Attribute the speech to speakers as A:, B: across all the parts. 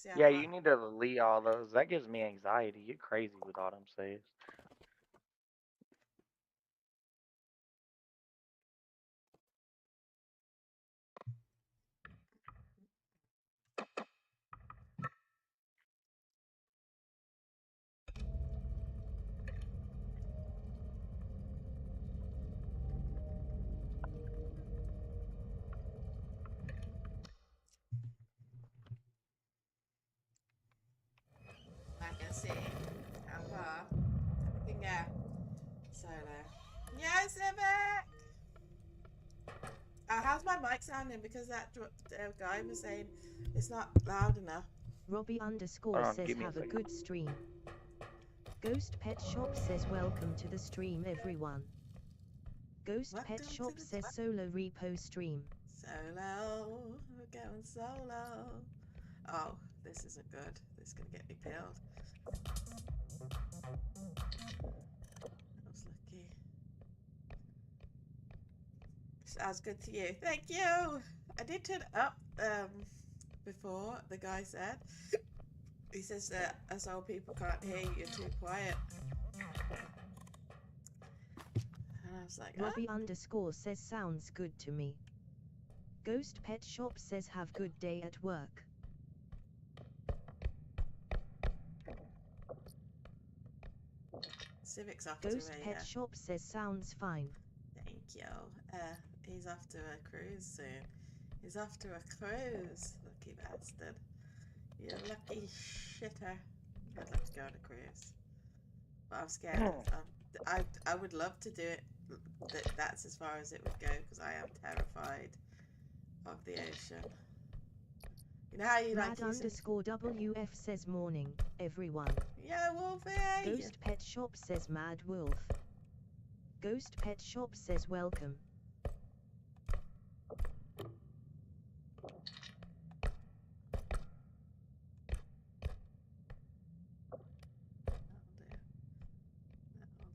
A: see how
B: Yeah,
A: far.
B: you need to delete all those. That gives me anxiety. You're crazy with all them saves.
A: I can see how far we can go. Solo. Yeah, Civic! How's my mic sounding? Because that guy was saying it's not loud enough.
C: Robbie underscore
B: Hold on,
C: says
B: give me a
C: have a
B: second.
C: good stream. Ghost Pet Shop says welcome to the stream everyone. Ghost Pet
A: Welcome to
C: Shop
A: the
C: says solo repo stream.
A: solo. We're going solo. Oh, this isn't good. This is gonna get me peeled. I was lucky. Sounds good to you. Thank you. I did turn it up before. The guy said he says that us old people can't hear you. You're too quiet. And I was like,
C: Robbie underscore says sounds good to me. Ghost Pet Shop says have good day at work.
A: Civic's off
C: Ghost
A: to
C: Pet
A: a.
C: Shop says sounds fine.
A: Thank you. He's off to a cruise soon. He's off to a cruise. Lucky bastard. You lucky shitter. I'd love to go on a cruise, but I'm scared. I would love to do it. That's as far as it would go because I am terrified of the ocean. You know how you like
C: Mad underscore WF says morning, everyone.
A: Yeah, Wolfie.
C: Ghost Pet Shop says Mad Wolf. Ghost Pet Shop says welcome.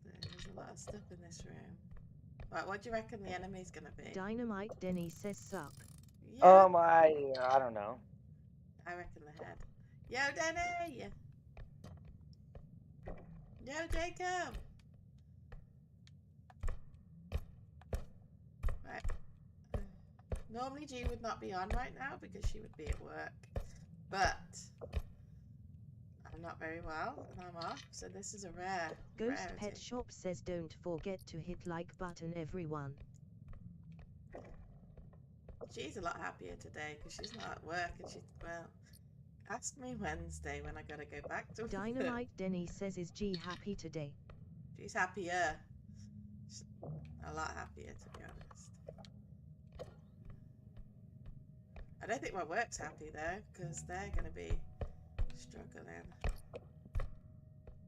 A: There's a lot of stuff in this room. Right, what do you reckon the enemy's gonna be?
C: Dynamite Denny says sup.
A: Yeah.
B: I don't know.
A: I reckon the head. Yo, Denny! Yo, Jacob! Right. Normally G would not be on right now because she would be at work. But I'm not very well and I'm off, so this is a rare.
C: Ghost
A: rarity.
C: Pet Shop says don't forget to hit like button everyone.
A: She's a lot happier today because she's not at work and she's, well, ask me Wednesday when I gotta go back to work.
C: Dynamite Denny says is G happy today?
A: She's happier. She's a lot happier, to be honest. I don't think my work's happy though because they're gonna be struggling.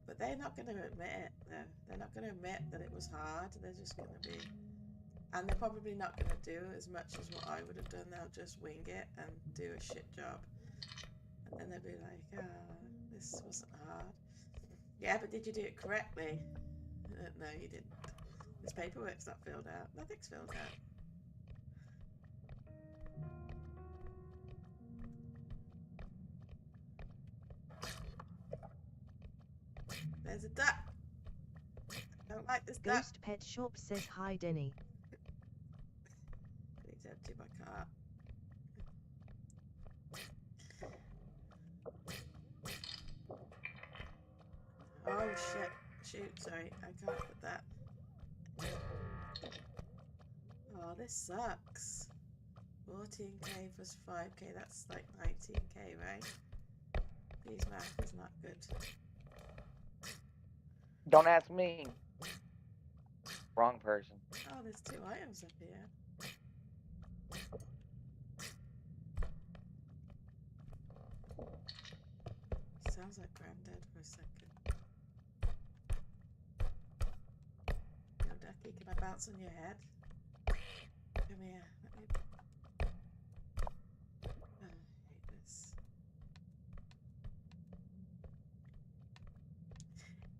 A: But they're not going to admit it, though. They're not going to admit that it was hard. They're just going to be... And they're probably not going to do as much as what I would have done. They'll just wing it and do a shit job. And then they'll be like, this wasn't hard. Yeah, but did you do it correctly? No, you didn't. This paperwork's not filled out. Nothing's filled out. There's a duck. I don't like this duck.
C: Ghost Pet Shop says hi Denny.
A: I need to empty my cart. Oh shit. Shoot, sorry. I can't put that. Oh, this sucks. 14k plus 5k, that's like 19k, right? These math is not good.
B: Don't ask me. Wrong person.
A: Oh, there's 2 items up here. Sounds like Granddad for a second. Yo, Ducky, can I bounce on your head? Come here. Let me... Oh, I hate this.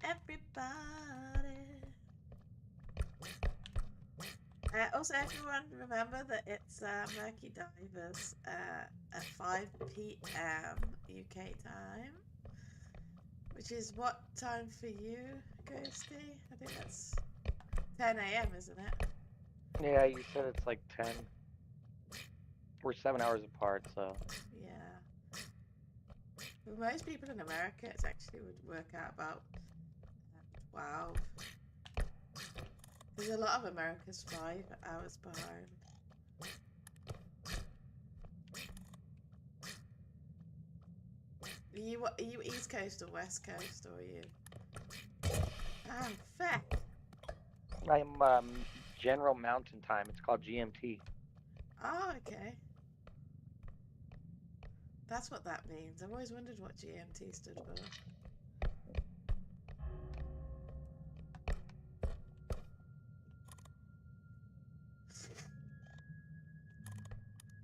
A: Everybody. Also, everyone remember that it's Murky Divers at 5 p.m. UK time. Which is what time for you, Ghosty? I think that's 10 a.m., isn't it?
B: Yeah, you said it's like 10. We're 7 hours apart, so.
A: Yeah. For most people in America, it actually would work out about 12. Because a lot of America's 5 hours behind. Are you East Coast or West Coast, or are you? Ah, feck.
B: I'm General Mountain Time. It's called GMT.
A: Oh, okay. That's what that means. I've always wondered what GMT stood for.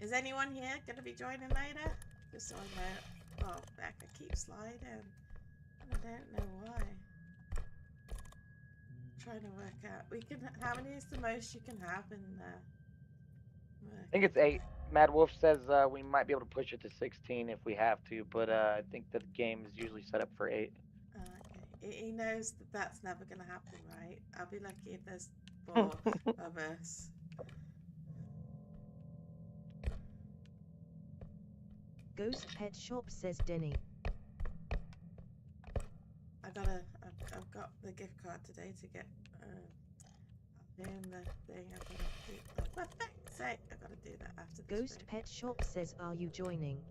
A: Is anyone here going to be joining later? Just so I know. Oh, Beck, I keep sliding. And I don't know why. Trying to work out. How many is the most you can have in there?
B: I think it's 8. Mad Wolf says we might be able to push it to 16 if we have to, but I think the game is usually set up for 8.
A: Okay. He knows that that's never going to happen, right? I'll be lucky if there's 4 of us.
C: Ghost Pet Shop says Denny.
A: I've got the gift card today to get in the thing. I've got to do that. For fuck's sake, I've got to do that after this.
C: Ghost Pet Shop says, are you joining?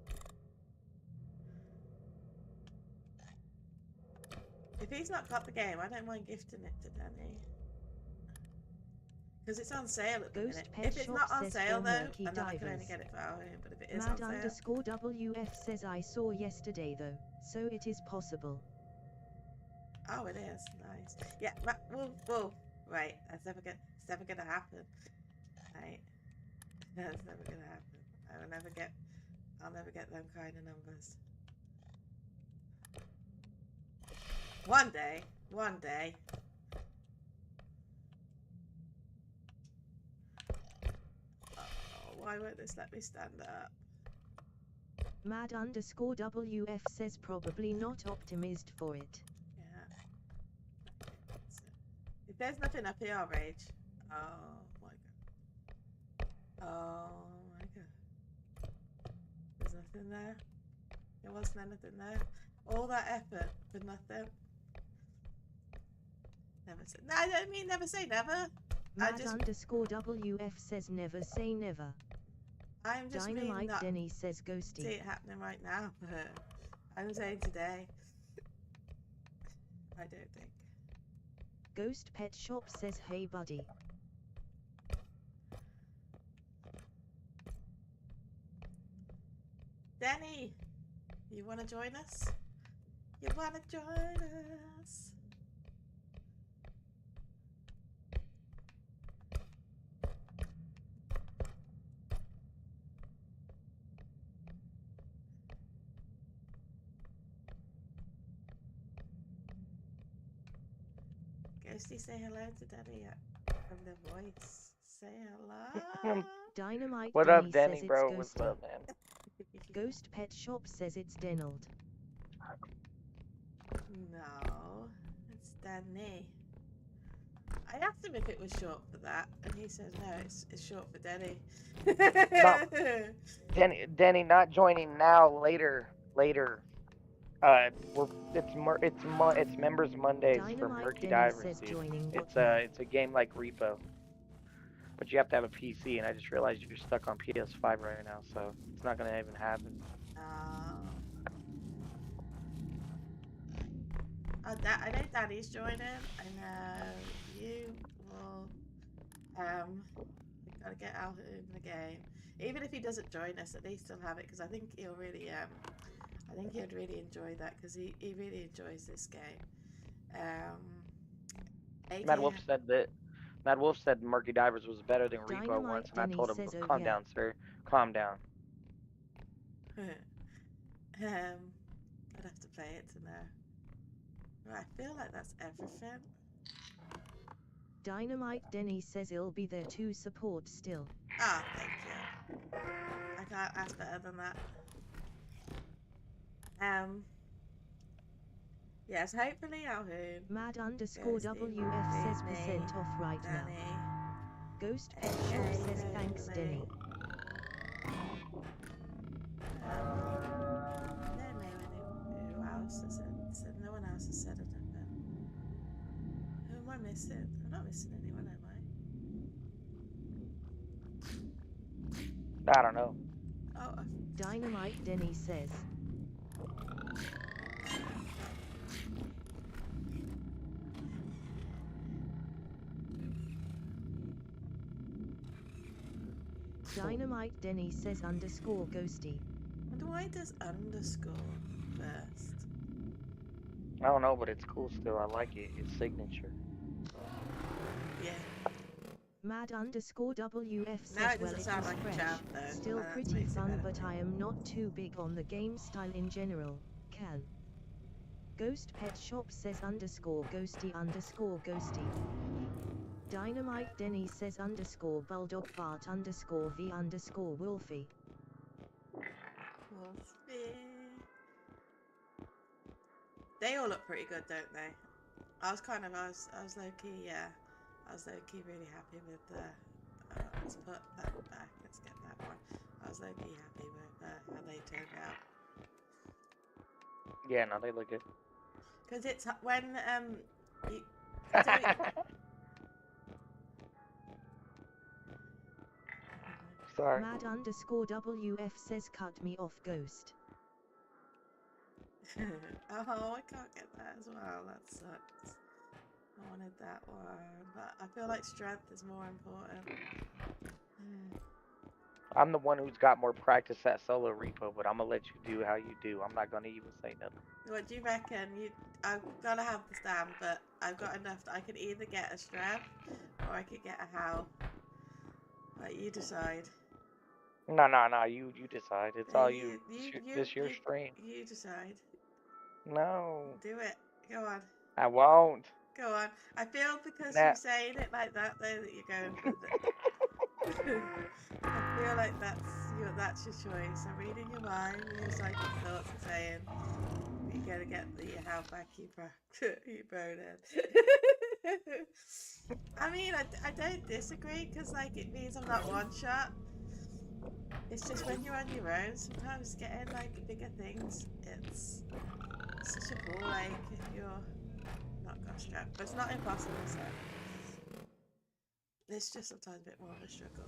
A: If he's not got the game, I don't mind gifting it to Danny. Because it's on sale at the
C: Ghost
A: minute.
C: Pet
A: If it's
C: Shop
A: not on
C: says
A: sale though,
C: Murky
A: then I can only
C: Divers.
A: get it for our home. But if it is
C: Mad
A: on sale,
C: _WF says I saw yesterday though, so it is possible.
A: oh, it is nice. Yeah, whoa, right. That's never gonna happen. Right, that's never gonna happen. I'll never get them kind of numbers. One day. Oh, why won't this let me stand up?
C: Mad _WF says probably not optimized for it.
A: Yeah. If there's nothing up here, I'll rage. Oh my god. Oh my god. There's nothing there. There wasn't anything there. All that effort for nothing. Never say. No, I don't mean never say never.
C: Mad _WF says never say never.
A: I'm just
C: Dynamite
A: not
C: Denny says ghosty.
A: see it happening right now. I'm saying today. I don't think.
C: Ghost Pet Shop says hey buddy.
A: Danny, you want to join us? You want to join us? Ghosty, say hello to Danny from the voice. Say hello.
C: Dynamite
B: What
C: Denny
B: up, Denny,
C: says
B: bro?
C: it's
B: What's
C: ghosty.
B: up, man?
C: Ghost Pet Shop says it's Denald.
A: No, it's Danny. I asked him if it was short for that, and he says no, it's short for Denny.
B: No. Denny, not joining now. Later. It's Members Mondays for
C: Dynamite
B: Murky
C: Denny
B: Divers,
C: says
B: dude.
C: joining
B: It's
C: what
B: a game like Repo, but you have to have a PC, and I just realized you're stuck on PS5 right now, so it's not gonna even happen.
A: I know Daddy's joining. I know you will. Gotta get out in the game. Even if he doesn't join us, at least he'll have it because I think he'll really. I think he'd really enjoy that because he really enjoys this game.
B: Mad Wolf said Murky Divers was better than Repo
C: Dynamite
B: once, and I
C: Denny
B: told him,
C: says, oh,
B: calm
C: yeah.
B: down, sir. Calm down.
A: I'd have to play it to know. Right, I feel like that's everything.
C: Dynamite Denny says he'll be there to support still.
A: Ah, thank you. I can't ask better than that. Yes, hopefully Alhoon.
C: Mad
A: Ghosty,
C: WF says
A: me,
C: percent off right now.
A: Danny.
C: Ghost Pet Shop says thanks Denny.
A: No, who else has said? No one else has said it. Who am I missing? I'm not missing anyone, am I?
B: I don't know.
A: Oh,
C: Dynamite Denny says. Dynamite Denny says underscore ghosty.
A: wonder why it does underscore first.
B: I don't know, but it's cool still. I like it. It's signature.
A: Yeah.
C: Mad underscore WF says
A: Now it
C: well
A: doesn't
C: it
A: sound
C: was
A: like a
C: fresh,
A: jab though.
C: still
A: That
C: pretty
A: makes it
C: fun
A: better.
C: but I am not too big on the game style in general, can. Ghost Pet Shop says underscore ghosty underscore ghosty. Dynamite Denny says underscore bulldog Bart underscore V underscore Wolfie.
A: They all look pretty good, don't they? I was low key, yeah. I was low key really happy with the. Let's put that back. Let's get that one. I was low key happy with how they turned out.
B: Yeah, no, they look good.
A: Because it's when you.
B: Sorry.
C: Mad underscore WF says cut me off Ghost.
A: Oh, I can't get that as well. That sucks. I wanted that one, but I feel like strength is more important.
B: I'm the one who's got more practice at solo repo, but I'm gonna let you do how you do. I'm not gonna even say nothing.
A: What do you reckon? I've got to have the stand, but I've got enough that I could either get a strength or I could get a how. Like, you decide.
B: No, you decide. It's all you. This your stream.
A: You decide.
B: No.
A: Do it. Go on.
B: I won't.
A: Go on. I feel because you're saying it like that, though, that you're going for the... I feel like that's your choice. I'm reading your mind, your psychic thoughts are saying you gotta get your health back, you bonehead. I mean, I don't disagree, because like it means I'm not one shot. It's just when you're on your own, sometimes getting like bigger things, it's such a ball ache if you're not got strength. But it's not impossible, so it's just sometimes a bit more of a struggle.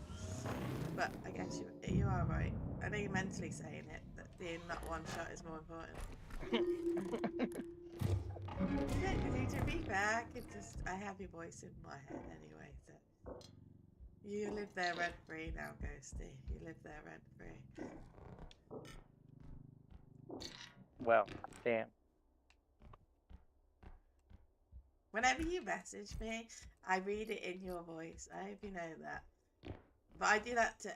A: But I guess you are right. I know you're mentally saying it, that being not one shot is more important. To be fair, I have your voice in my head anyway, so you live there rent free now, Ghosty. You live there rent free.
B: Well, damn.
A: Whenever you message me, I read it in your voice. I hope you know that. But I do that to.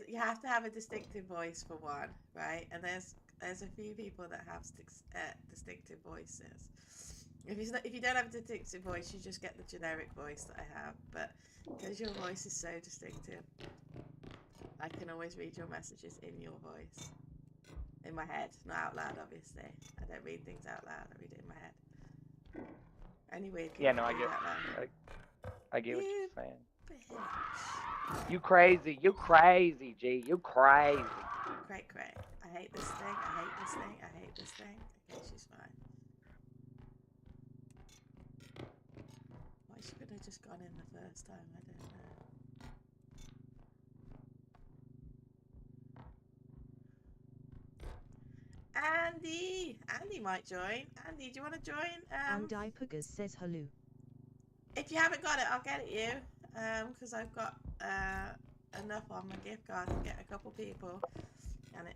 A: You have to have a distinctive voice for one, right? And there's a few people that have distinctive voices. If you don't have a distinctive voice, you just get the generic voice that I have. But because your voice is so distinctive, I can always read your messages in your voice, in my head, not out loud. Obviously, I don't read things out loud. I read it in my head. Anyway,
B: yeah, no, I get what you're saying. You crazy, G, you crazy.
A: Cray. I hate this thing, I hate this thing, I hate this thing. Okay, she's fine. Why she could have just gone in the first time, I don't know. Andy might join. Andy, do you want to join?
C: And Dipugas says hello.
A: If you haven't got it, I'll get it you. Because I've got enough on my gift card to get a couple people. And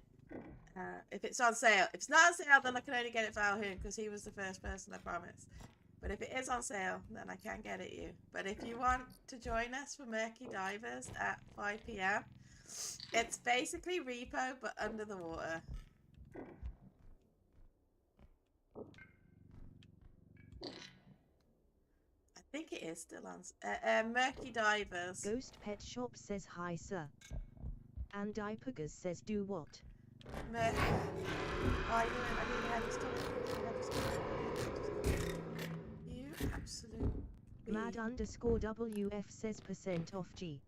A: if it's on sale, if it's not on sale, then I can only get it for Alhoon because he was the first person I promised. But if it is on sale, then I can get it you. But if you want to join us for Murky Divers at 5 PM, it's basically repo but under the water. I think it is still on. Murky Divers.
C: Ghost Pet Shop says hi, sir. And Dipugas says do what?
A: Murky. Oh, I didn't have to stop it. absolute.
C: Mad underscore WF says % off G.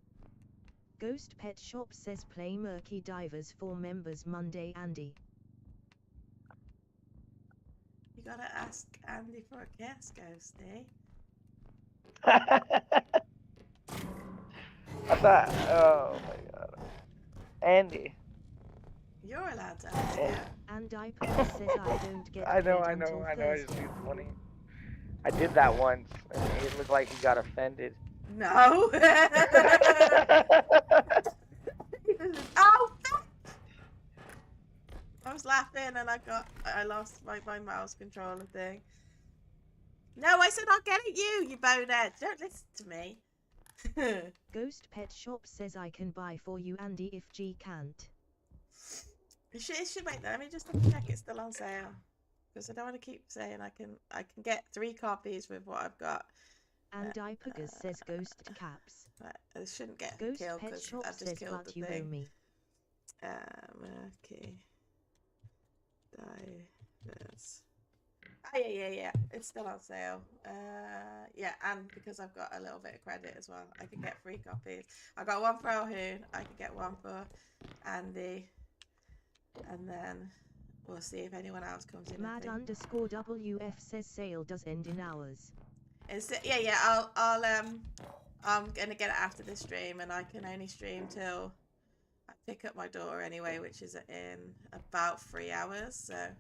C: Ghost Pet Shop says play Murky Divers for members Monday Andy.
A: You gotta ask Andy for a kiss, Ghosty.
B: I thought, oh my god. Andy.
A: You're allowed to ask
B: Oh.
A: it.
C: And I says I don't get
B: I know,
C: paid
B: I
C: until
B: know, I
C: Thursday.
B: just think it's funny. I did that once, and it looked like he got offended.
A: No. Ow! I was laughing and I lost my mouse controller thing. No, I said I'll get at you, you bonehead. Don't listen to me.
C: Ghost Pet Shop says I can buy for you Andy if G can't.
A: It should wait. Let me just double check it's still on sale, because I don't want to keep saying I can get 3 copies with what I've got.
C: And Ipagus says Ghost Caps.
A: But it shouldn't get
C: Ghost
A: killed
C: Pet
A: because
C: Shop
A: I just
C: says
A: killed
C: but
A: the
C: you owe
A: thing.
C: me.
A: Murky Divers. Oh yeah. It's still on sale. Yeah, and because I've got a little bit of credit as well, I can get 3 copies. I got 1 for Alhoon. I can get 1 for Andy, and then we'll see if anyone else comes in.
C: Mad underscore WF says sale does end in hours.
A: Yeah. I'm gonna get it after this stream, and I can only stream till I pick up my daughter anyway, which is in about 3 hours. So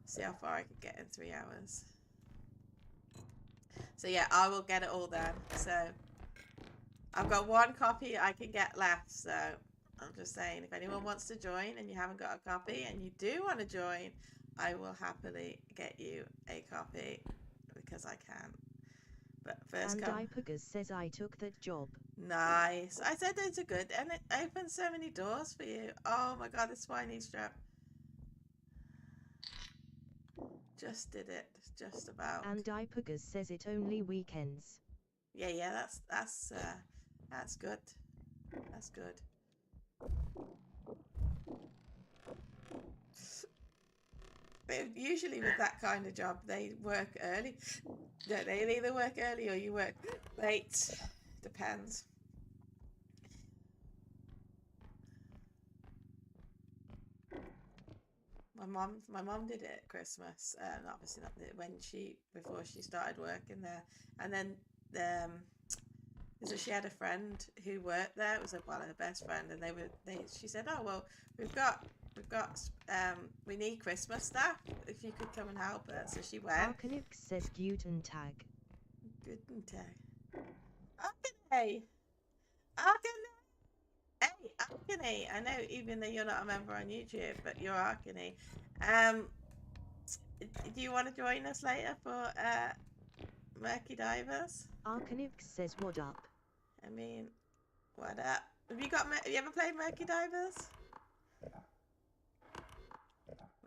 A: see how far I can get in 3 hours. So yeah, I will get it all done. So I've got 1 copy I can get left. So I'm just saying, if anyone wants to join and you haven't got a copy and you do want to join, I will happily get you a copy because I can. But first
C: and
A: come.
C: Ipagus says I took that job.
A: Nice. I said those are good, and it opens so many doors for you. Oh my god, the spiny strap. Just did it, just about.
C: And Ipagus says it only weekends.
A: Yeah, that's good. That's good. But usually with that kind of job, they work early. Don't they? They either work early or you work late. Depends. My mom did it at Christmas, and obviously not before she started working there. And then so she had a friend who worked there. It was her best friend, and she said, oh well, we need Christmas stuff, if you could come and help us. So she went.
C: Arcanix says Guten Tag.
A: Guten Tag. Okay. Hey, Arkany. I know, even though you're not a member on YouTube, but you're Arkany. Do you want to join us later for Murky Divers?
C: Arcanix says what up?
A: I mean, what up? Have you ever played Murky Divers?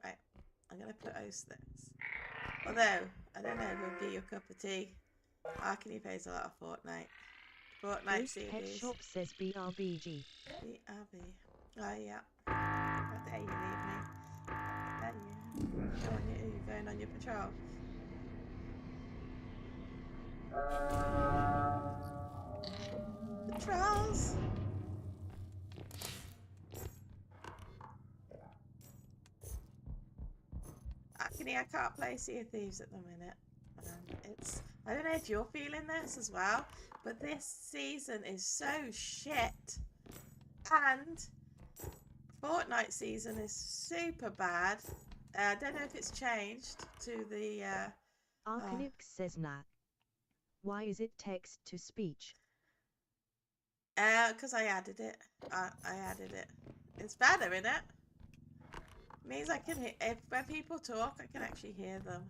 A: Right, I'm gonna put host this. Although I don't know, we'll be your cup of tea. Arkany plays a lot of Fortnite. Fortnite
C: Ghost
A: CDs.
C: Pet Shop says BRBG.
A: BRB. Oh yeah. How dare you leave me? How dare you? You're going on your patrol. Patrols. Actually, I can't play Sea of Thieves at the minute. I don't know if you're feeling this as well, but this season is so shit, and Fortnite season is super bad. I don't know if it's changed to the
C: Arcanix says nah. Why is it text to speech?
A: because I added it. I added it. It's better, isn't it? Means I can hear, when people talk, I can actually hear them.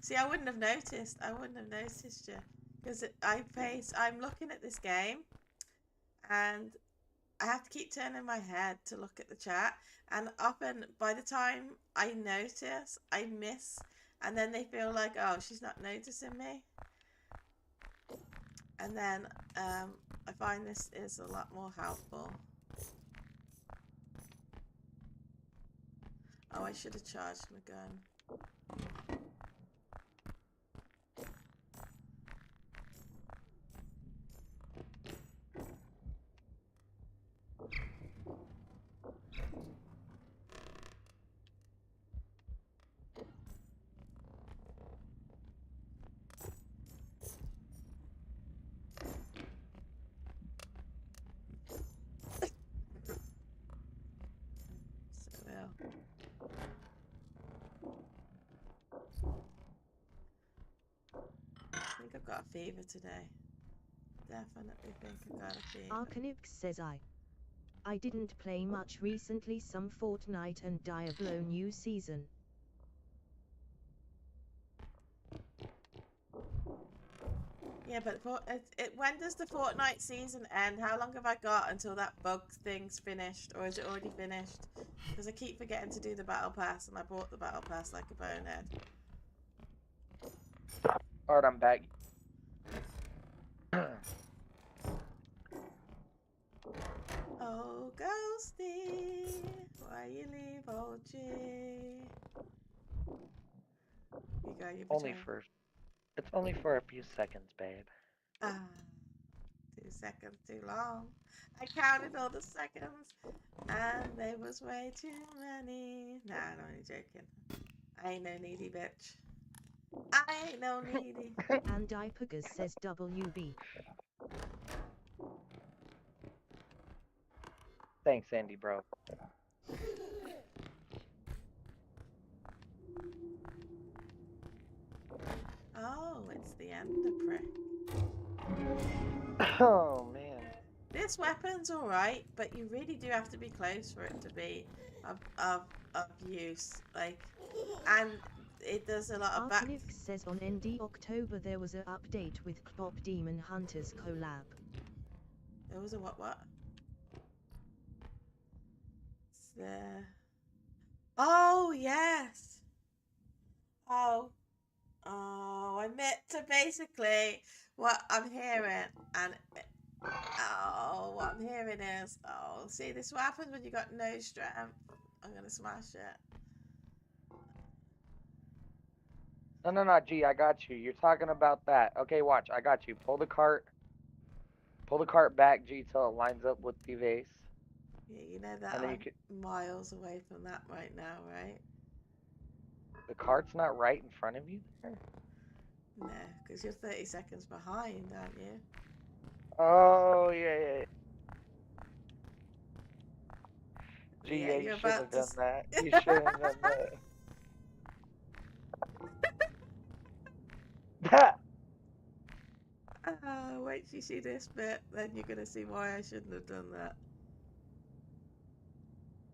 A: See, I wouldn't have noticed. I wouldn't have noticed you, because I'm looking at this game, and I have to keep turning my head to look at the chat, and often by the time I notice, I miss, and then they feel like, oh, she's not noticing me, and then I find this is a lot more helpful. Oh, I should have charged my gun. got a fever today. Definitely think I got a fever.
C: Arcanix says I didn't play much recently, some Fortnite and Diablo new season.
A: Yeah, but when does the Fortnite season end? How long have I got until that bug thing's finished? Or is it already finished? Because I keep forgetting to do the battle pass, and I bought the battle pass like a bonehead.
B: Alright, I'm back.
A: Oh, Ghosty, why you leave OG? You got your
B: Only
A: betrayal.
B: for... It's only for a few seconds, babe.
A: Ah, 2 seconds too long. I counted all the seconds, and there was way too many. Nah, I'm only joking. I ain't no needy bitch. I ain't no needy.
C: And Ipagas says WB.
B: Thanks, Andy, bro.
A: Oh, it's the ender prick.
B: Oh, man.
A: This weapon's alright, but you really do have to be close for it to be of use. Like, and it does a lot of back.
C: Arcanix says on ND October there was a update with Clop Demon Hunters collab.
A: There was a what? It's there. Oh, yes. Oh, I meant to basically what I'm hearing, and what I'm hearing is, see, this is what happens when you got no strength. I'm gonna smash it.
B: No, G, I got you. You're talking about that. Okay, watch. I got you. Pull the cart back, G, till it lines up with the vase.
A: Yeah, you know that
B: And then
A: I'm miles away from that right now, right?
B: The cart's not right in front of you there?
A: No, because you're 30 seconds behind, aren't you?
B: Oh, yeah. Gee,
A: Yeah,
B: yeah, you
A: you're
B: shouldn't have
A: about to.
B: done that. You shouldn't have done that.
A: Wait till you see this bit, then you're gonna see why I shouldn't have done that.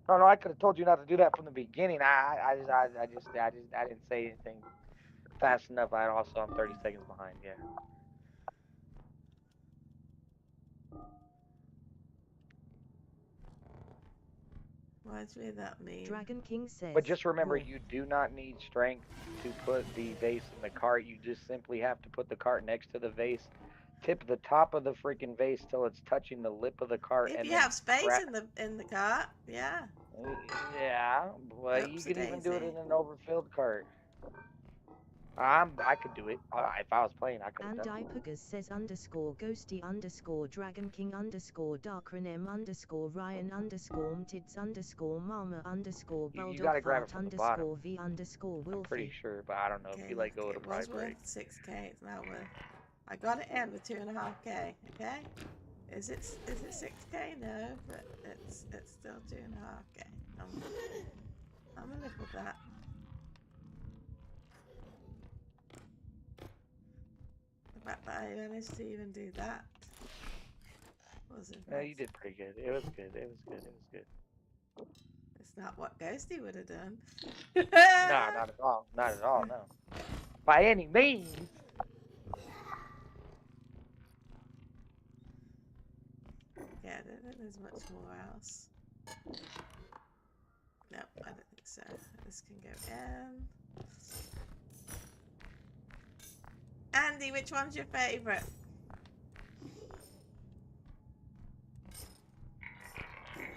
B: No, I could have told you not to do that from the beginning. I didn't say anything fast enough. I'm 30 seconds behind. Yeah.
A: Reminds me of that meme.
C: Dragon King says.
B: But just remember,
C: Wolf.
B: you do not need strength to put the vase in the cart. You just simply have to put the cart next to the vase. Tip the top of the freaking vase till it's touching the lip of the cart,
A: If
B: and
A: you
B: then
A: have space in the cart, yeah.
B: Yeah, but you could even do it in an overfilled cart. I could do it. If I was playing, I could have
C: And
B: done it.
C: Ipagas says _ghosty _Dragon King _Darkrenem Ryan _Mtids Mama
B: You gotta grab it
C: Bulldog
B: from the
C: Fart
B: bottom.
C: _V
B: I'm pretty
C: Wolfie.
B: sure, but I don't know.
A: Okay,
B: If you let go, it'll
A: it was
B: probably break.
A: worth 6k. It's now worth. I got it in with 2.5k. Okay, is it 6k? No, but it's still 2.5k. I'm gonna live with that. The fact that I managed to even do that was impressive.
B: Yeah, you did pretty good. It was good.
A: It's not what Ghosty would have done.
B: No, not at all. Not at all. No, by any means.
A: Yeah, I don't think there's much more else. No, I don't think so. This can go in. Andy, which one's your favourite?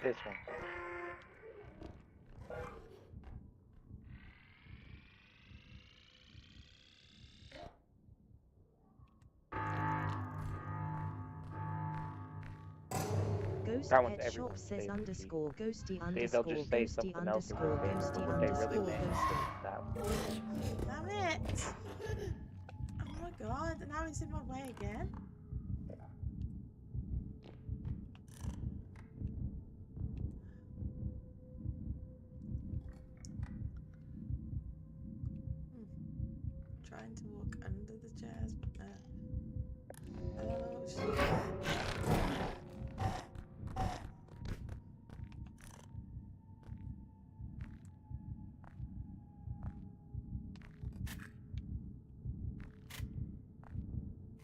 B: This one.
C: Ghost
B: That one's
C: Pet Shop
B: everyone's
C: says
B: favorite.
C: _ghosty
B: they'll just say
C: _ghosty
B: something else in their favorite, but what they really meant is that one.
A: Damn it! Oh my god, and now he's in my way again. Trying to walk under the chairs, but no. Oh, shit.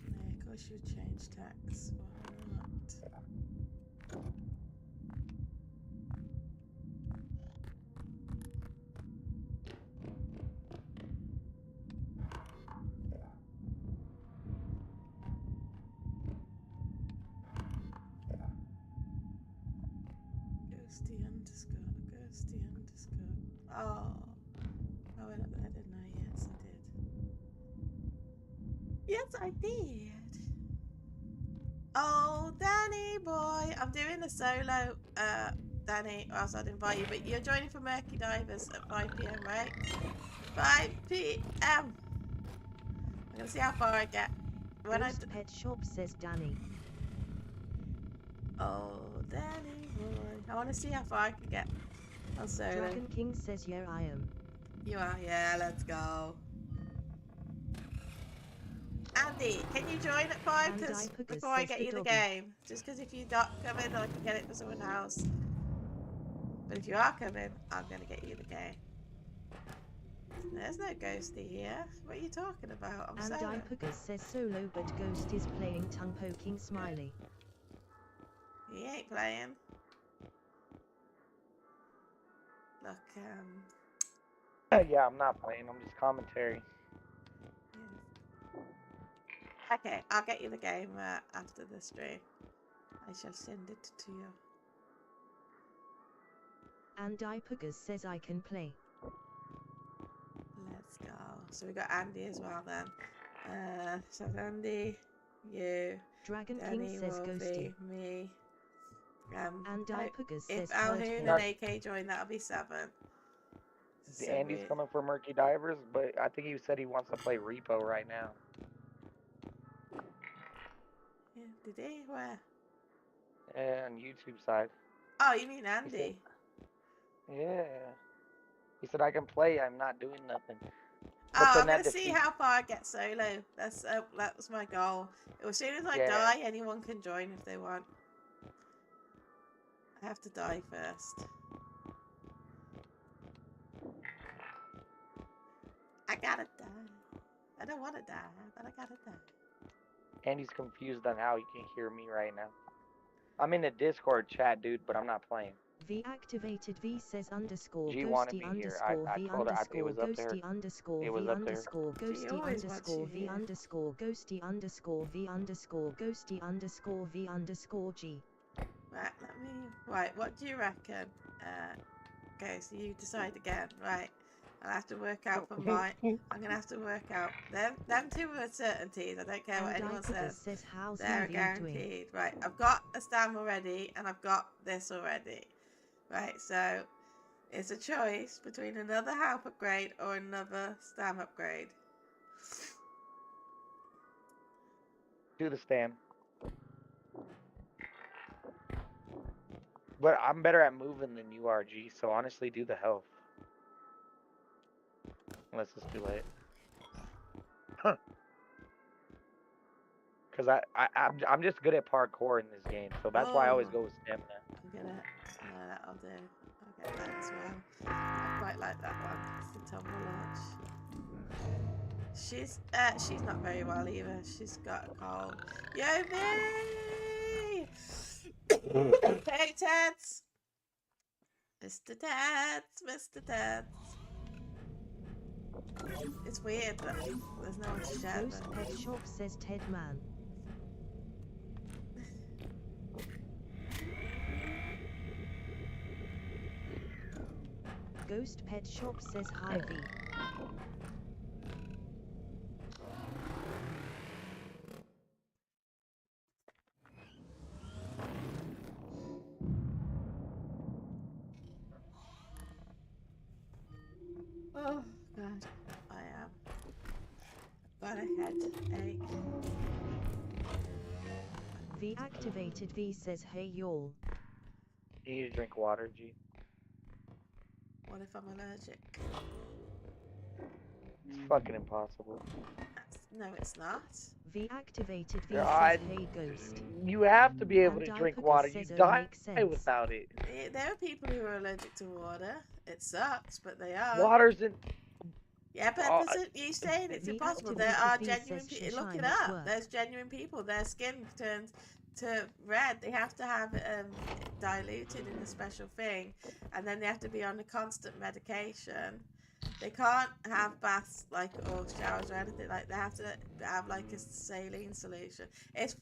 A: Yeah, of course you change tax. What? Ghosty underscore, ghosty underscore. Oh, I went up there, didn't I? Yes, I did. Yes, I did. Oh, Danny boy, I'm doing a solo, Danny, or else I'd invite you, but you're joining for Murky Divers at 5 p.m, right? 5 p.m. I'm gonna see how far I get. When
C: Ghost Pet Shop says Danny.
A: Oh, Danny boy, I want to see how far I can get on solo.
C: Dragon King says yeah I am.
A: You are, yeah, let's go. Andy, can you join at 5? Because before I get you the game. Just because if you don't come in, I can get it for someone else. But if you are coming, I'm going to get you the game. There's no ghosty here. What are you talking about? I'm
C: And
A: solo.
C: Dipukas says solo but Ghost is playing tongue poking smiley.
A: He ain't playing. Look,
B: Yeah, I'm not playing. I'm just commentary.
A: yeah. Okay, I'll get you the game after the stream. I shall send it to you.
C: And Dipukas says I can play.
A: Let's go. So we got Andy as well then. So Andy, you,
C: Dragon
A: Danny,
C: King says
A: Wolfie,
C: ghosty.
A: me.
C: And Dipukas
A: If
C: says hurt
A: Alhoon
C: him.
A: and AK join, that'll be 7. So
B: Andy's coming for Murky Divers, but I think he said he wants to play Repo right now.
A: Yeah, did he? Where?
B: And YouTube side.
A: Oh, you mean Andy?
B: Yeah. He said I can play. I'm not doing nothing.
A: Oh, I'm gonna see how far I get solo. That's that was my goal. As soon as I die, anyone can join if they want. I have to die first. I gotta die. I don't want to die, but I gotta die.
B: Andy's confused on how he can hear me right now. I'm in the Discord chat, dude, but I'm not playing.
C: V activated V says underscore
B: G wanted
C: ghosty
B: me here.
C: underscore
B: I
C: V
B: told her it
C: underscore
B: was up there.
C: ghosty underscore
B: It was
C: V
B: up there.
C: underscore ghosty underscore V underscore ghosty underscore V underscore ghosty underscore V underscore G.
A: Right, right, what do you reckon? Okay, so you decide again. Right. I'll have to work out for mine. I'm gonna have to work out. Them two are certainties. I don't care what anyone says. They're guaranteed. Right, I've got a stam already and I've got this already. Right, so it's a choice between another health upgrade or another stam upgrade.
B: Do the stam. But I'm better at moving than you are, G, so honestly do the health. Unless it's too late. Huh. Because I'm just good at parkour in this game, so that's why I always go with stamina.
A: I'm gonna... that'll do. I'll get that as well. I quite like that one. It's the tumble launch. She's not very well either. She's got a cold. Yomi! Hey, Teds! Mr. Teds! Mr. Teds! It's weird that there's no one to share.
C: Ghost Pet Shop says Ted Man. Ghost Pet Shop says hi V.
A: Oh god, I am. Got a headache.
C: V activated V says hey y'all.
B: You need to drink water, G.
A: What if I'm allergic?
B: It's fucking impossible.
A: That's No, it's not.
C: V activated V
B: God,
C: says hey ghost.
B: you have to be able
C: And
B: to drink
C: Dipicus
B: water. You
C: says, oh,
B: die
C: makes sense.
B: without it.
A: There are people who are allergic to water. It sucks, but they are.
B: Water's in.
A: Yeah, but
B: Oh,
A: you saying it's
C: The
A: impossible. There
C: activated
A: are
C: V
A: genuine
C: says
A: people. Look it
C: shine at
A: up.
C: work.
A: There's genuine people. Their skin turns to red. They have to have diluted in a special thing, and then they have to be on a constant medication. They can't have baths or showers or anything like. They have to have like a saline solution. It's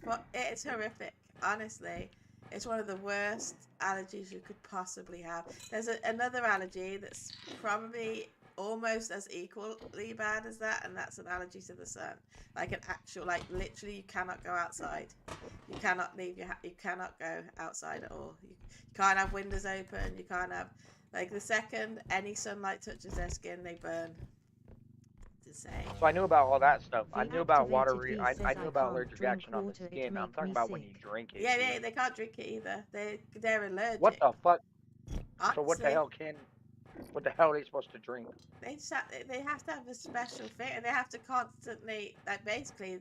A: horrific, honestly. It's one of the worst allergies you could possibly have. There's another allergy that's probably almost as equally bad as that, and that's an allergy to the sun. Like an actual, like literally, you cannot go outside. You cannot leave you cannot go outside at all. You can't have windows open. You can't have, like, the second any sunlight touches their skin, they burn. It's insane.
B: So I knew about all that stuff. I
C: The
B: knew about water.
C: activated V
B: I
C: says
B: knew
C: I
B: about
C: can't
B: allergic
C: drink
B: reaction on the
C: water, it
B: skin. I'm
C: make
B: talking
C: me
B: about when you
C: sick.
B: drink it.
A: Yeah, they can't drink it either. They're allergic.
B: What the fuck?
A: Honestly,
B: So what the hell what the hell are they supposed to drink?
A: They have to have a special thing, and they have to constantly, like, basically,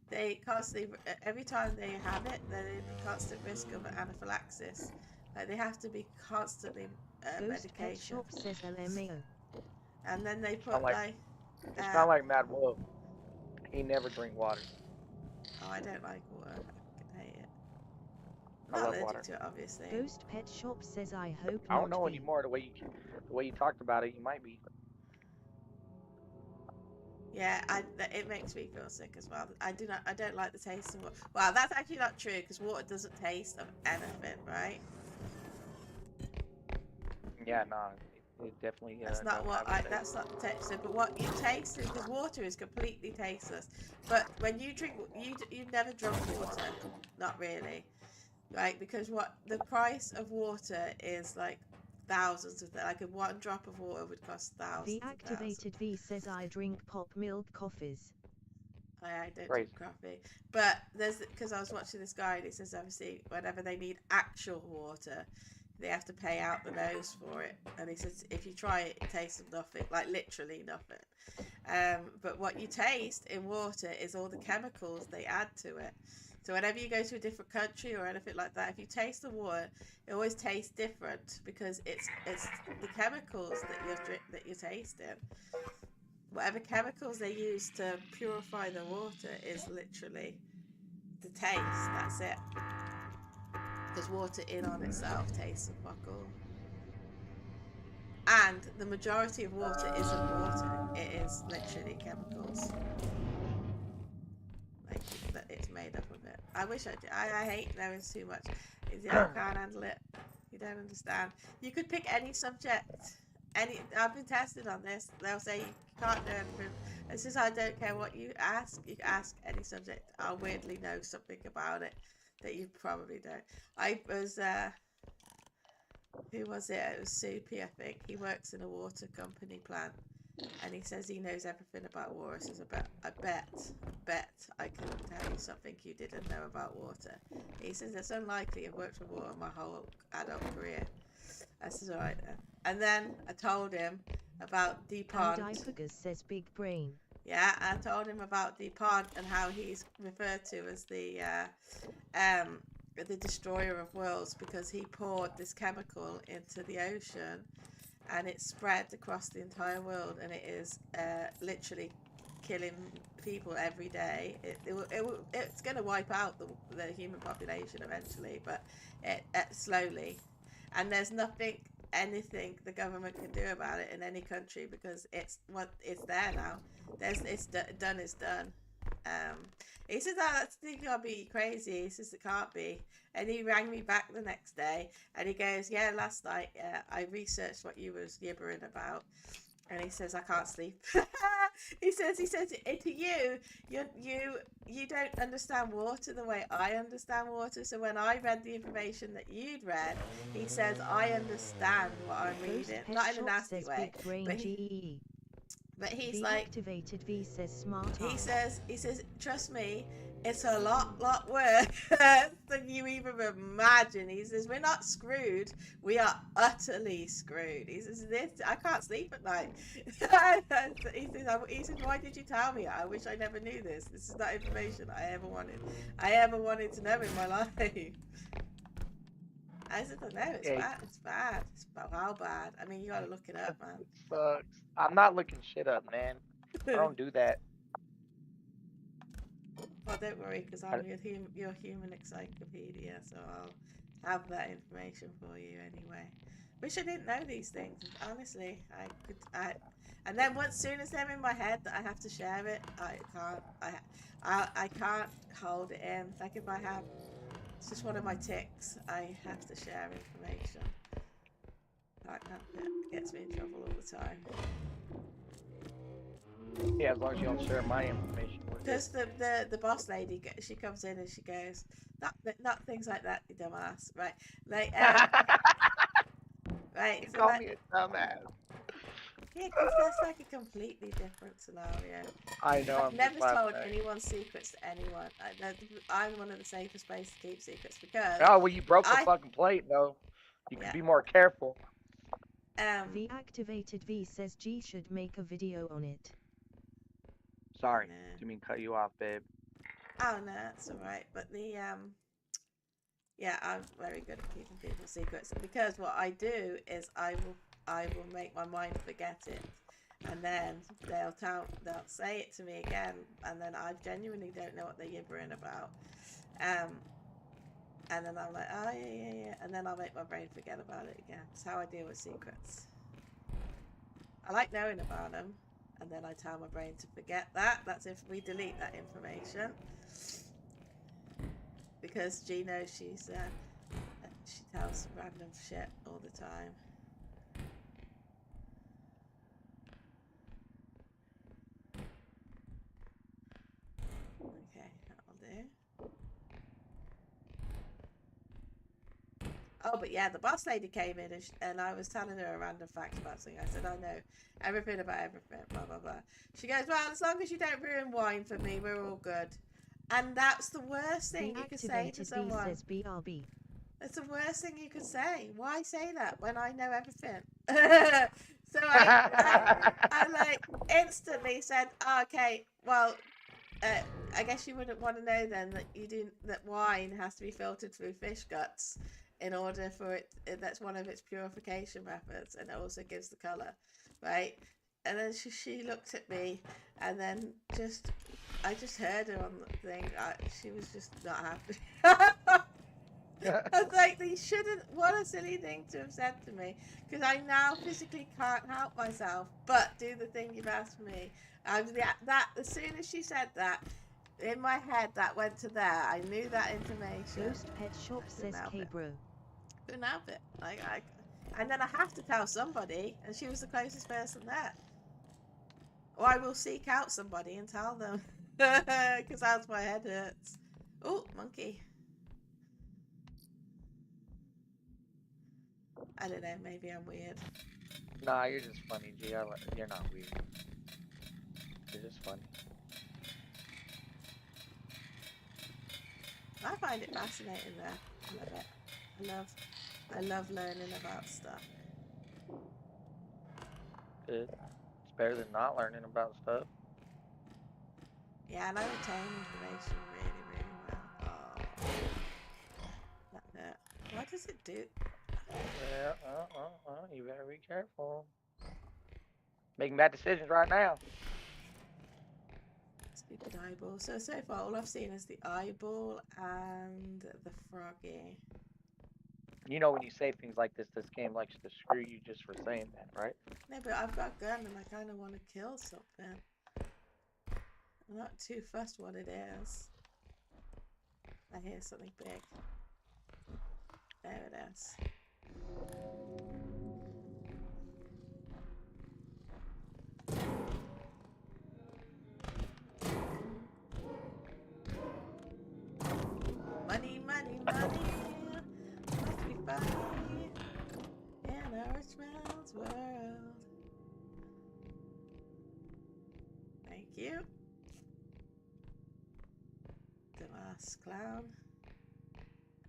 A: they constantly, every time they have it, they're in constant risk of anaphylaxis. Like, they have to be constantly
C: Ghost Pet
A: medication.
C: Shop says LMAO.
A: And then they put
B: It's kind of like Mad Wolf. He never drink water.
A: oh, I don't like water. I fucking hate it.
B: I
A: I'm not
B: love
A: allergic
B: water.
A: to it, obviously.
C: Ghost Pet Shop says I hope
B: I don't
C: not
B: know
C: V.
B: anymore. The way you talked about it, you might be.
A: Yeah, it makes me feel sick as well. I don't like the taste of water. Well, that's actually not true, because water doesn't taste of anything, right?
B: Yeah, nah. It definitely.
A: That's not what that's not the texture, but what you taste, because water is completely tasteless. But when you drink, you've never drunk water, not really, right? Because what the price of water is, like thousands of like one drop of water would cost thousands.
C: The activated V says I drink pop milk coffees.
A: I don't drink coffee, but because I was watching this guy, and he says obviously whenever they need actual water, they have to pay out the nose for it, and he says if you try it, it tastes of nothing, like literally nothing. But what you taste in water is all the chemicals they add to it. So whenever you go to a different country or anything like that, if you taste the water, it always tastes different, because it's the chemicals that you're tasting. Whatever chemicals they use to purify the water is literally the taste. That's it. Because water in on itself tastes of fuck all. And the majority of water isn't water. It is literally chemicals. Like, that it's made up of it. I wish I did. I hate knowing too much. I can't handle it. You don't understand. You could pick any subject. I've been tested on this. They'll say you can't know anything. It's just, I don't care what you ask. You can ask any subject. I'll weirdly know something about it that you probably don't. I was who was it? It was Soupy, I think. He works in a water company plant, and he says he knows everything about water. He says, I bet I can tell you something you didn't know about water. He says it's unlikely. I've worked with water my whole adult career. I says, all right then. And then I told him about DuPont.
C: And Dipicus says big brain.
A: Yeah, I told him about DuPont and how he's referred to as the destroyer of worlds, because he poured this chemical into the ocean and it spread across the entire world, and it is literally killing people every day. It's going to wipe out the human population eventually, but it slowly. And there's anything the government can do about it in any country, because it's there now. It's done is done. He says, oh, that's gotta be crazy. He says it can't be. And he rang me back the next day, and he goes, yeah, last night I researched what you was gibbering about. And he says, I can't sleep. he says to you don't understand water the way I understand water. So when I read the information that you'd read, he says, I understand what I'm reading. Not in a nasty way. But But he's
C: The
A: like,
C: activated V says smart
A: he
C: ass.
A: says, trust me, it's a lot worse than you even imagine. He says, we're not screwed, we are utterly screwed. He says, this, I can't sleep at night. He says, why did you tell me? I wish I never knew this. This is not information I ever wanted to know in my life. I said, I know, it's bad. It's bad. It's about how bad. I mean, you gotta look it up, man.
B: It sucks. I'm not looking shit up, man. I don't do that.
A: Well, don't worry, because I'm your human encyclopedia, so I'll have that information for you anyway. Wish I didn't know these things. Honestly, and then once soon as they're in my head that I have to share it, I can't hold it in. Like if I have, it's just one of my tics. I have to share information. It gets me in trouble all the time.
B: Yeah, as long as you don't share my information.
A: Because the boss lady, she comes in and she goes, not things like that, you dumbass, right? Like, right.
B: You
A: so
B: call
A: like,
B: me a dumbass.
A: Yeah, because that's like a completely different scenario.
B: I know.
A: I've never told anyone's secrets to anyone. I'm one of the safest places to keep secrets because.
B: Oh, well, you broke the fucking plate, though. You could be more careful.
C: The activated V says G should make a video on it.
B: Sorry, didn't mean cut you off, babe.
A: Oh no, that's all right. But yeah, I'm very good at keeping people's secrets because what I do is I will make my mind forget it, and then they'll say it to me again, and then I genuinely don't know what they're gibbering about, and then I'm like, oh yeah, and then I'll make my brain forget about it again. That's how I deal with secrets. I like knowing about them. And then I tell my brain to forget that. That's if we delete that information. Because G knows she tells random shit all the time. Okay, that'll do. Oh, but yeah, the boss lady came in and I was telling her a random fact about something. I said, I know everything about everything, blah, blah, blah. She goes, well, as long as you don't ruin wine for me, we're all good. And that's the worst thing you could say to someone.
C: Says BRB.
A: That's the worst thing you could say. Why say that when I know everything? So I like instantly said, oh, okay, well, I guess you wouldn't want to know then that wine has to be filtered through fish guts in order for it. That's one of its purification methods, and it also gives the color, right? And then she looked at me, and then I just heard her on the thing. She was just not happy. I was like, they shouldn't. What a silly thing to have said to me, because I now physically can't help myself but do the thing you've asked me. That as soon as she said that, in my head that went to there. I knew that information.
C: Ghost Pet Shop says K-Bro.
A: Couldn't help it. And then I have to tell somebody, and she was the closest person there. Or I will seek out somebody and tell them, because else my head hurts. Oh, monkey. I don't know, maybe I'm weird.
B: Nah, you're just funny, G. You're not weird. You're just funny.
A: I find it fascinating though. I love it. I love learning about stuff.
B: Good. It's better than not learning about stuff.
A: Yeah, and I retain information really, really well. Oh. That hurt. What does it do?
B: Yeah, you better be careful. Making bad decisions right now.
A: Stupid eyeball. So far all I've seen is the eyeball and the froggy.
B: You know when you say things like this game likes to screw you just for saying that, right?
A: No, but I've got a gun and I kind of want to kill something. I'm not too fussed what it is. I hear something big. There it is. Money, money, money. Must be funny in a rich man's world. you. Dumbass clown.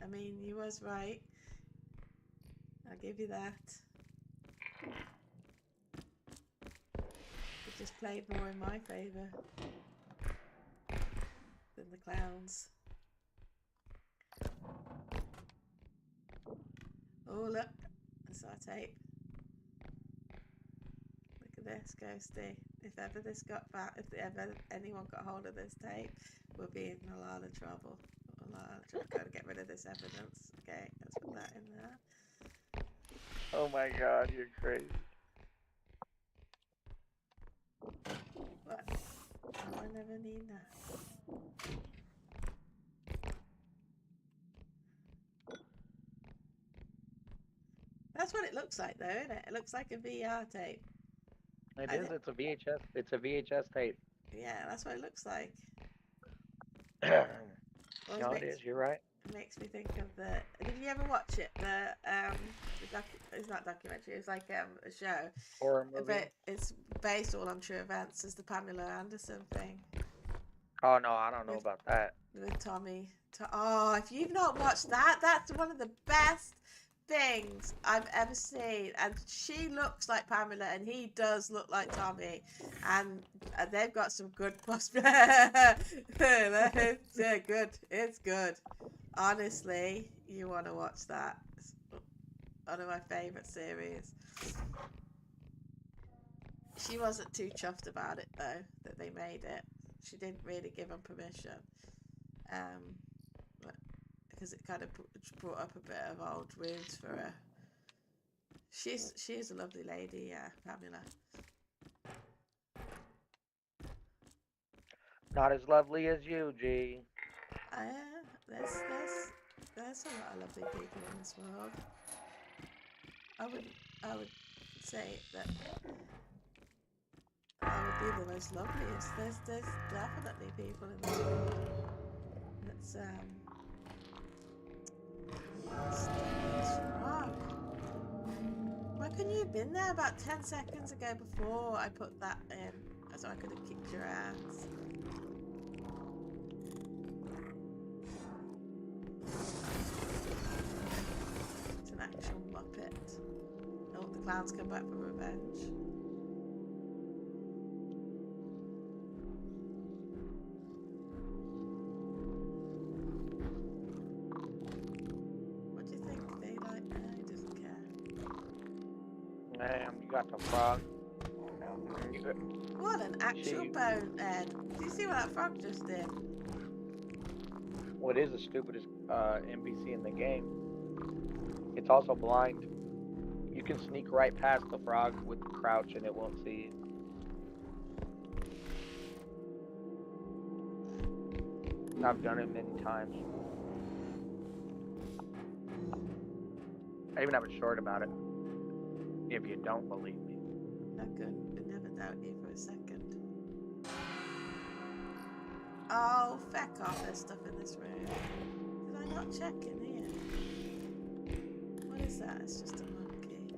A: I mean, you was right. I'll give you that. It just played more in my favour than the clowns. Oh look, I saw a tape. Look at this, Ghosty. If ever this got found, if ever anyone got hold of this tape, we'll be in a lot of trouble. A lot of trouble. Gotta get rid of this evidence. Okay, let's put that in there.
B: Oh my god, you're crazy.
A: What? Oh, I never need that. That's what it looks like though, isn't it? It looks like a VR tape.
B: It is, it's a VHS. It's a VHS tape.
A: Yeah, that's what it looks like.
B: No, it is, you're right.
A: It makes me think of the... Did you ever watch it? It's not documentary, it's like a show.
B: Horror movie?
A: But it's based all on true events. It's the Pamela Anderson thing.
B: Oh no, I don't know about that.
A: With Tommy. Oh, if you've not watched that, that's one of the best things I've ever seen. And she looks like Pamela and he does look like Tommy. And they've got some good prospects. It's good. It's good. Honestly, you want to watch that. It's one of my favourite series. She wasn't too chuffed about it though, that they made it. She didn't really give them permission. Because it kind of brought up a bit of old wounds for her. She's a lovely lady, yeah, Pamela.
B: Not as lovely as you, G.
A: There's a lot of lovely people in this world. I would say that I would be the most loveliest. There's definitely people in this world that's why couldn't you have been there about 10 seconds ago before I put that in? So I could have kicked your ass. It's an actual Muppet. Oh, the clowns come back for revenge. What do you think? They like... No, he doesn't care.
B: You got the frog.
A: What an actual bonehead. Do you see what that frog just did?
B: What is the stupidest NPC in the game? It's also blind. You can sneak right past the frog with crouch and it won't see you. I've done it many times. I even have a short about it. If you don't believe me.
A: I could never doubt you for a second. Oh, feck off, there's stuff in this room. Did I not check in here? What is that? It's just a monkey.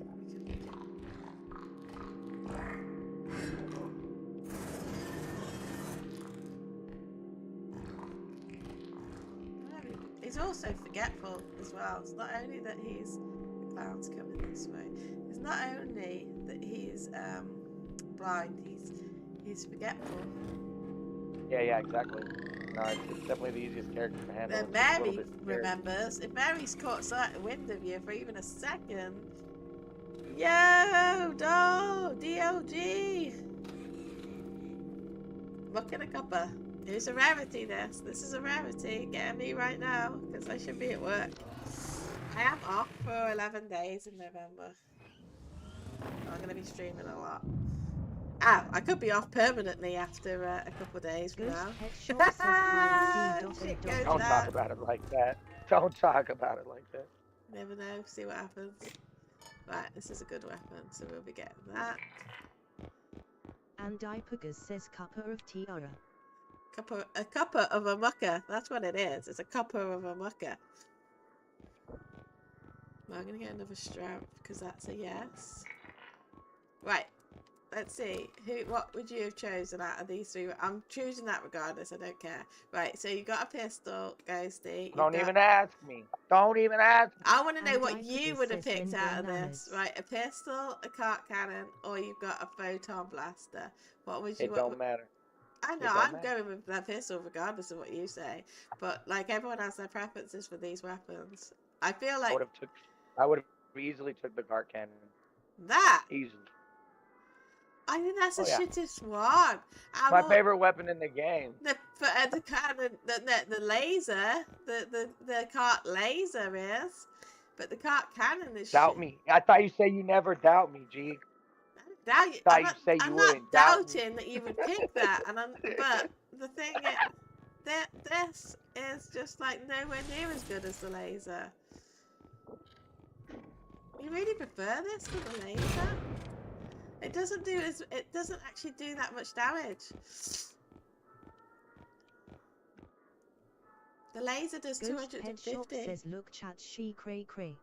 A: He's also forgetful as well. It's not only that he's... The clown's coming this way. It's not only that he's blind, he's forgetful.
B: Yeah, exactly. No, it's definitely the easiest character to handle.
A: Then Mary remembers. If Mary's caught sight of wind of you for even a second. Yo, DLG. Look at a cuppa. It's a rarity, this. This is a rarity. Getting me right now, because I should be at work. I am off for 11 days in November. I'm going to be streaming a lot. Ah, I could be off permanently after a couple of days from now.
B: Don't talk about it like that. Don't talk about it like that.
A: Never know. See what happens. Right, this is a good weapon, so we'll be getting that.
C: And Ipugas says cuppa of tiara.
A: A cuppa of a mucker. That's what it is. It's a cuppa of a mucker. Well, I'm going to get another strap because that's a yes. Right. let's see. What would you have chosen out of these three? I'm choosing that regardless. I don't care. Right. So you got a pistol, Ghosty.
B: Don't even ask me. Don't even ask me.
A: I want to know
C: And
A: what you
C: Dicobus
A: would have
C: says
A: picked
C: Wendell
A: out of this.
C: Nunners.
A: Right. A pistol, a cart cannon, or you've got a photon blaster. What would you?
B: It don't matter.
A: I know.
B: It don't
A: I'm
B: matter.
A: going with the pistol regardless of what you say. But like everyone has their preferences for these weapons. I feel like
B: I would have easily took the cart cannon.
A: that.
B: Easily.
A: I think that's the
B: Oh, yeah.
A: shittest one.
B: My favorite weapon in the game.
A: The cannon, the laser, the cart laser is, but the cart cannon is.
B: Doubt
A: shit.
B: me. I thought you said you never doubt me, G.
A: Doubt you.
B: Thought you say you
A: I'm
B: wouldn't
A: not
B: doubt me.
A: doubting that you would pick that, but the thing is, this is just like nowhere near as good as the laser. You really prefer this to the laser? It doesn't actually do that much damage. The laser does
C: Ghost Pet Shop
A: 250.
C: says look chat she cray cray.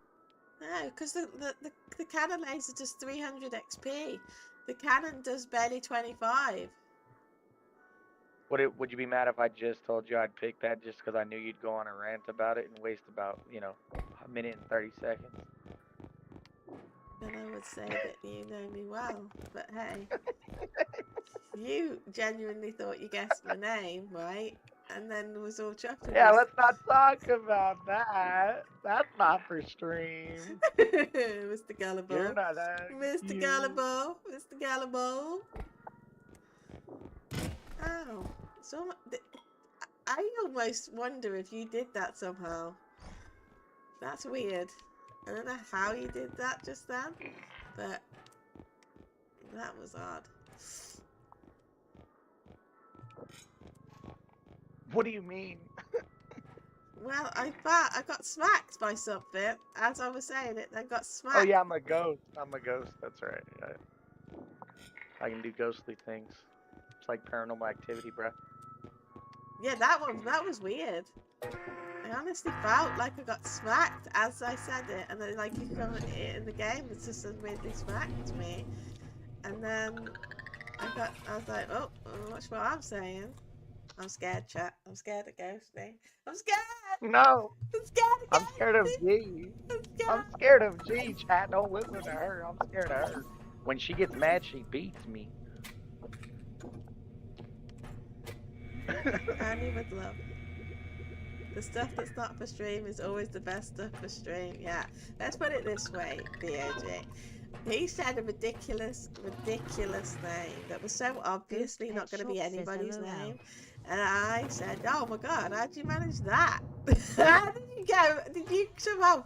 A: No, because the cannon laser does 300 XP. The cannon does barely 25.
B: Would you be mad if I just told you I'd pick that just because I knew you'd go on a rant about it and waste about, a minute and 30 seconds?
A: Then I would say that you know me well. But hey, you genuinely thought you guessed my name, right? And then was all chuffed.
B: Yeah, let's not talk about that. That's not for stream.
A: Mr. Gullible.
B: You're not that.
A: Mr. Gullible. Mr. Gullible. Oh, so I almost wonder if you did that somehow. That's weird. I don't know how you did that just then, but that was odd.
B: What do you mean?
A: Well, I got smacked by something as I was saying it. I got smacked.
B: Oh yeah, I'm a ghost. That's right. Yeah. I can do ghostly things. It's like Paranormal Activity, bruh.
A: Yeah, that was weird. I honestly felt like I got smacked as I said it, and then like you come in the game, it's just weirdly smacked me, and then I was like, oh, watch what I'm saying. I'm scared, chat. I'm scared of ghosting. I'm scared.
B: No.
A: I'm scared of
B: I'm scared of G. I'm scared of G, chat. Don't listen to her. I'm scared of her. When she gets mad, she beats me.
A: Annie would love. The stuff that's not for stream is always the best stuff for stream. Yeah. Let's put it this way, BOJ. He said a ridiculous name that was so obviously not going to be anybody's name. And I said, oh my god, how'd you manage that? How did you go? Did you somehow,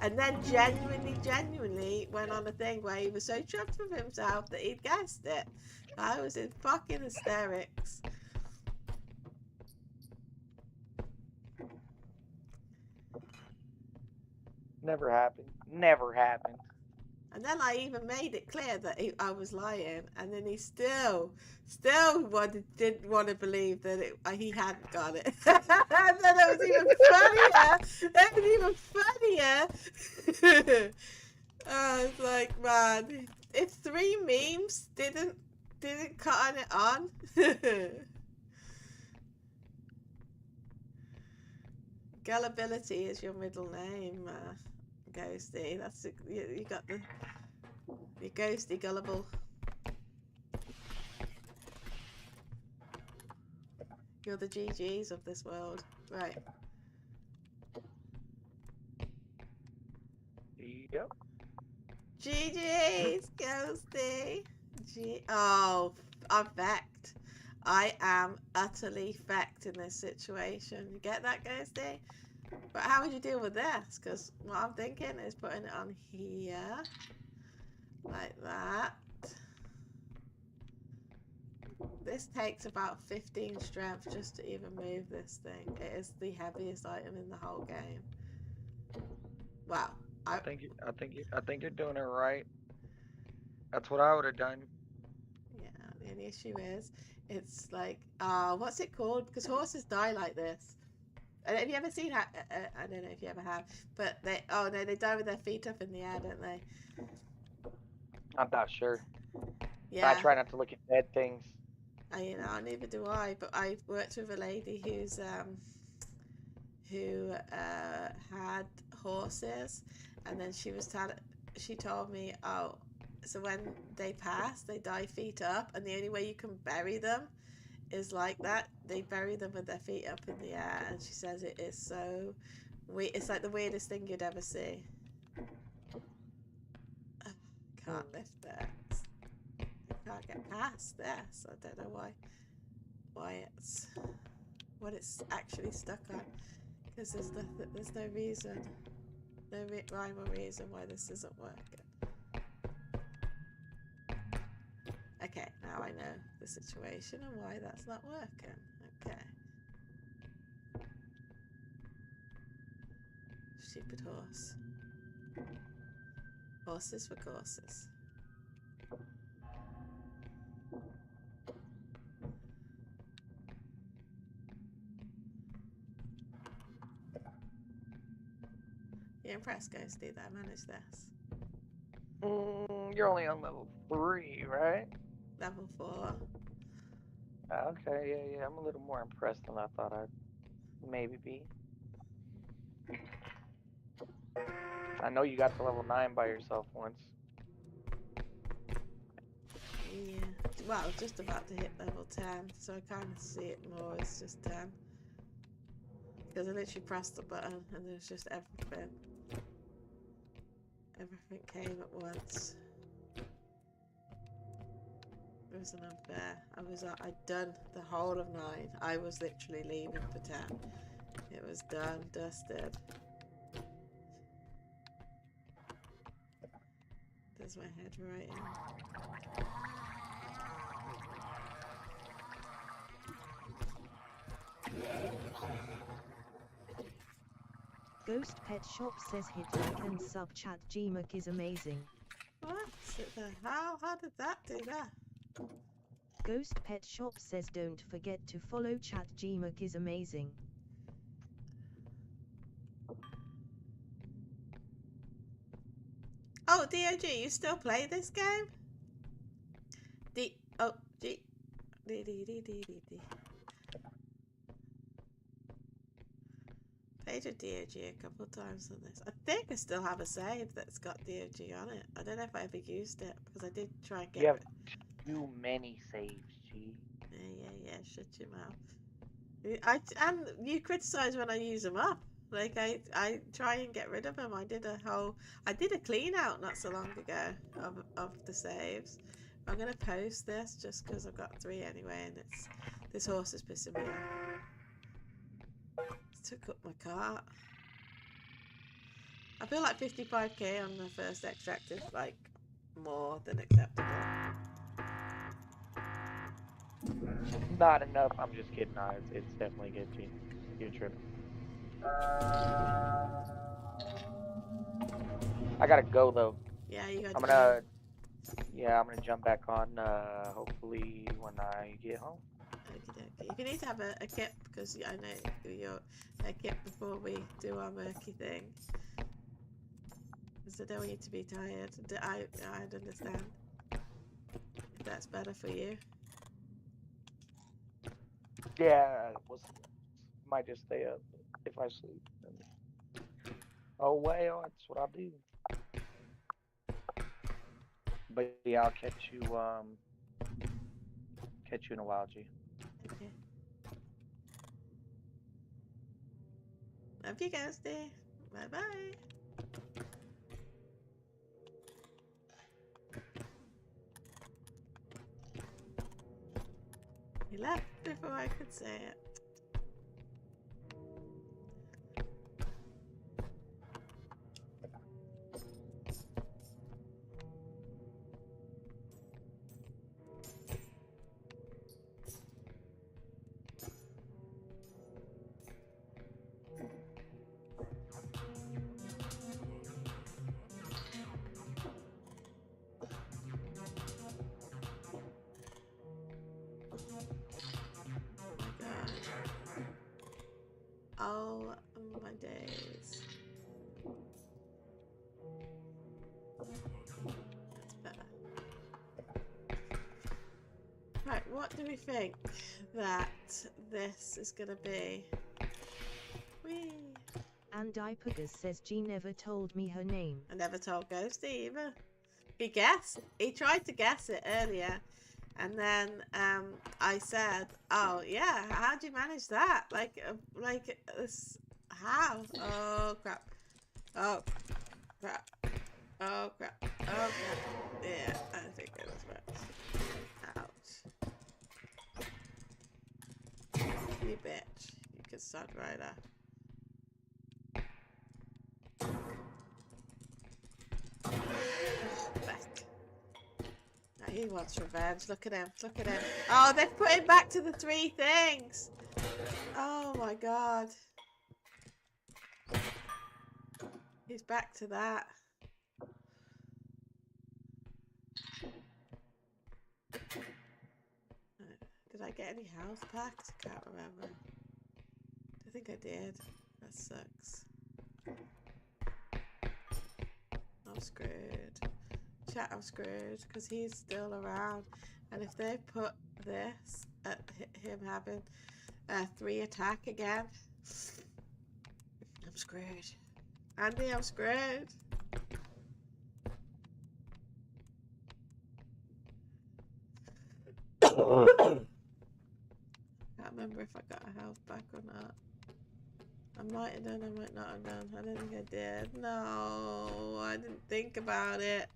A: and then genuinely went on a thing where he was so chuffed with himself that he'd guessed it. I was in fucking hysterics.
B: Never happened. Never happened.
A: And then I even made it clear that I was lying, and then he still didn't want to believe that he hadn't got it. And then it was even funnier. I was like, man, if 3 memes didn't cut it on. Gullibility is your middle name. Ghosty, that's you got your ghosty gullible. You're the GGs of this world, right?
B: Yep.
A: GGs, ghosty. Oh, I'm fecked. I am utterly fecked in this situation. You get that, ghosty? But how would you deal with this? Because what I'm thinking is putting it on here, like that. This takes about 15 strength just to even move this thing. It is the heaviest item in the whole game. Wow.
B: I think you're doing it right. That's what I would have done.
A: Yeah. The only issue is, it's like, what's it called? Because horses die like this. Have you ever seen how? I don't know if you ever have, but they die with their feet up in the air, don't they?
B: I'm not sure.
A: Yeah.
B: try not to look at dead things.
A: Neither do I. But I worked with a lady who had horses, and then she told me, oh, so when they pass, they die feet up, and the only way you can bury them is like that. They bury them with their feet up in the air, and she says it is so weird. It's like the weirdest thing you'd ever see. Can't lift this. I can't get past this. I don't know why it's what it's actually stuck on, because there's no reason, no rhyme or reason why this isn't working. Okay, now I know the situation and why that's not working. Okay. Stupid horse. Horses for courses. You're impressed, Ghosty, that I managed this.
B: You're only on level 3, right?
A: Level 4.
B: Okay, yeah. I'm a little more impressed than I thought I'd maybe be. I know you got to level 9 by yourself once.
A: Yeah. Well, I was just about to hit level 10, so I kind of see it more as just 10. Because I literally pressed the button and there's just everything. Everything came at once. It was an unfair. I'd done the whole of 9. I was literally leaving for 10. It was done, dusted. There's my head right in.
C: Ghost Pet Shop says Hitler can sub chat Gmuk is amazing.
A: What? How did that do that?
C: Ghost Pet Shop says don't forget to follow chat Gmuk is amazing.
A: Oh, DOG, you still play this game? D-O-G. D-D-D-D-D-D. Played with DOG a couple of times on this. I think I still have a save that's got DOG on it. I don't know if I ever used it, because I did try and get
B: You have too many saves, G.
A: Yeah, shut your mouth. And you criticise when I use them up. Like, I try and get rid of them. I did a clean out not so long ago of the saves. I'm going to post this just because I've got 3 anyway, and this horse is pissing me off. It took up my cart. I feel like 55k on the first extract is like more than acceptable.
B: Not enough. I'm just kidding. No, it's definitely good, G. You're tripping. I gotta go though.
A: Yeah, you got.
B: I'm gonna jump back on. Hopefully when I get home.
A: Okay. If you need to have a kip, because I know you're a kip before we do our murky thing. Because I don't want you to be tired. I'd understand if that's better for you.
B: Yeah, might just stay up if I sleep. Oh well, that's what I'll do. But yeah, I'll catch you in a while, G.
A: Okay. Love you guys, dear. Bye bye. He left before I could say it. Right, what do we think that this is gonna be? Whee!
C: And Ipagus says G never told me her name.
A: I never told Ghosty either. He guessed. He tried to guess it earlier. And then I said, "Oh yeah, how'd you manage that? Like how? Oh crap! Oh crap! Oh crap! Oh crap! Yeah, I think it was right. Ouch! You bitch! You could start right up." Back. Now he wants revenge. Look at him. Look at him. Oh, they've put him back to the 3 things. Oh my god. He's back to that. Did I get any health packs? I can't remember. I think I did. That sucks. I'm screwed. Chat, I'm screwed because he's still around. And if they put this at him having 3 attack again, I'm screwed. Andy, I'm screwed. Can't remember if I got a health back or not. I might have done, I might not have done. I don't think I did. No, I didn't think about it.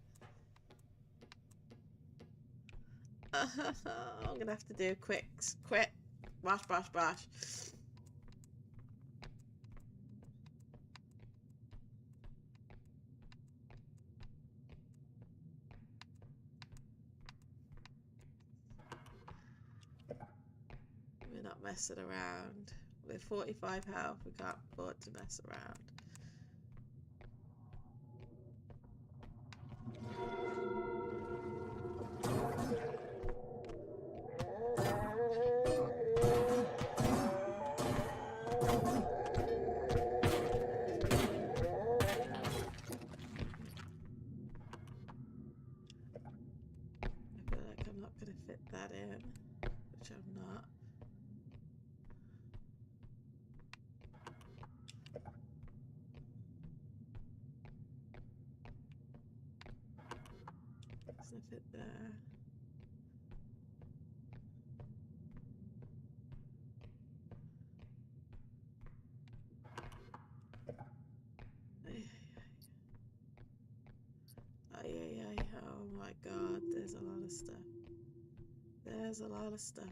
A: I'm gonna have to do quick. Bash, bash, bash. We're not messing around. With 45 health, we can't afford to mess around. I feel like I'm not going to fit that in, which I'm not. Doesn't fit there. Oh my god, there's a lot of stuff. There's a lot of stuff.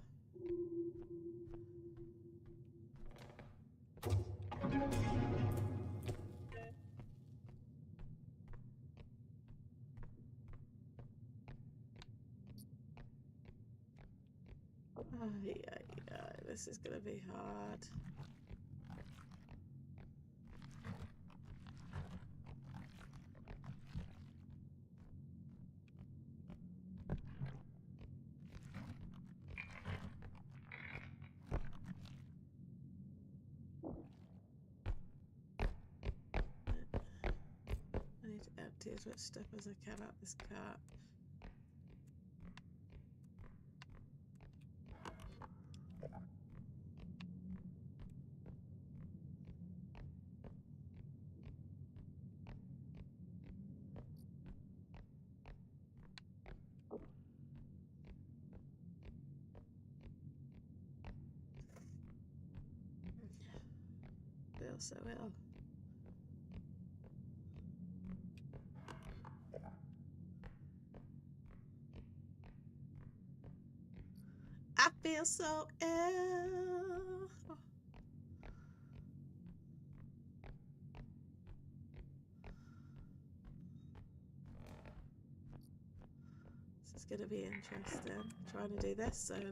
A: This is gonna be hard. I need to empty as much stuff as I can out this cart. Feel so ill. I feel so ill. This is gonna be interesting. Trying to do this solo.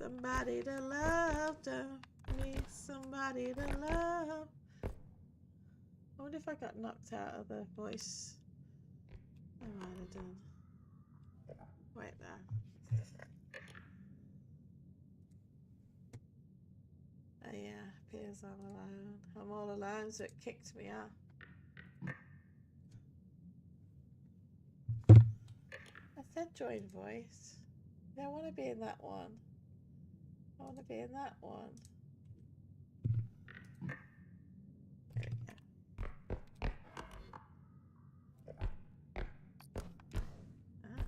A: somebody to love. Don't need somebody to love. I wonder if I got knocked out of the voice. I might have done. Wait there. Oh yeah, appears I'm alone. I'm all alone, so it kicked me out. I said join voice. I don't want to be in that one. I want to be in that one. There we go. Ah.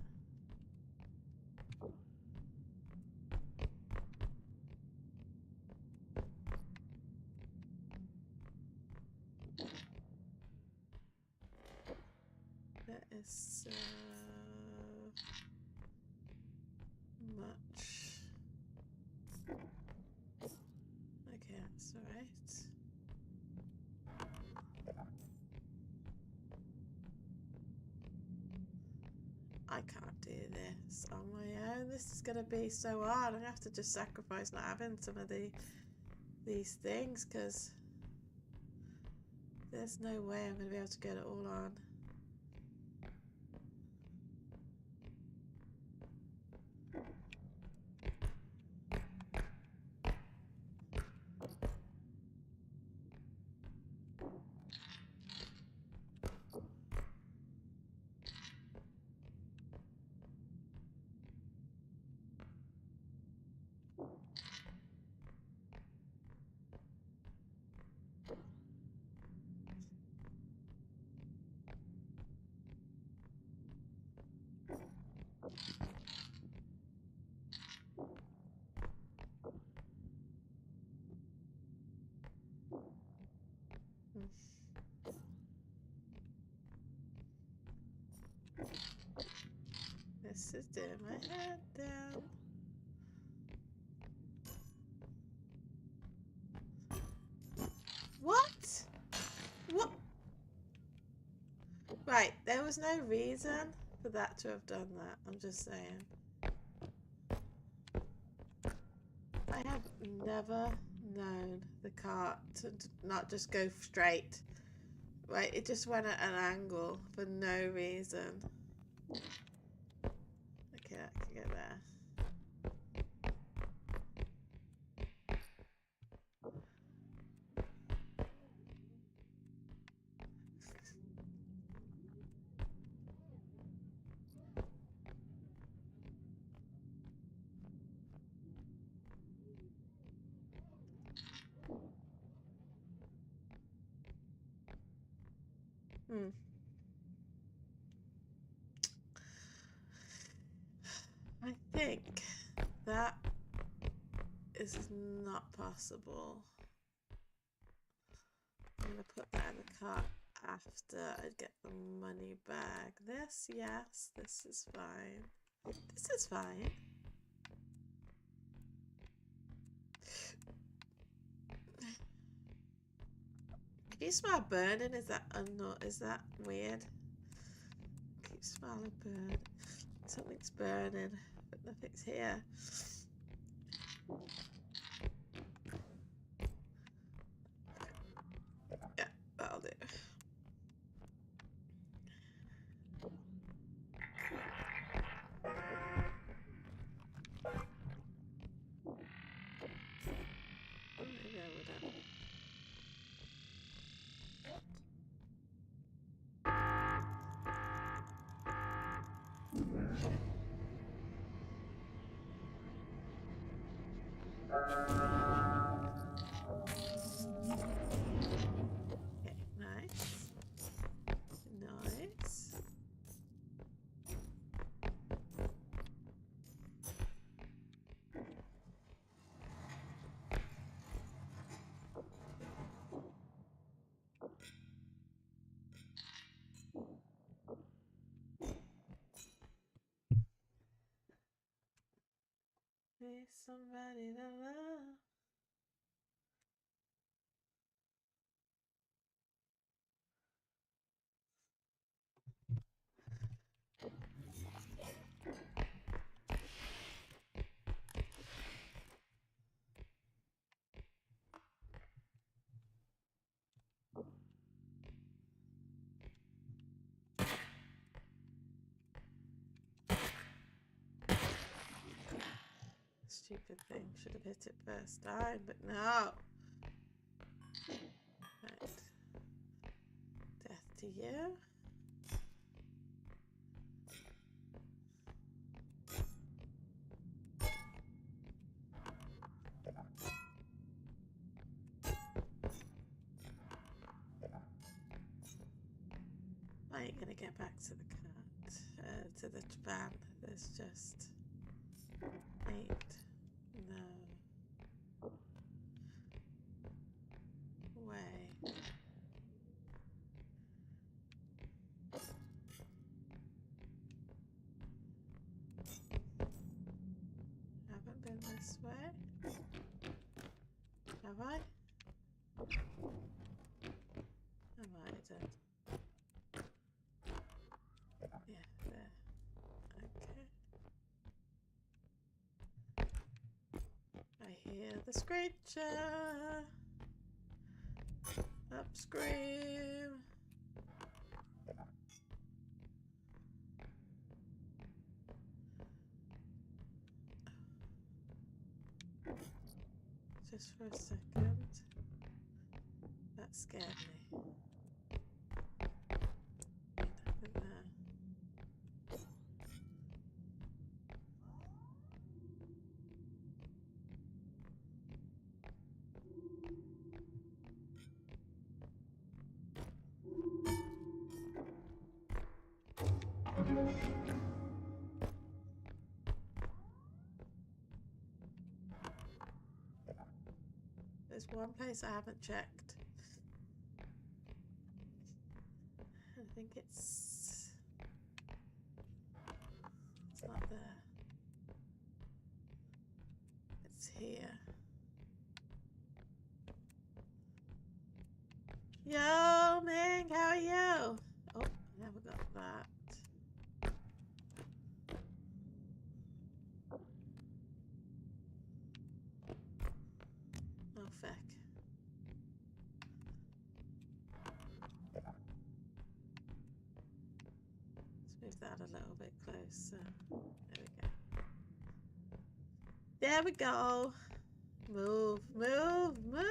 A: That is so much. Okay, that's alright. I can't do this on my own. This is gonna be so hard. I'm gonna have to just sacrifice not having some of these things because there's no way I'm gonna be able to get it all on. This is doing my head down. What? What? Right, there was no reason for that to have done that. I'm just saying. I have never known the cart to not just go straight. Right, it just went at an angle for no reason. Okay, I can get there. I think that is not possible. I'm gonna put that in the cart after I get the money back. This, yes, this is fine. This is fine. Can you smell burning? Is that is that weird? Keep smelling burn. Something's burning, but nothing's here. Yeah, that'll do. Maybe I wouldn't. Okay, nice. Nice. Need somebody to love. Stupid thing. Should have hit it first time, but no. Right. Death to you. I ain't gonna get back to the cart, to the van. There's just ain't no way. Haven't been this way, have I? I might have done. Yeah, there. Okay. I hear the screecher. Up scream. Just for a second. That scared me. Nothing there. There's one place I haven't checked. I think it's not there. It's here. Yo, Ming, how are you? Oh, I never got that. Oh, feck. Let's move that a little bit closer. There we go. There we go. Move, move, move.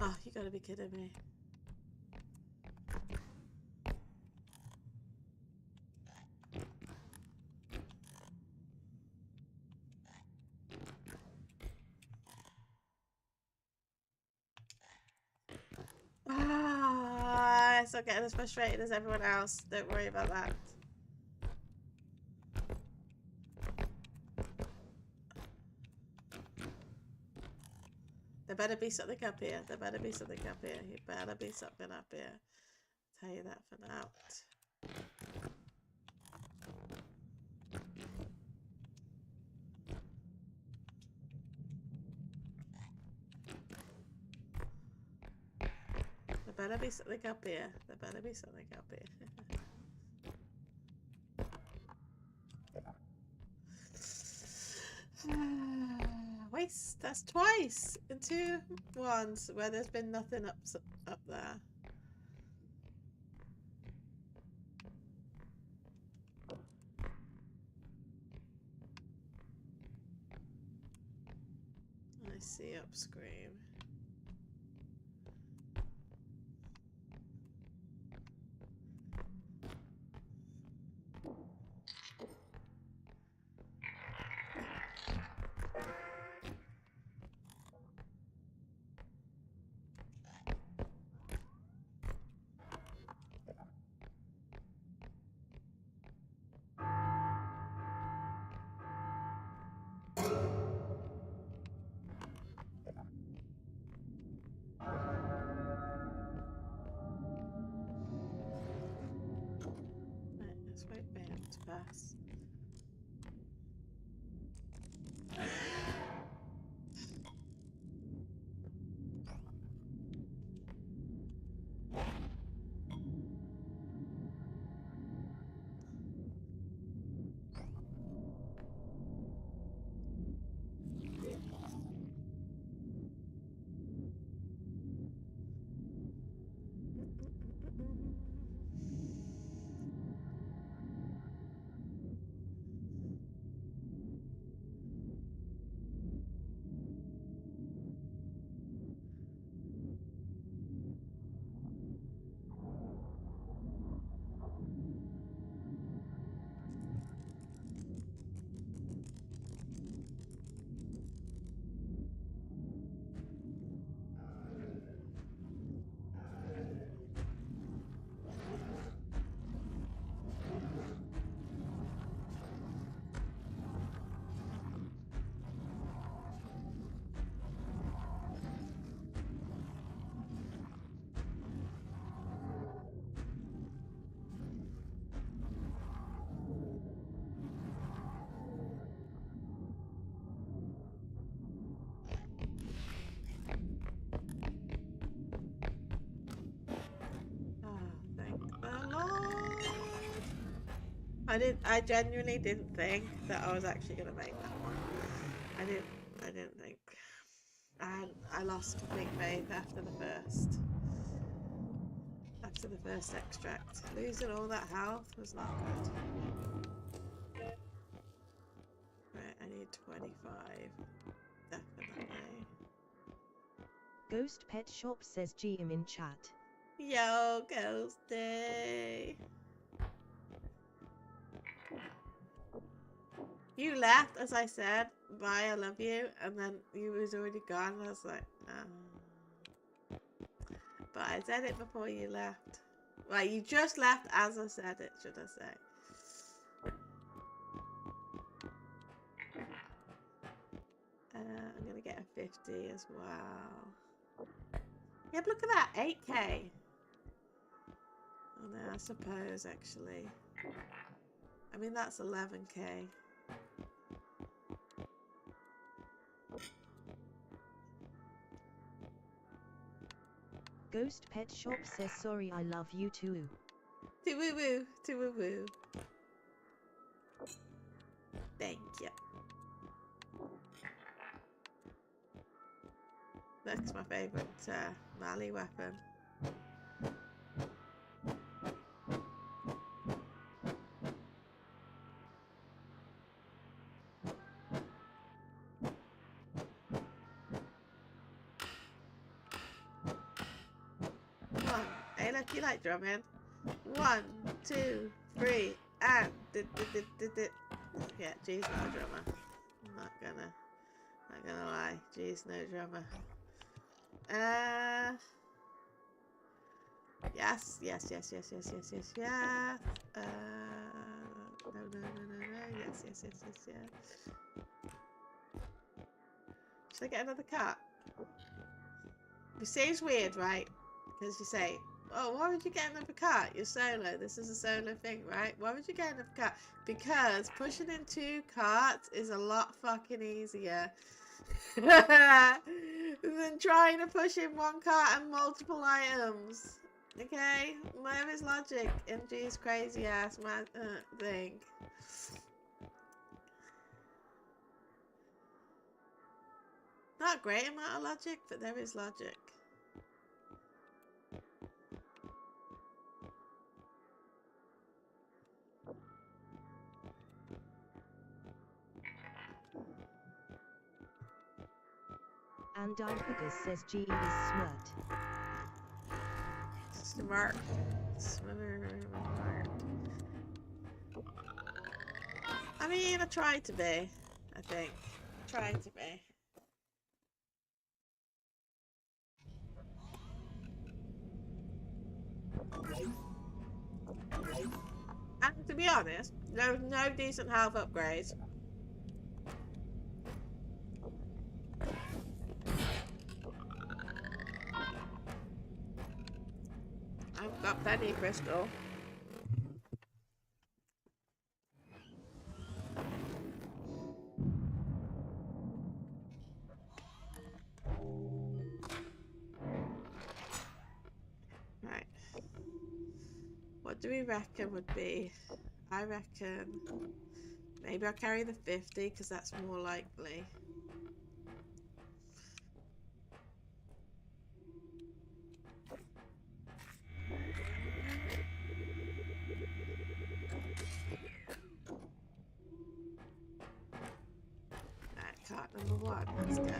A: Oh, you gotta be kidding me. Ah, I'm still getting as frustrated as everyone else. Don't worry about that. There better be something up here. There better be something up here. You better be something up here. I'll tell you that for now. There better be something up here. There better be something up here. Waste. That's twice in 2 ones where there's been nothing up there. I see up scream. Let's wait for him to pass. I genuinely didn't think that I was actually gonna make that one. I didn't think. I lost complete faith after the first. After the first extract. Losing all that health was not good. Right, I need 25. Definitely.
C: Ghost Pet Shop says GM in chat.
A: Yo, Ghosty. You left as I said, bye, I love you, and then you was already gone, and I was like, But I said it before you left. Well, you just left as I said it, should I say. I'm gonna get a 50 as well. Yep, look at that, 8k. Oh no, I suppose actually. I mean, that's 11k.
C: Ghost Pet Shop says sorry, I love you too.
A: To woo woo, to woo woo. Thank you. That's my favourite melee weapon. Hey, look, you like drumming. 1, 2, 3, and yeah, G's not a drummer. I'm not gonna lie. G's no drummer. Yes. No. Yes. Should I get another cut? It seems weird, right? Because you say, oh, why would you get another cart? You're solo. This is a solo thing, right? Why would you get another cart? Because pushing in 2 carts is a lot fucking easier than trying to push in 1 cart and multiple items. Okay? Where is logic in G's crazy ass thing? Not a great amount of logic, but there is logic.
C: And Dipugas says G is smart.
A: Smart. I mean, I tried to be, I think. Tried to be. And to be honest, there was no decent health upgrades. I've got plenty of crystal. Right. What do we reckon would be? I reckon maybe I'll carry the 50 because that's more likely. Cart number 1, let's go.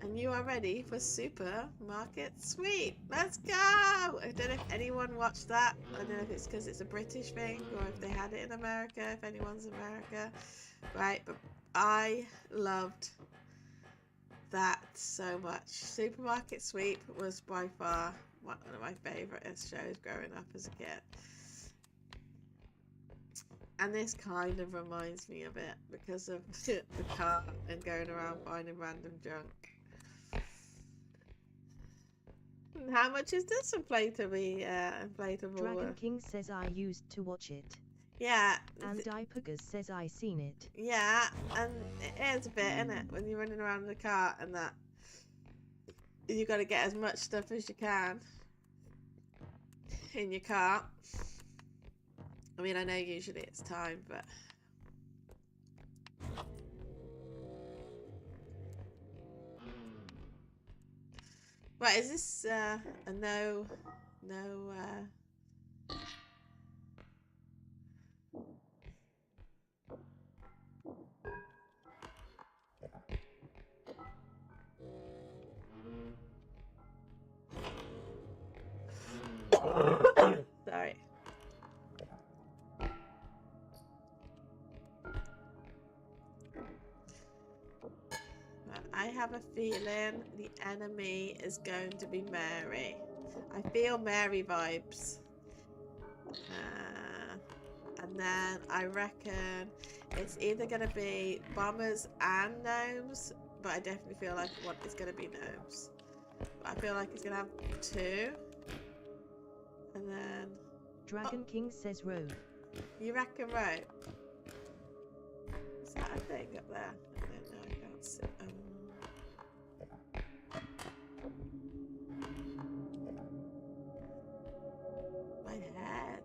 A: And you are ready for Supermarket Sweep. Let's go! I don't know if anyone watched that. I don't know if it's because it's a British thing or if they had it in America, if anyone's in America. Right, but I loved that so much. Supermarket Sweep was by far one of my favourite shows growing up as a kid. And this kind of reminds me of it because of the car and going around finding random junk. How much is this inflatable?
C: Dragon King says I used to watch it.
A: Yeah.
C: And Dipugas says I seen it.
A: Yeah, and it is a bit, isn't it? When you're running around the car and that. You got to get as much stuff as you can in your car. I mean, I know usually it's time, but... Right, is this a no... Sorry. I have a feeling the enemy is going to be Mary. I feel Mary vibes. And then I reckon it's either going to be bombers and gnomes, but I definitely feel like one is going to be gnomes. But I feel like it's going to have two. And then...
C: Dragon King says road.
A: You reckon road? Is that a thing up there? I don't know, I can't see. My head.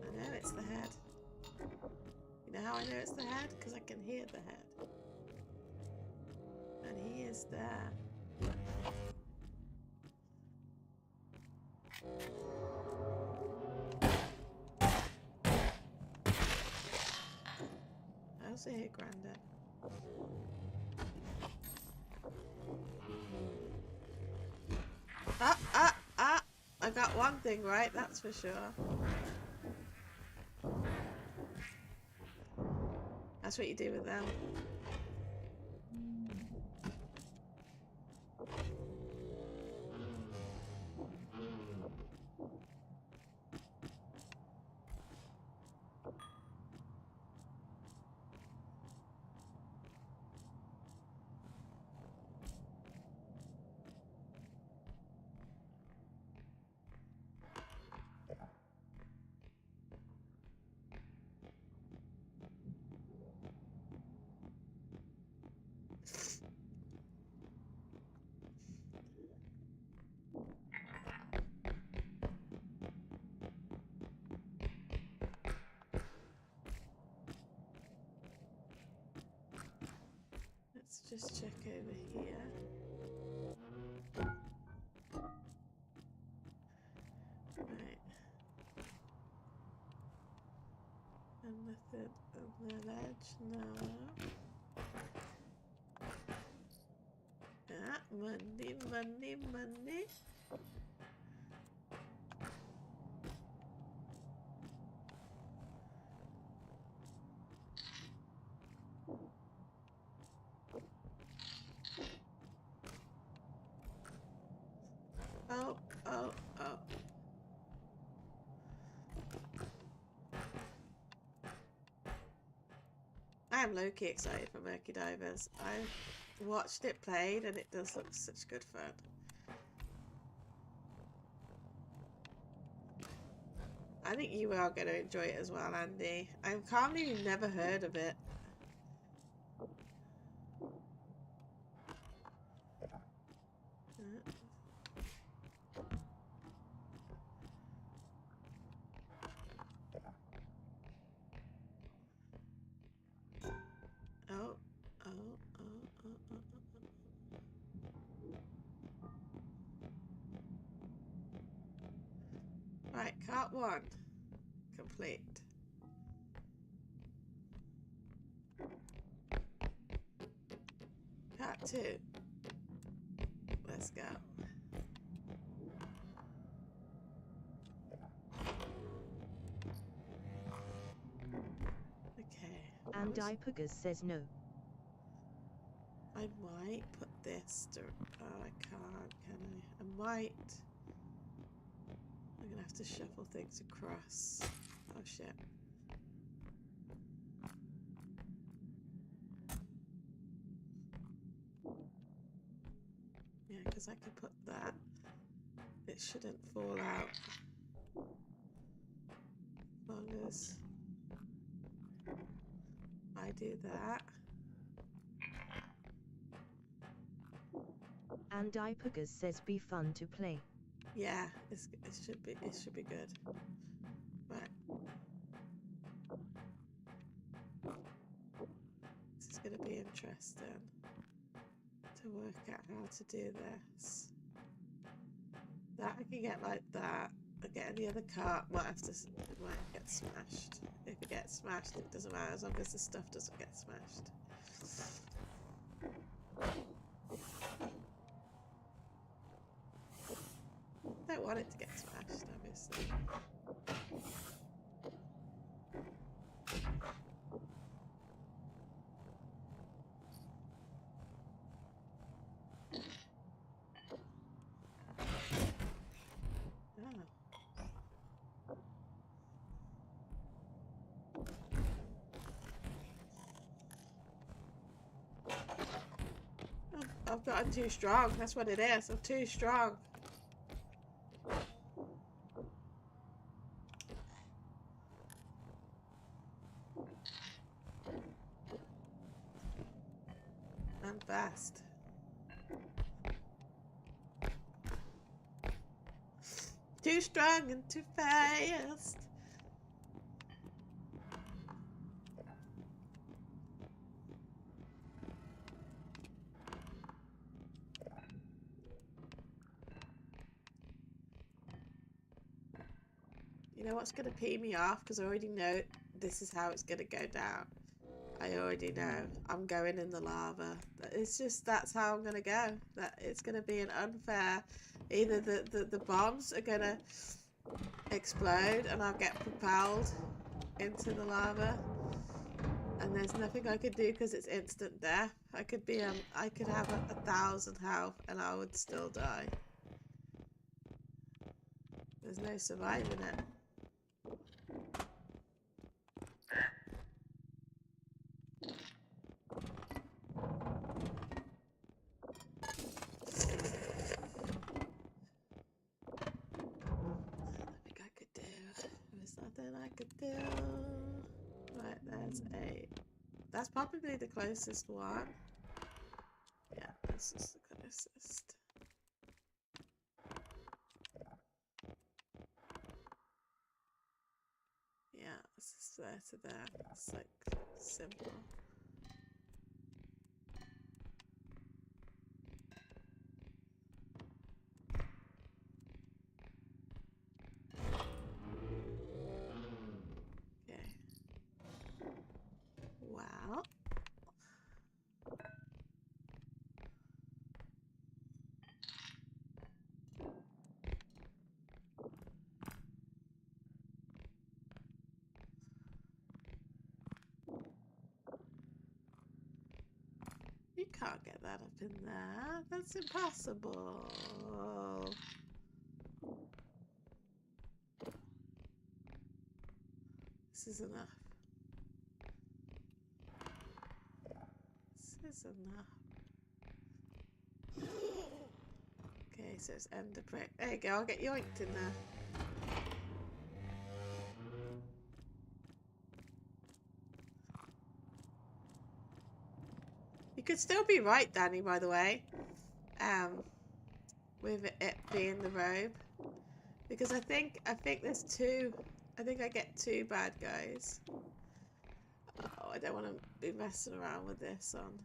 A: I know it's the head. You know how I know it's the head? Because I can hear the head. And he is there. I also hear Grandad. I got one thing right, that's for sure. That's what you do with them. Let's just check over here. Right. And nothing on the ledge, no. Ah, money, money, money. Oh, oh, oh. I am low-key excited for Murky Divers. I've watched it played and it does look such good fun. I think you are going to enjoy it as well, Andy. I can't believe you've never heard of it. Oh, oh, oh, oh, oh, oh. Right, cart 1 complete. Cart 2. Let's go. Okay.
C: And Ipugas says no.
A: I might put this to... Oh, I can't, can I? I might... I'm gonna have to shuffle things across. Oh shit. Yeah, because I can put that. It shouldn't fall out. goes. I do that.
C: And iPuggers says be fun to play.
A: Yeah, it should be good. Right. This is gonna be interesting to work out how to do this. That I can get like that. I get any other cart, might have to, it might get smashed. If it gets smashed, it doesn't matter as long as the stuff doesn't get smashed. I don't want it to get smashed, obviously. I'm too strong. That's what it is. I'm too strong. I'm fast. Too strong and too fast. You know what's going to pee me off? Because I already know this is how it's going to go down. I already know. I'm going in the lava. It's just, that's how I'm going to go. That it's going to be an unfair. Either the bombs are going to explode and I'll get propelled into the lava. And there's nothing I could do because it's instant death. I could be, I could have 1,000 health and I would still die. There's no surviving it. I could do. Right, there's 8. That's probably the closest one. Yeah, this is the closest. Yeah, this is there to there. It's like simple. Wow. You can't get that up in there. That's impossible. This is enough. This is enough. Okay, so it's ender prick. There you go, I'll get yoinked in there. You could still be right, Danny, by the way. With it being the robe. Because I think there's 2. I think I get 2 bad guys. Oh, I don't want to be messing around with this on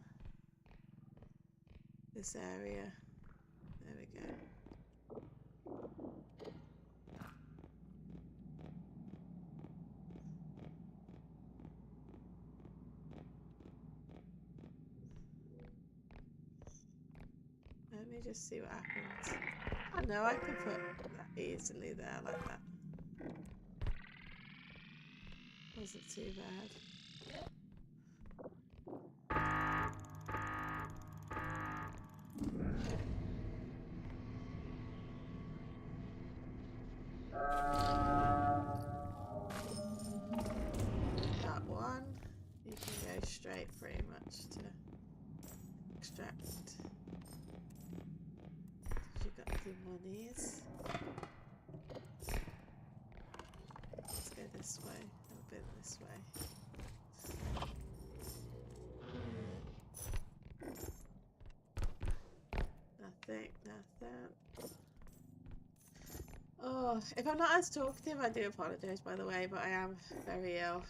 A: this area. There we go. Let me just see what happens. I know I can put that easily there like that. Wasn't too bad. That one, you can go straight pretty much to extract. You got the monies. Let's go this way. Oh, been this way. Nothing, nothing. Oh, if I'm not as talkative, I do apologise, by the way, but I am very ill.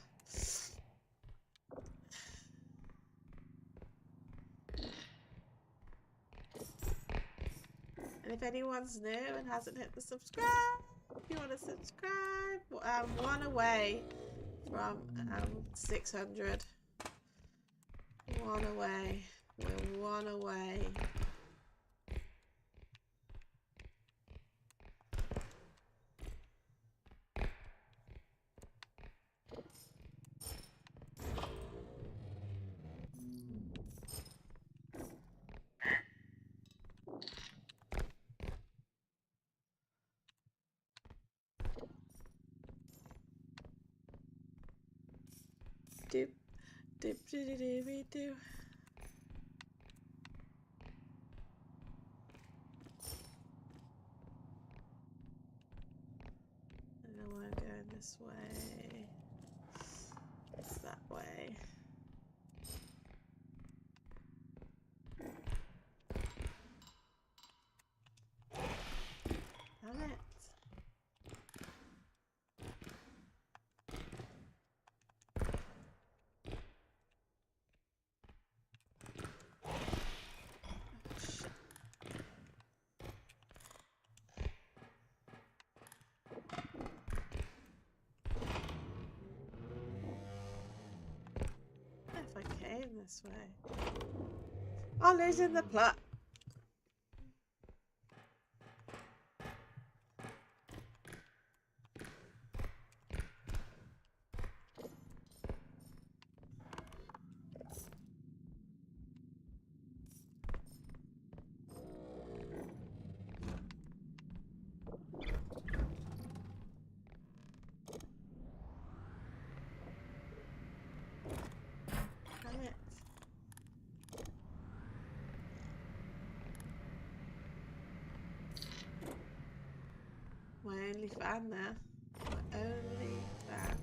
A: And if anyone's new and hasn't hit the subscribe, if you want to subscribe, I'm one away from 600. One away. We're one away. Doop, doop, doo doo doo doo doo. I don't want to go this way. It's that way. Damn it. If I came this way. Oh, losing the plot. Damn it. My only fan there. My only fan.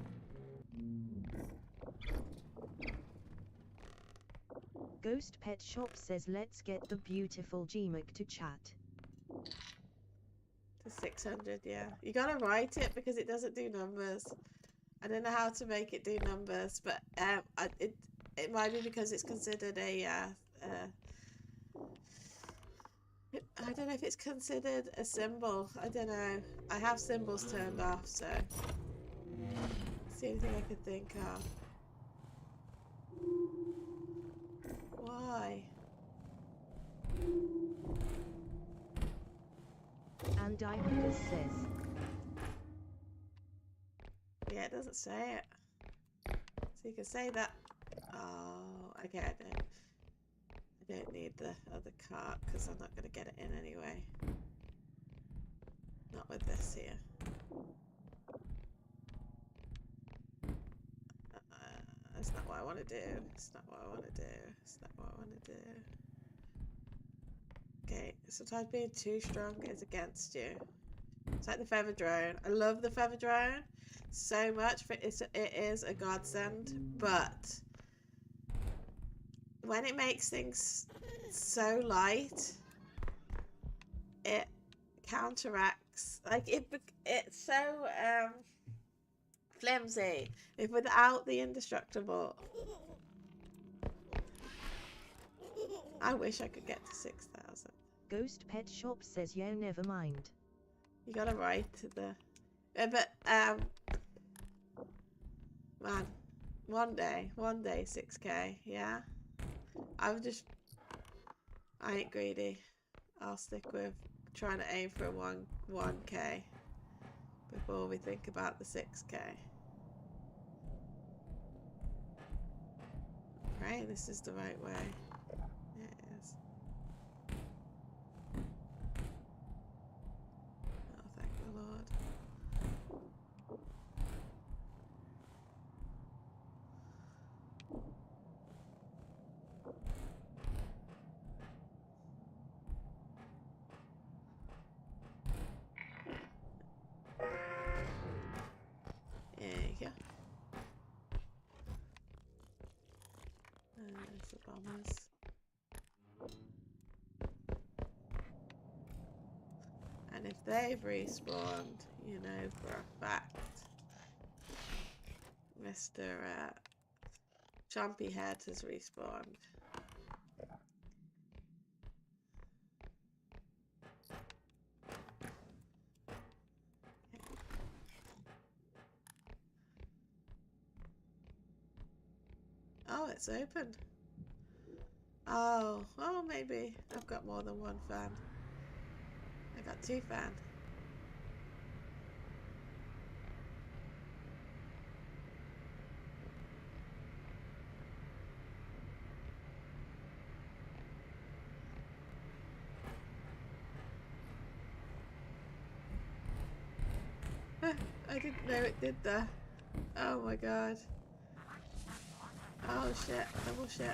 C: Ghost Pet Shop says let's get the beautiful Gmac to chat.
A: To 600, yeah. You gotta write it because it doesn't do numbers. I don't know how to make it do numbers, but it might be because it's considered a I don't know if it's considered a symbol. I don't know. I have symbols turned off, so it's the only thing I could think of. Why?
C: And Dipicus says,
A: Yeah, it doesn't say it. So you can say that. Oh, okay, I don't need the other cart because I'm not going to get it in anyway. Not with this here. That's not what I want to do. It's not what I want to do. It's not what I want to do. Okay, sometimes being too strong is against you. It's like the feather drone. I love the feather drone so much. It is a godsend, but when it makes things so light, it counteracts. Like it's so flimsy. If without the indestructible, I wish I could get to 6,000.
C: Ghost Pet Shop says yo never mind.
A: You gotta write the. But man, one day 6K. Yeah, I ain't greedy. I'll stick with trying to aim for a 1K before we think about the 6K. Right, this is the right way. Yeah, it is. Oh, thank the Lord. There you go. there's the bombers. And if they've respawned, you know for a fact, Mr. Chompy Head has respawned. Oh, it's open. Oh, well, maybe I've got more than one fan. I got 2 fan. I didn't know it did that. Oh my god. Oh shit, double shit.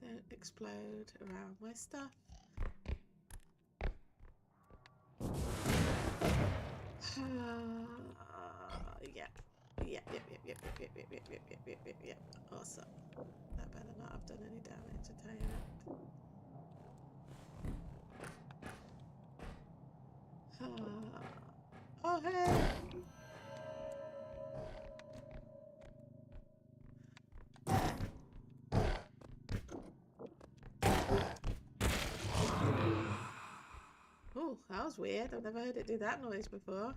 A: Don't explode around my stuff. Yeah. Yep. Awesome. That better not have done any damage, I tell you that. Oh hey! Oh, that was weird. I've never heard it do that noise before.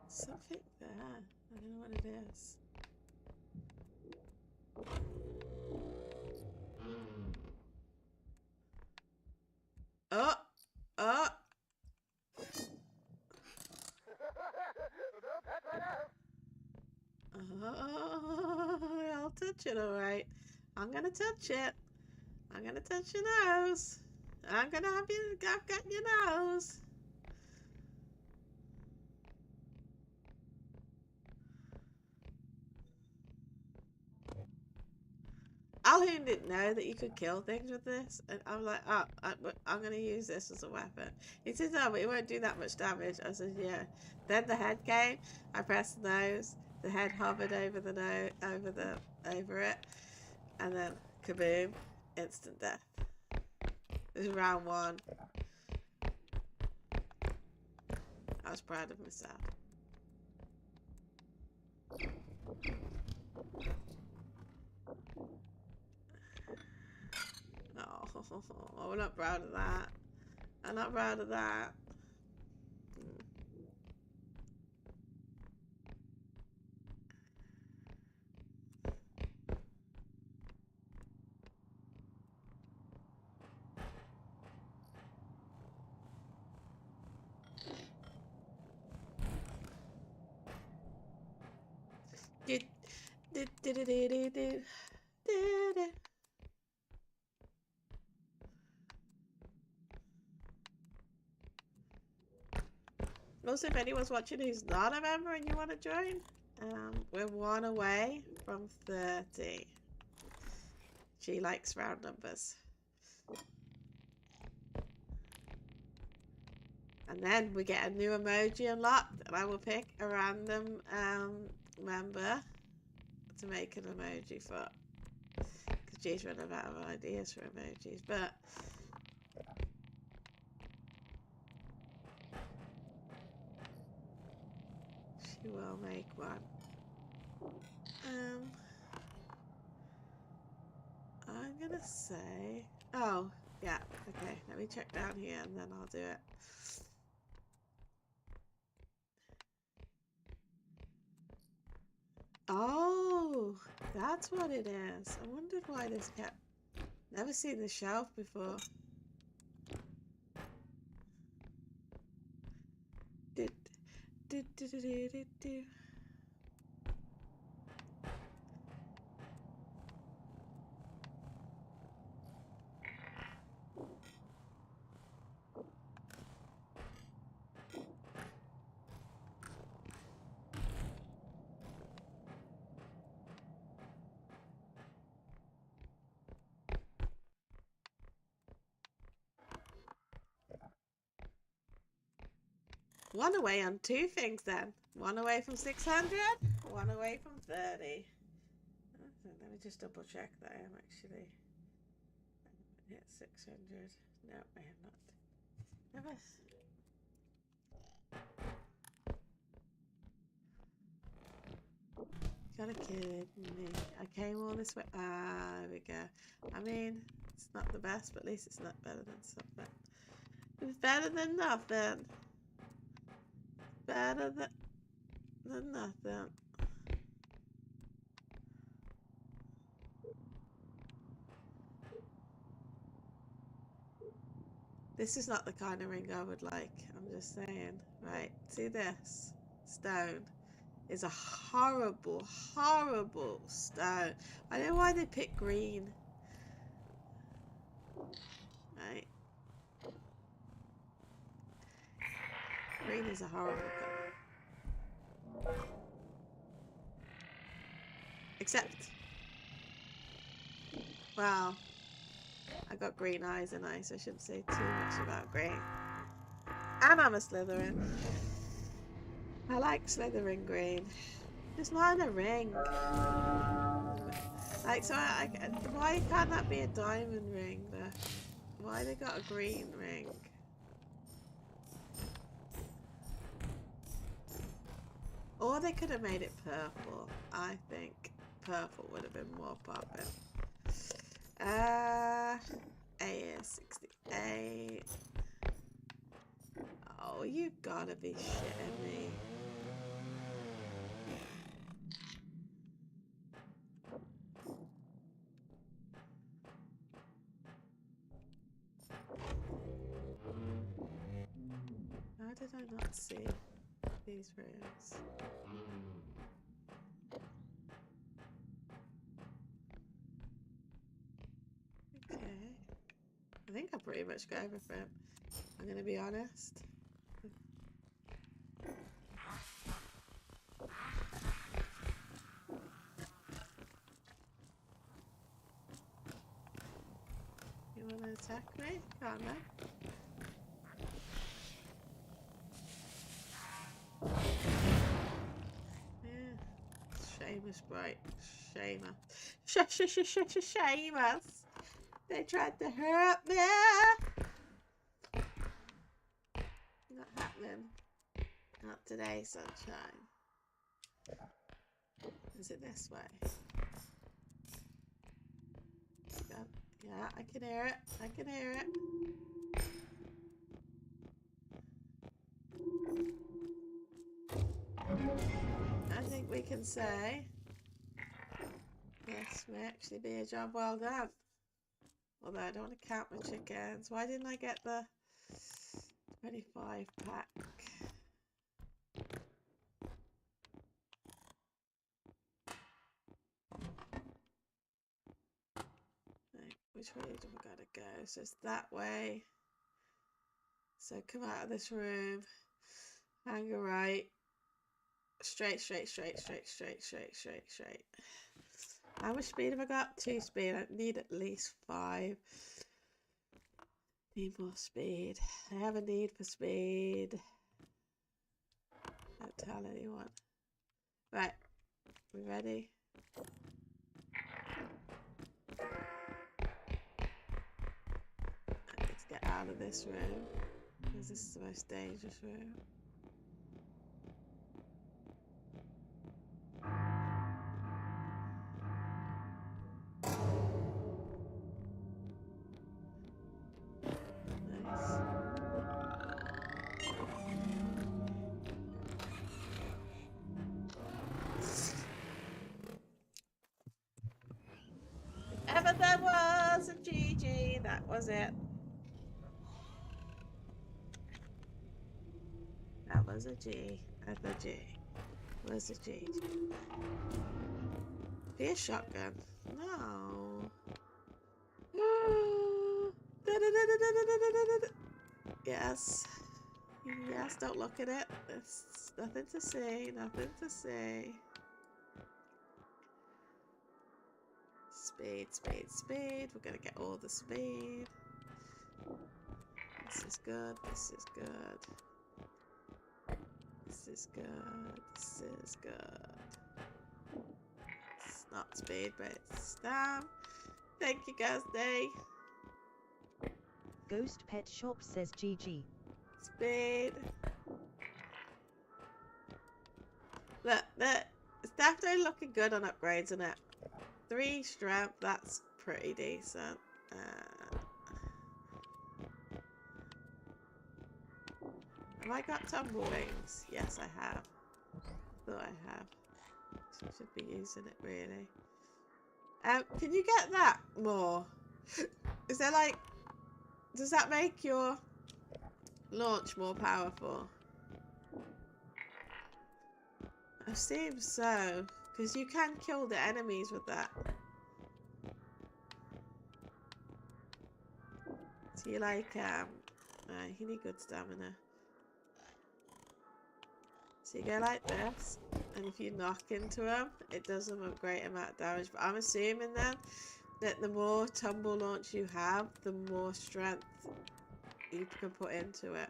A: Something there. I don't know what it is. Oh! Oh! Oh, I'll touch it, alright. I'm gonna touch it. I'm gonna touch your nose. I'm gonna have you. I've got your nose. Alhoon didn't know that you could kill things with this, and I'm like, oh, I'm gonna use this as a weapon. He said, no, but it won't do that much damage. I said, yeah. Then the head came. I pressed the nose. The head hovered over the over it, and then kaboom, instant death. This is round 1. I was proud of myself. Oh, I'm not proud of that. I'm not proud of that. Also, if anyone's watching who's not a member and you want to join, we're 1 away from 30. She likes round numbers. And then we get a new emoji unlocked, and I will pick a random member to make an emoji for. Because she's running out of ideas for emojis, but she will make one. I'm gonna say, oh yeah, okay, let me check down here and then I'll do it. Oh, that's what it is. I wondered why this kept. Never seen the shelf before. One away on 2 things then. One away from 600, one away from 30. Let me just double check that I am actually hit 600. No, I am not. Never. Gotta kidding me. I came all this way. Ah, there we go. I mean, it's not the best, but at least it's not better than something. It's better than nothing. Better than nothing. This is not the kind of ring I would like. I'm just saying. Right, see this? Stone is a horrible, horrible stone. I don't know why they pick green. Right? Green is a horrible colour. Except, well, I got green eyes and eyes, so I shouldn't say too much about green. And I'm a Slytherin. I like Slytherin green. It's not in a ring. Like, so why can't that be a diamond ring? Why they got a green ring? Or they could have made it purple. I think purple would have been more popping. AS68. Oh, you gotta be shitting me. How did I not see these rooms? Okay. I think I pretty much got everything. I'm gonna be honest. You wanna attack me? Can't I? Yeah. Seamus Bright. Seamus. Seamus. They tried to hurt me. Not happening. Not today, sunshine. Is it this way? Yeah, I can hear it. I can hear it. I think we can say this may actually be a job well done. Although I don't want to count my chickens. Why didn't I get the 25 pack? Right, which way do we gotta go? So it's that way. So come out of this room. Hang a right. Straight. How much speed have I got? 2 speed. I need at least 5. Need more speed. I have a need for speed. Don't tell anyone. Right. We ready? Let's get out of this room. Because this is the most dangerous room. Ever there was a GG, that was it. That was a G. That's a G. Where's the G? Be a shotgun. No. Yes. Yes, don't look at it. There's nothing to see. Nothing to see. Speed. We're gonna get all the speed. This is good. This is good. This is good. It's not speed, but it's stam. Thank you, Gazday.
C: Ghost Pet Shop says GG.
A: Speed. Look, it's definitely looking good on upgrades, isn't it? 3 strength, that's pretty decent. Have I got tumble wings? Yes, I have. Thought I have. Should be using it really. Can you get that more? Is there like, does that make your launch more powerful? I assume so, because you can kill the enemies with that. So you like, you need good stamina. So you go like this, and if you knock into them, it does them a great amount of damage. But I'm assuming then that the more tumble launch you have, the more strength you can put into it.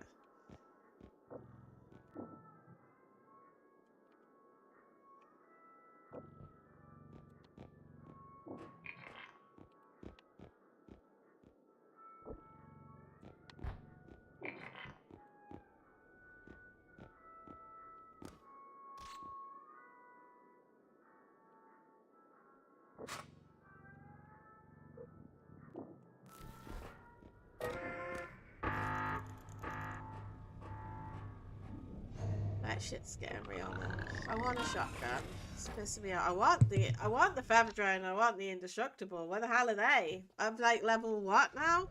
A: That shit's getting real now. I want a shotgun. It's pissing me out. I want the feather drone. I want the indestructible. Where the hell are they? I'm like level what now?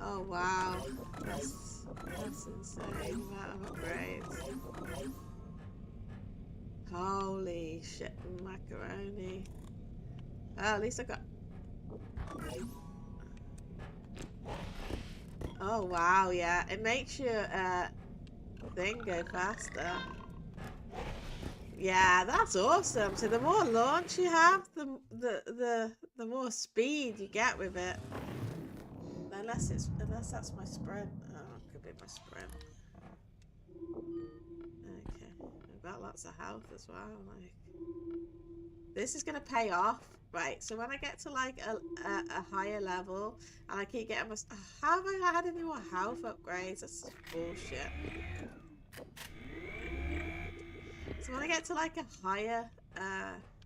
A: Oh wow, that's insane amount of upgrades. Holy shit, macaroni. Oh, at least I got. Oh wow, yeah, it makes your thing go faster. Yeah, that's awesome. So the more launch you have, the more speed you get with it. Unless that's my sprint. Oh, it could be my sprint. Okay, I've got lots of health as well. Like, this is gonna pay off, right? So when I get to like a higher level, and I keep getting my, how have I had any more health upgrades? That's bullshit. So when I get to like a higher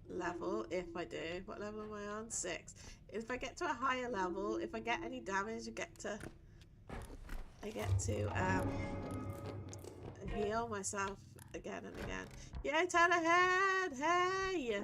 A: level, if I do, what level am I on? 6. If I get to a higher level, if I get any damage, I get to heal myself again and again. Yeah, turn ahead, hey!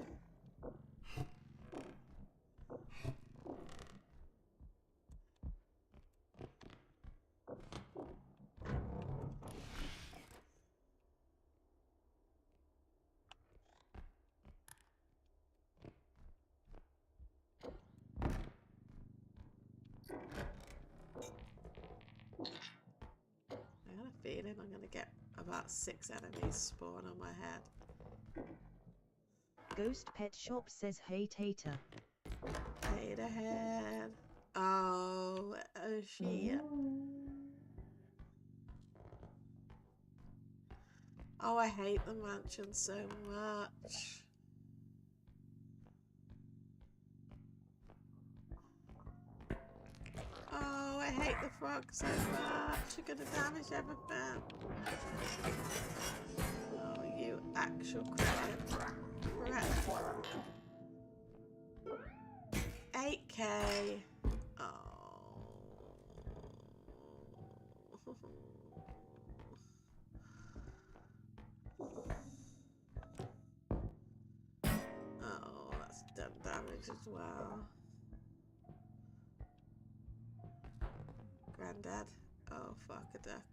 A: I got a feeling I'm gonna get about 6 enemies spawn on my head.
C: Ghost Pet Shop says hey Tater.
A: Hey ahead. Oh shit. Oh, I hate the mansion so much. Oh, I hate the frog so much. You're gonna damage everything. Oh, you actual crap. 8k. Oh. Oh, that's done damage as well. Granddad. Oh, fuck a duck.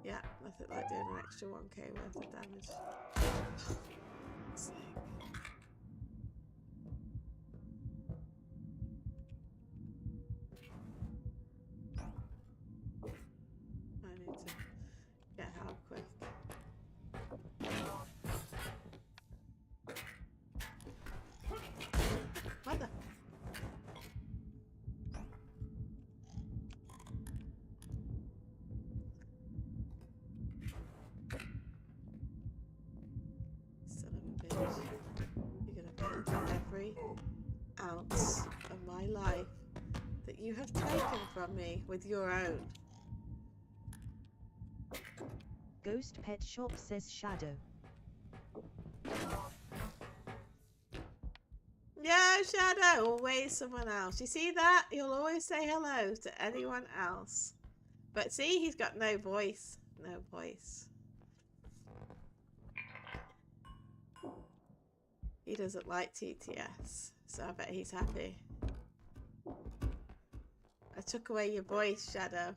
A: Yeah, nothing like doing an extra 1k worth of damage. I need to get help quick. What the? you have taken from me with your own.
C: Ghost Pet Shop says Shadow.
A: No, Shadow, always someone else. You see that? He'll always say hello to anyone else. But see, he's got no voice. No voice. He doesn't like TTS, so I bet he's happy. I took away your voice, Shadow.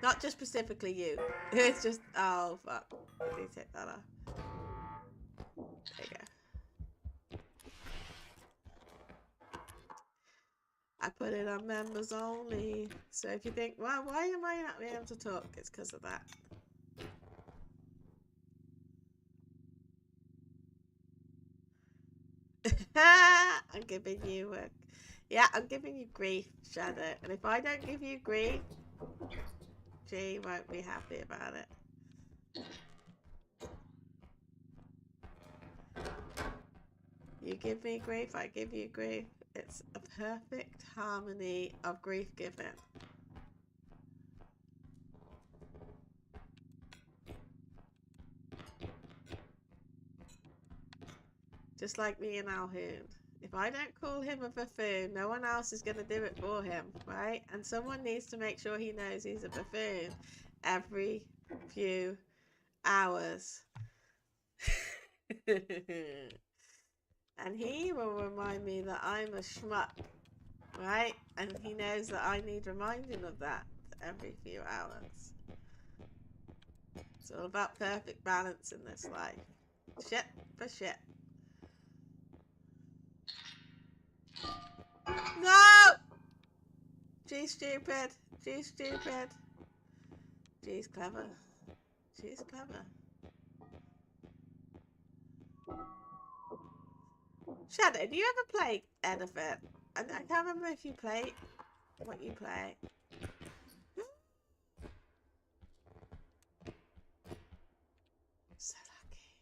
A: Not just specifically you. It's just... Oh, fuck. I need to take that off. There you go. I put it on members only. So if you think, well, why am I not being able to talk? It's because of that. I'm giving you yeah, I'm giving you grief, Shadow. And if I don't give you grief, G won't be happy about it. You give me grief, I give you grief. It's a perfect harmony of grief giving. Just like me and Alhoon. If I don't call him a buffoon, no one else is going to do it for him, right? And someone needs to make sure he knows he's a buffoon every few hours. And he will remind me that I'm a schmuck, right? And he knows that I need reminding of that every few hours. It's all about perfect balance in this life. Shit for shit. No! She's stupid. She's stupid. She's clever. She's clever. Shadow, do you ever play anything? I can't remember if you play what you play. So lucky.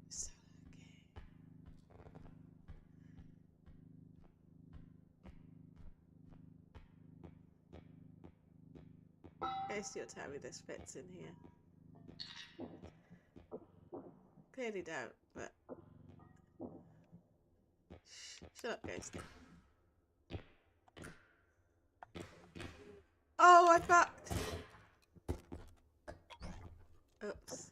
A: So lucky. Guess you'll tell me this fits in here. Clearly don't, but shut up, Ghosty. Oh, I fucked. Oops.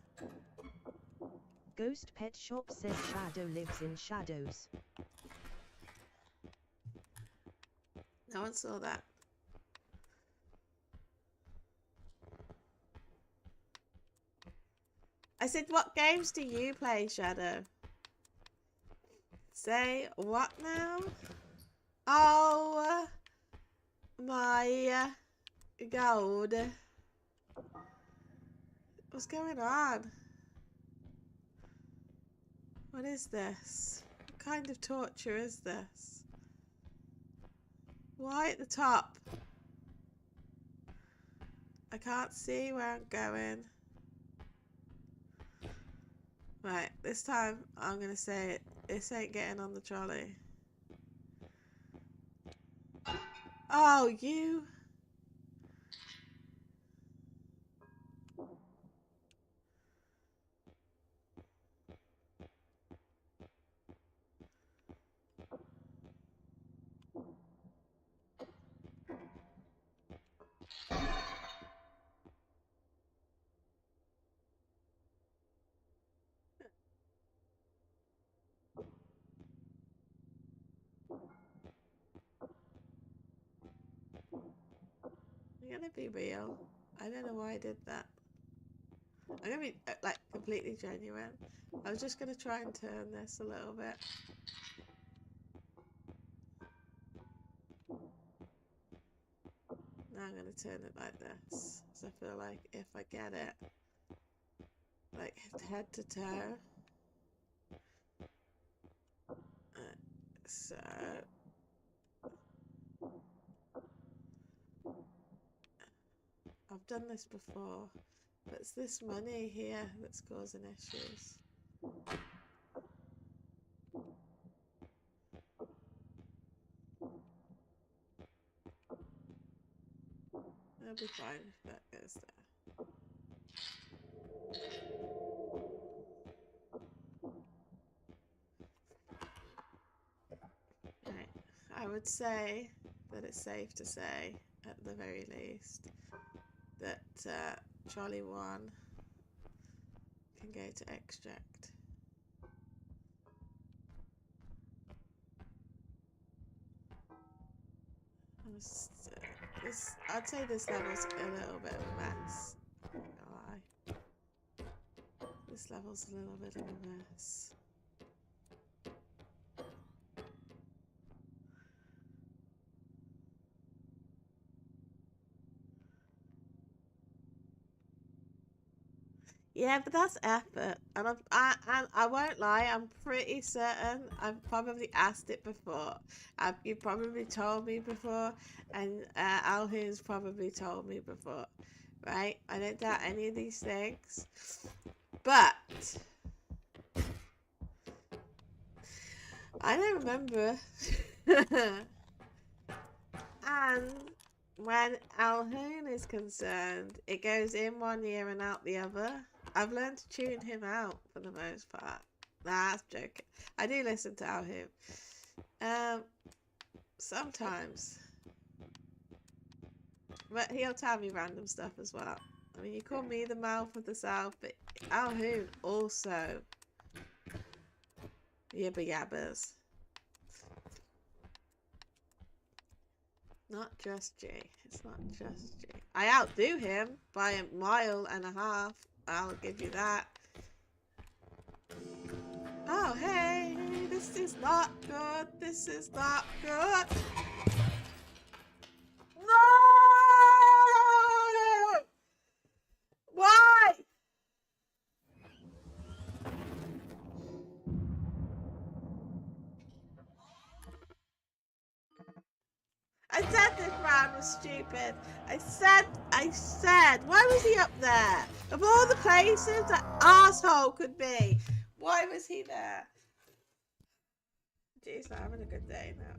C: Ghost Pet Shop says Shadow lives in shadows.
A: No one saw that. I said, what games do you play, Shadow? Say what now? Oh my god. What's going on? What is this? What kind of torture is this? Why at the top? I can't see where I'm going. Right, this time I'm gonna say it. This ain't getting on the trolley. Oh, you. I'm gonna be real. I don't know why I did that. I'm gonna be like completely genuine. I was just gonna try and turn this a little bit. Now I'm gonna turn it like this. So I feel like if I get it, like head to toe. So I've done this before, but it's this money here that's causing issues. It'll be fine if that goes there. Right. I would say that it's safe to say, at the very least, that Charlie 1 can go to extract. I'd say this level's a little bit of a mess. I'm not gonna lie. This level's a little bit of a mess. Yeah, but that's effort, and I won't lie. I'm pretty certain I've probably asked it before. You probably told me before, and Alhoon's probably told me before, right? I don't doubt any of these things, but I don't remember. And when Alhoon is concerned, it goes in one ear and out the other. I've learned to tune him out for the most part. Nah, that's joking. I do listen to Alhoon. Sometimes. But he'll tell me random stuff as well. I mean, you call me the mouth of the South, but Alhoon also yibba yabbers. Not just G. It's not just G. I outdo him by a mile and a half. I'll give you that. Oh, hey, this is not good. This is not good. No! Why? I said this round was stupid. I said, why was he up there? Of all the places that asshole could be, why was he there? Jeez, I'm having a good day now.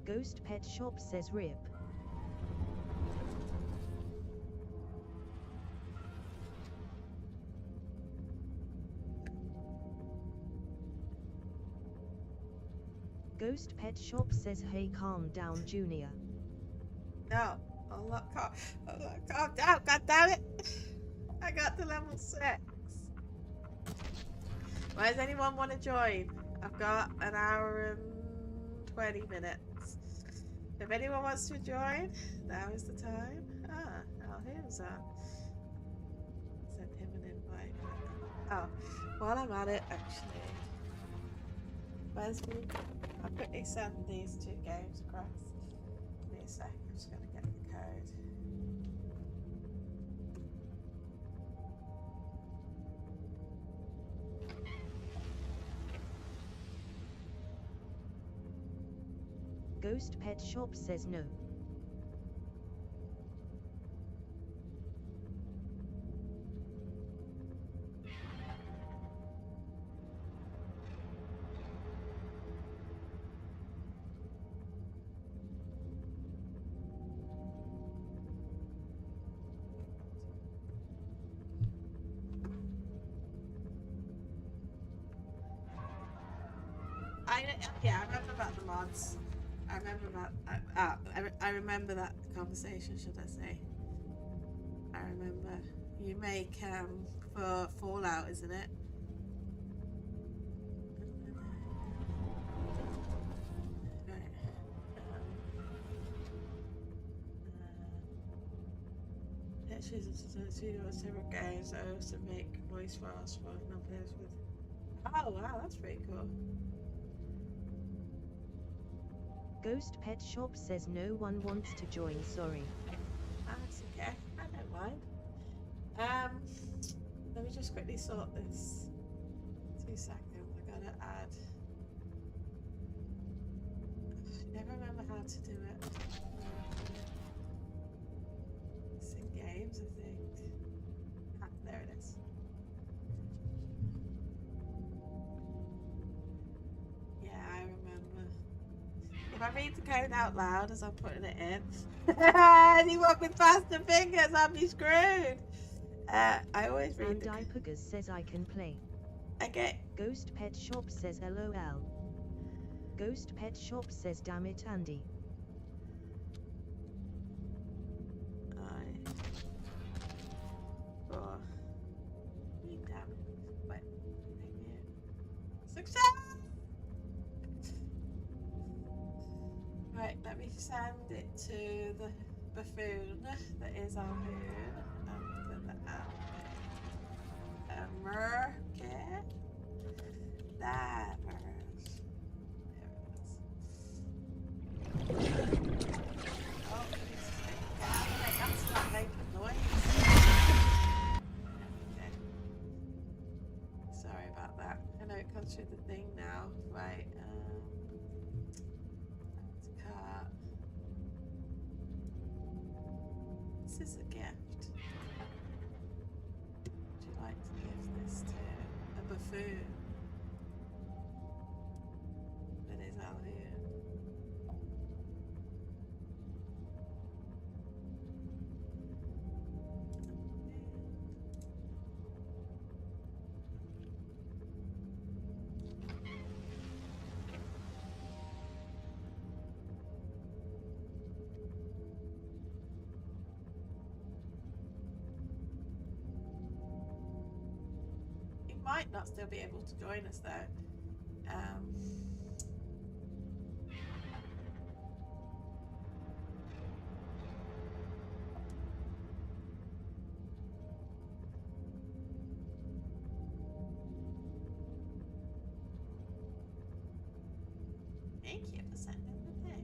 C: Ghost Pet Shop says RIP. Ghost Pet Shop says hey calm down Junior.
A: No, I'm not calm down, god damn it. I got to level 6. Why does anyone want to join? I've got an hour and 20 minutes. If anyone wants to join, now is the time. Ah, oh, here's that. Send him an invite. Oh, while I'm at it, actually. Where's me? I'll quickly send these 2 games across. Give me a sec, I'm just going to get the code.
C: Ghost Pet Shop says no.
A: Yeah, I remember about the mods. I remember about I remember that conversation, should I say? I remember you make for Fallout, isn't it? Right. Let's use it to do several games. I also make voice files for non-players with. Oh wow, that's pretty cool.
C: Ghost Pet Shop says no one wants to join, sorry.
A: That's okay, I don't mind. Let me just quickly sort this. 2 seconds, I gotta add. I never remember how to do it. It's in games, I think. Ah, there it is. I read the code out loud as I'm putting it in, and you want with faster fingers, I'll be screwed. I always read the code.
C: Sandipugas says I can play.
A: Okay.
C: Ghost Pet Shop says LOL. Ghost Pet Shop says damn it Andy.
A: Damn it. Wait. Success! Right, let me send it to the bafoon that is our moon. And the okay. That hurts. There it is. Oh, that's not making noise. Okay. Sorry about that. I know it comes through the thing now. Right, cart. This is a gift. Would you like to give this to a bafoon? That is out here. Might not still be able to join us though. Thank you for sending the thing.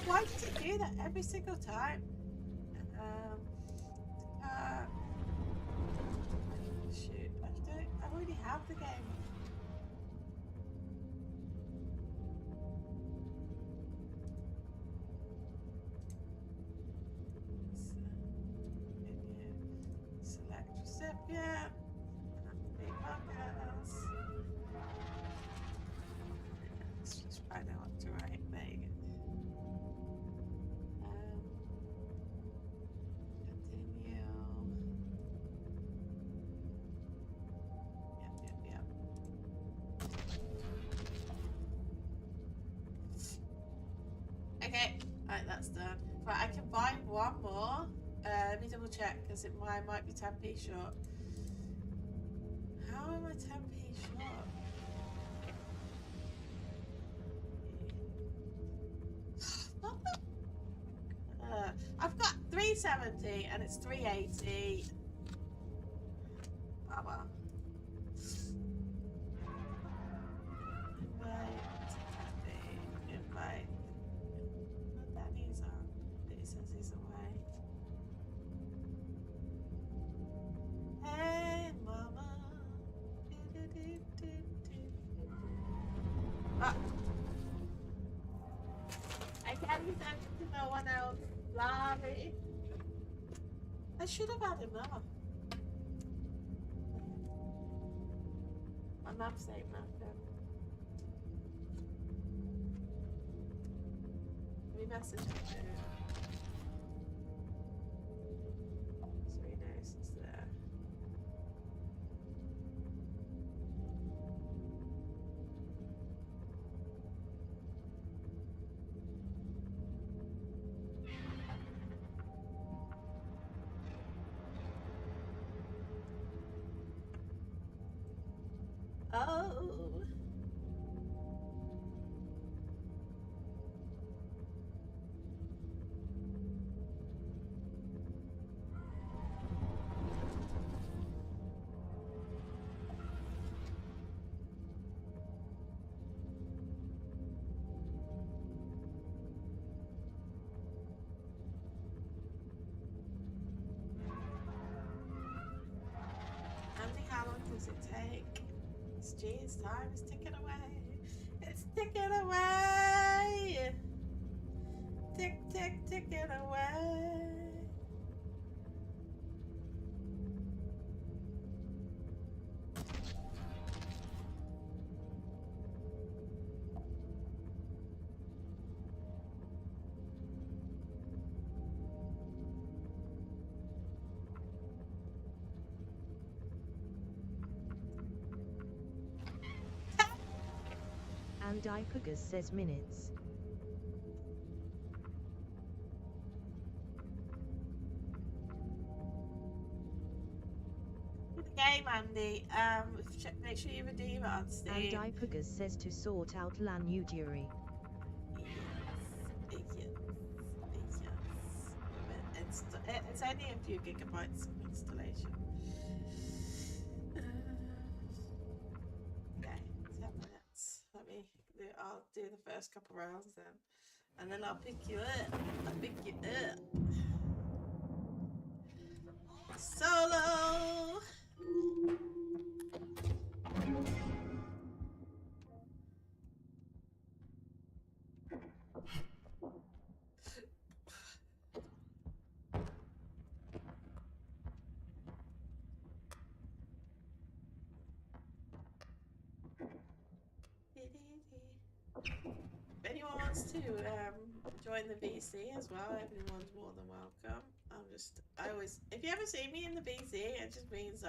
A: Why does it do that every single time? Shoot, I already have the game. Select recipient. Let's just find out what to write. There you go. Continue. Yep. Okay, right, that's done. Right, I can buy one more. Let me double check because I might be 10p short. How am I 10p short? I've got 370 and it's 380. Oh well. Invite. Put Danny's on. It says he's away. Hey, mama. Ah. I can't be sent to no one else. Sorry. I should have had enough. My mum saying nothing. Let me message him too. So he knows it's there. Oh. Andy, how long does it take? Jeez, time is ticking away. It's ticking away. Tick, tick, ticking away.
C: And Ipugas says minutes.
A: The game, Andy. Make sure you redeem it on
C: And
A: Steam.
C: Ipugas says to sort out La New Jury.
A: Yes. It's only a few gigabytes of installation. Okay, 10 minutes. I'll do the first couple rounds then. And then I'll pick you up. Solo! If anyone wants to join the VC as well, everyone's more than welcome. If you ever see me in the VC, it just means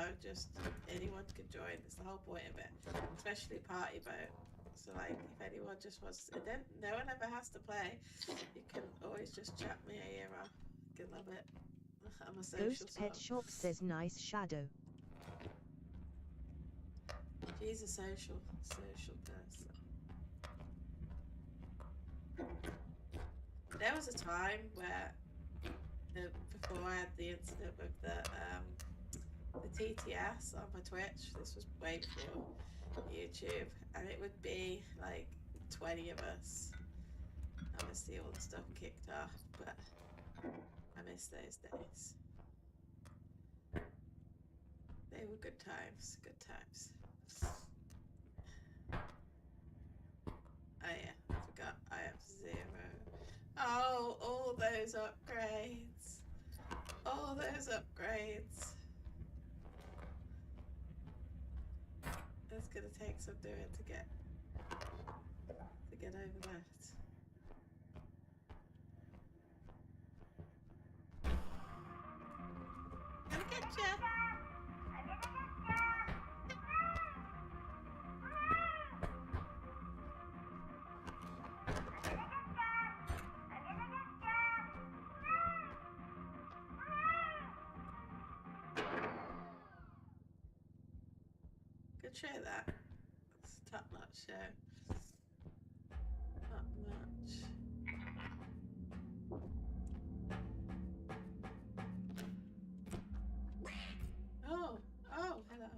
A: anyone could join. That's the whole point of it, especially party boat. So like, if anyone just wants, no one ever has to play. You can always just chat me a ear off. You can love it. I'm a social
C: Ghost Pet Shop says nice shadow.
A: She's a social person. There was a time where, before I had the incident with the TTS on my Twitch, this was way before YouTube, and it would be like 20 of us. Obviously all the stuff kicked off, but I miss those days. They were good times, Oh yeah, I forgot I have 0. Oh, all those upgrades. It's gonna take some doing to get over that. Gonna get ya. Good show that. It's a top-notch show. Top-notch. Oh, hello.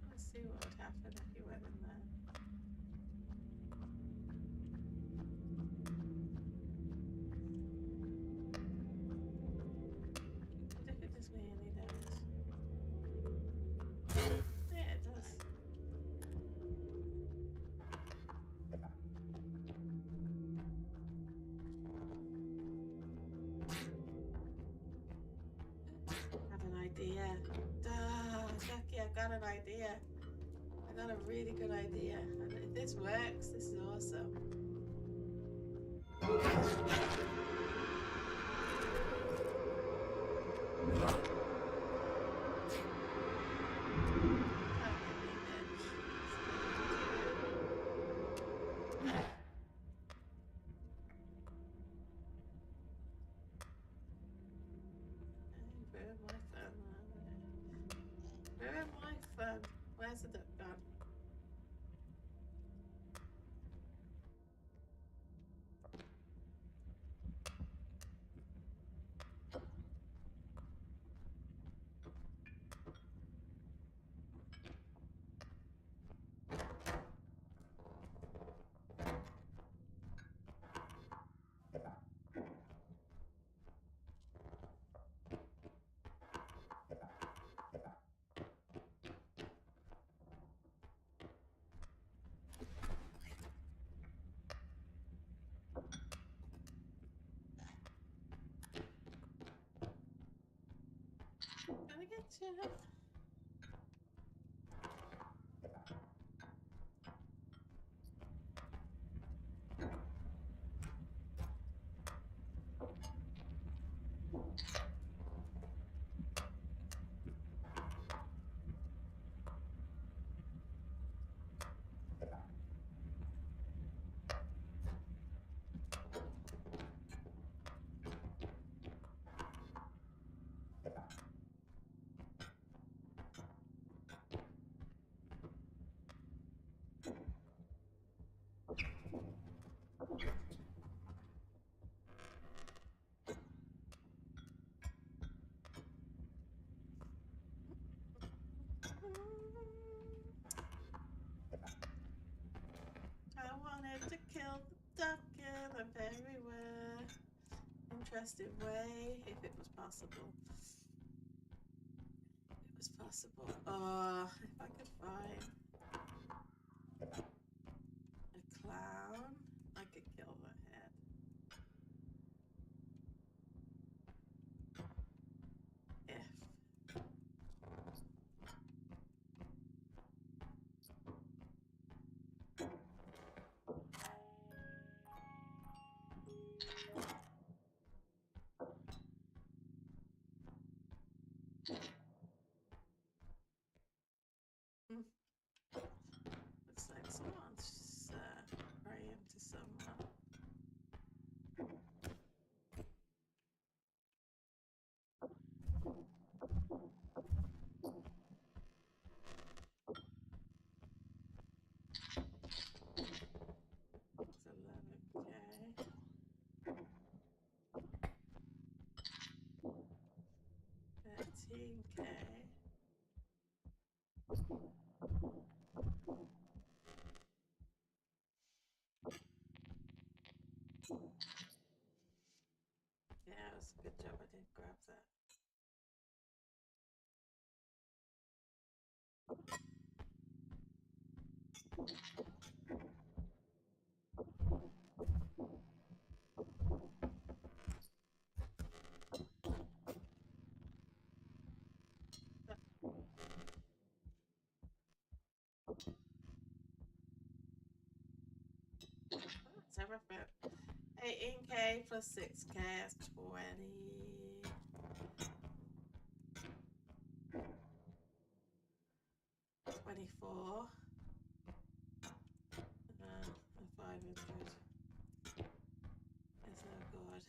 A: Let's see what would happen if you went in there. What if it does me any damage? Yeah, it does. I have an idea. Ducky, I've got an idea. I got a really good idea. And if this works, this is awesome. Ruin my fun. Where's the duck gone? Gonna get you. I wanted to kill the duck in a very interesting way, if it was possible. If it was possible. Oh, if I could find a clown, I could kill the head. If. Looks like someone's praying to someone. It's 11K. 13K. Yeah, it was a good job I didn't grab that. That's everything. 18K plus 6K is 20. 24. And 500. Yes, oh god.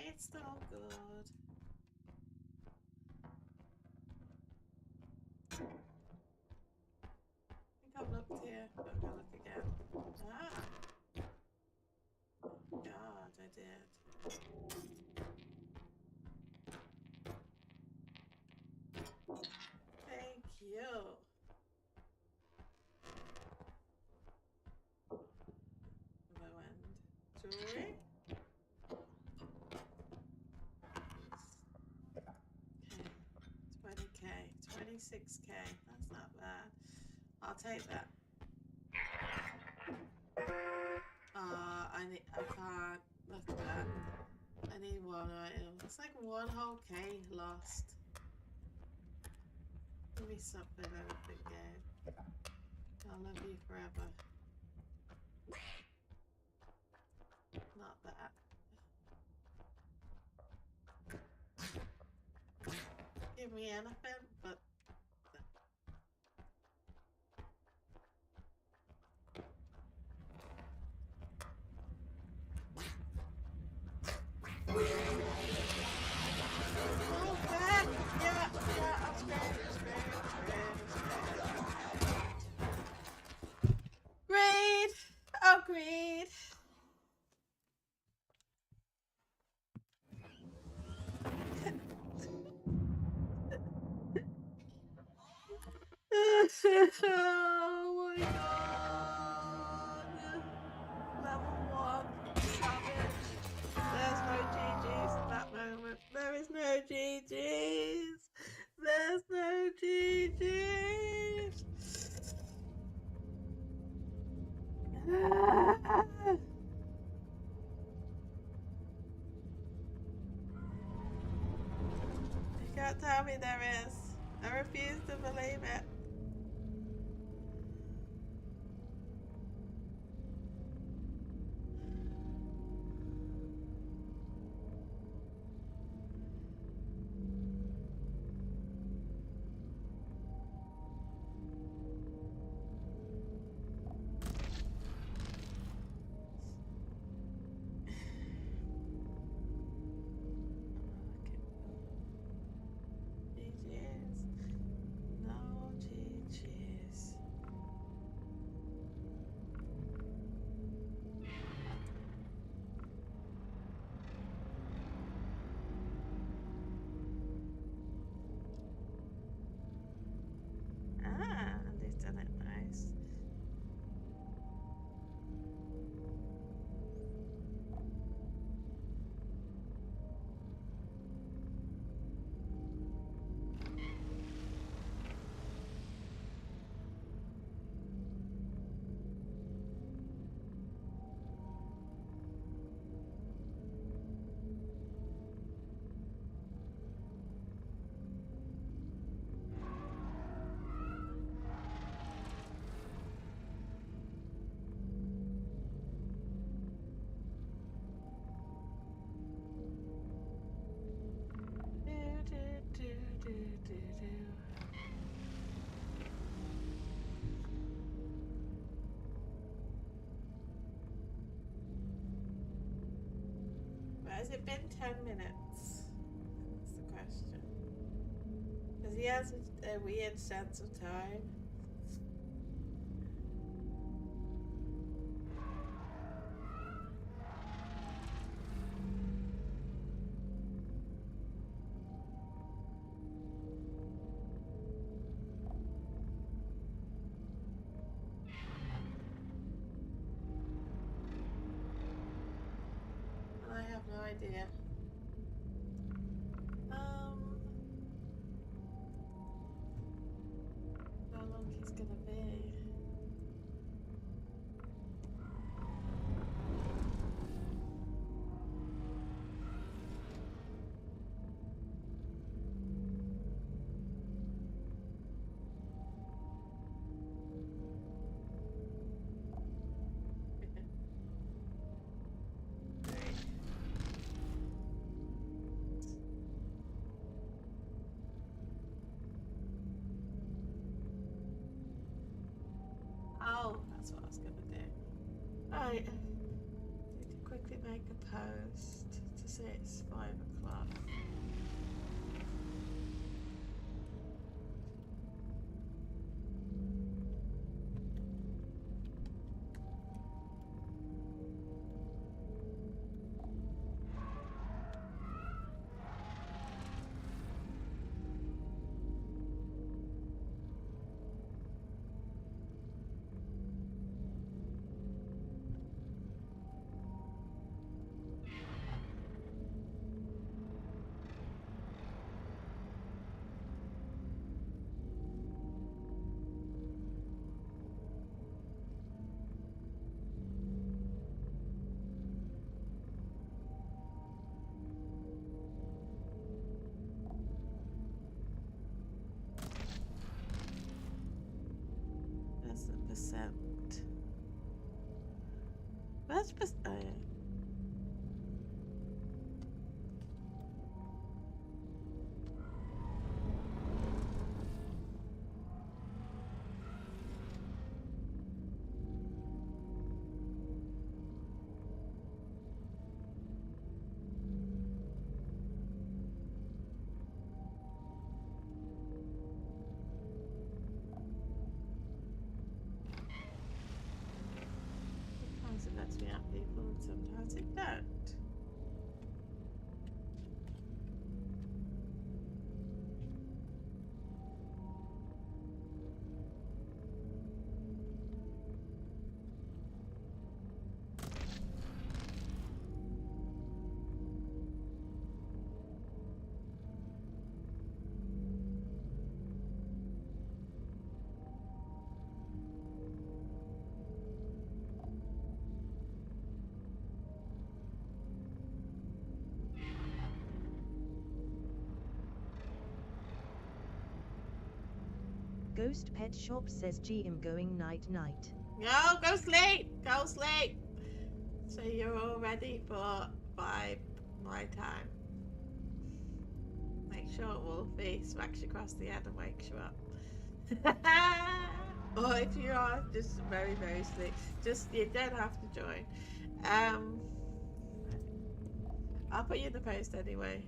A: It's still good. I think I've looked here. I'm gonna look again. Ah! God, I did. Thank you. Low end jewelry. Okay, 20K, 26K. That's not bad. I'll take that. I can't look at that. I need one item. It's like one whole K lost. Give me something out of the game. I'll love you forever. Not that. Give me anything, but Agreed. Oh my god. Level 1. Savage. There's no GG's at that moment. There is no GG's. There's no GG's. me there is. I refuse to believe it. They've done it nice. Has it been 10 minutes? That's the question. Because he has a weird sense of time. I have no idea. How long he's gonna be. Oh, that's what I was gonna do. Right. Need to quickly make a post to say it's 5 o'clock. That's the percent. Where's percent? Oh, yeah. Sometimes it lets me out people and sometimes it don't.
C: Ghost Pet Shop says GM going night night.
A: No, go sleep. Go sleep. So you're all ready for 5 my time. Make sure Wolfie smacks you across the head and wakes you up. Or if you are just very, very sleep, just you don't have to join. I'll put you in the post anyway.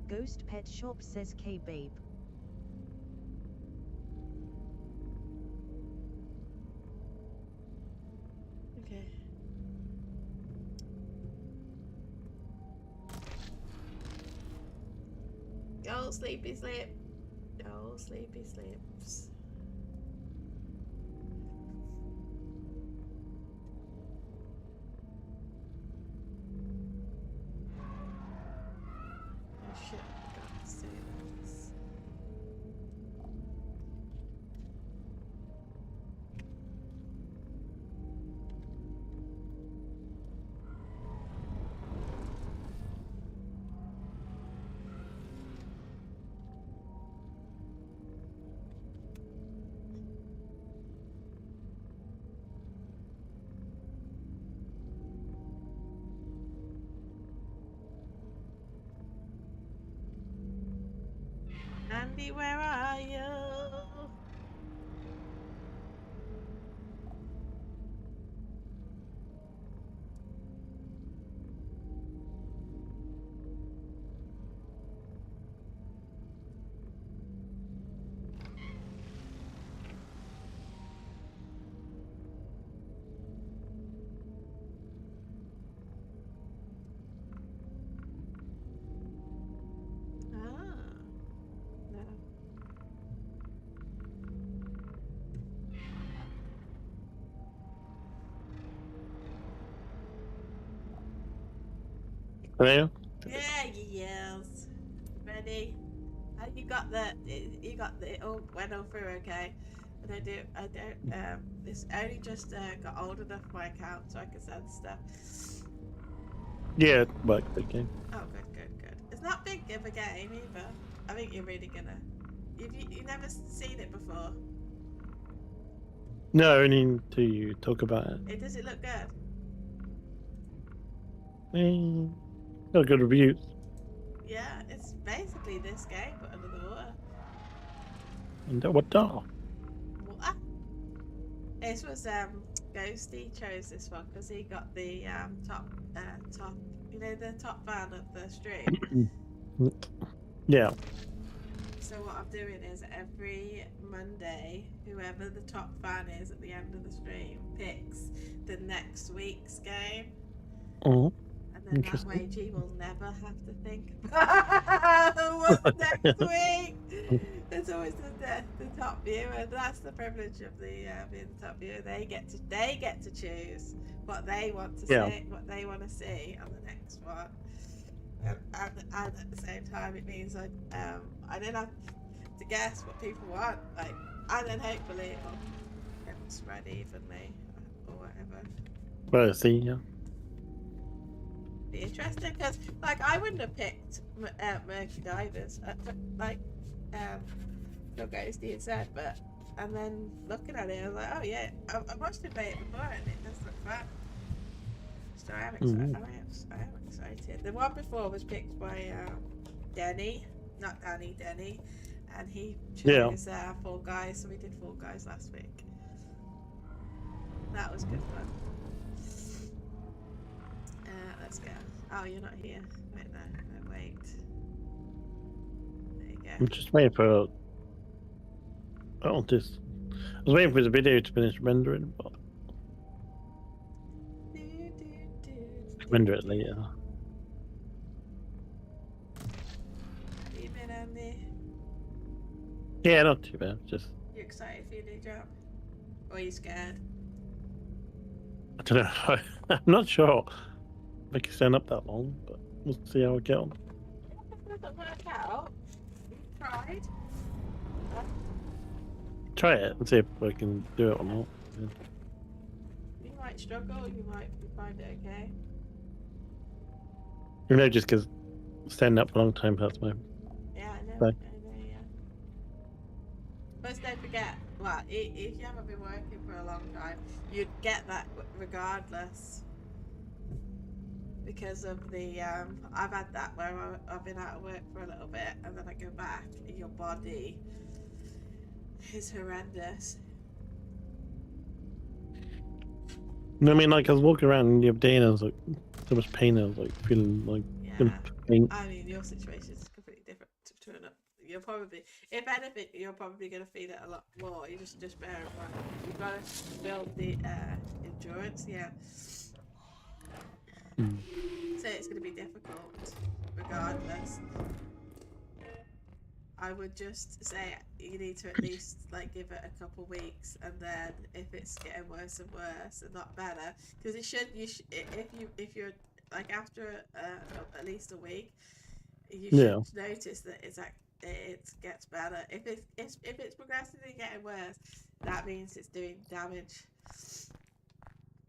C: Ghost Pet Shop says K babe.
A: Okay. Go sleepy sleep. Go sleepy sleeps. Oh shit, I forgot to say this. Andy, where are you? Ah, no.
D: Hello?
A: Yeah, yes. Ready? You got the all went all through okay. And I don't it's only just got old enough for my account so I can send stuff.
D: Yeah, it worked again.
A: Oh good. It's not big of a game either. I think you're really gonna you never seen it before.
D: No, I need to talk about it.
A: Does it look good?
D: Got good reviews.
A: Yeah, it's basically this game but under the water.
D: And what the?
A: What? This was Ghosty chose this one because he got the top you know the top fan of the stream.
D: Yeah.
A: So what I'm doing is every Monday, whoever the top fan is at the end of the stream picks the next week's game.
D: Oh,
A: And then that
D: interesting.
A: way G will never have to think about what's next week. It's always the top viewer. That's the privilege of the being the top viewer. They get to choose what they want to see, what they want to see on the next one. And at the same time, it means I don't have to guess what people want. Like, and then hopefully it'll spread evenly or whatever.
D: Well, I see, yeah.
A: Be interesting because, like, I wouldn't have picked Murky Divers, like, no Ghosty had said, but and then looking at it, I was like, oh yeah, I watched him play it before, and it does look fun. So I am excited. I am excited. The one before was picked by Denny, not Danny, Denny, and he chose Fall Guys. So we did Fall Guys last week. That was good fun. Let's go. Oh, you're not here. Wait, no, wait. There you go.
D: I'm just waiting for. I was waiting for the video to finish rendering, but render it later.
A: How you been, Andy?
D: Yeah, not too bad. Just
A: You excited for your new job? Or are you scared?
D: I don't know. I'm not sure. I can stand up that long, but we'll see how I get on.
A: If it doesn't work out, you tried.
D: Try it and see if I can do it or not. Yeah.
A: You might struggle, you might find it okay.
D: You know, just because standing up for a long time hurts my
A: Yeah, I know,
D: back.
A: yeah. But don't forget, well, if you haven't been working for a long time, you'd get that regardless. Because of the, I've had that where I've been out of work for a little bit and then I go back and your body is horrendous.
D: No, I mean, like I was walking around the other day and I was like, so much pain. I was like feeling like
A: Yeah.
D: pain.
A: I mean, your situation is completely different to another. You're probably, if anything, you're probably going to feel it a lot more. You just bear in mind. You've got to build the endurance, yeah.
D: Mm.
A: So it's going to be difficult, regardless. I would just say you need to at least like give it a couple weeks, and then if it's getting worse and worse and not better, because it should. If you're like after at least a week, you should notice that it gets better. If it's progressively getting worse, that means it's doing damage,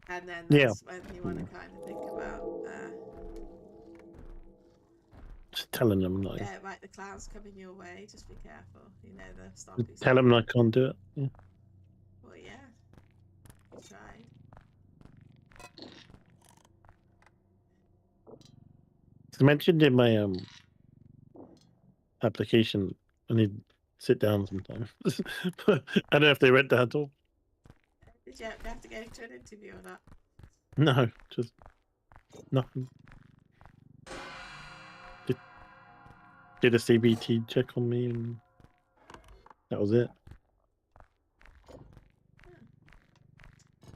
A: and then that's when you want to kind of think about.
D: Just telling them like.
A: Yeah, right. The clown's coming your way. Just be careful. You know the stompy.
D: Tell them I can't do it. Yeah.
A: Well, yeah. You tried.
D: I mentioned in my application I need to sit down sometimes. I don't know if they read that at all.
A: Did you have to go to an interview or not?
D: No, just nothing. Did a CBT check on me and that was it.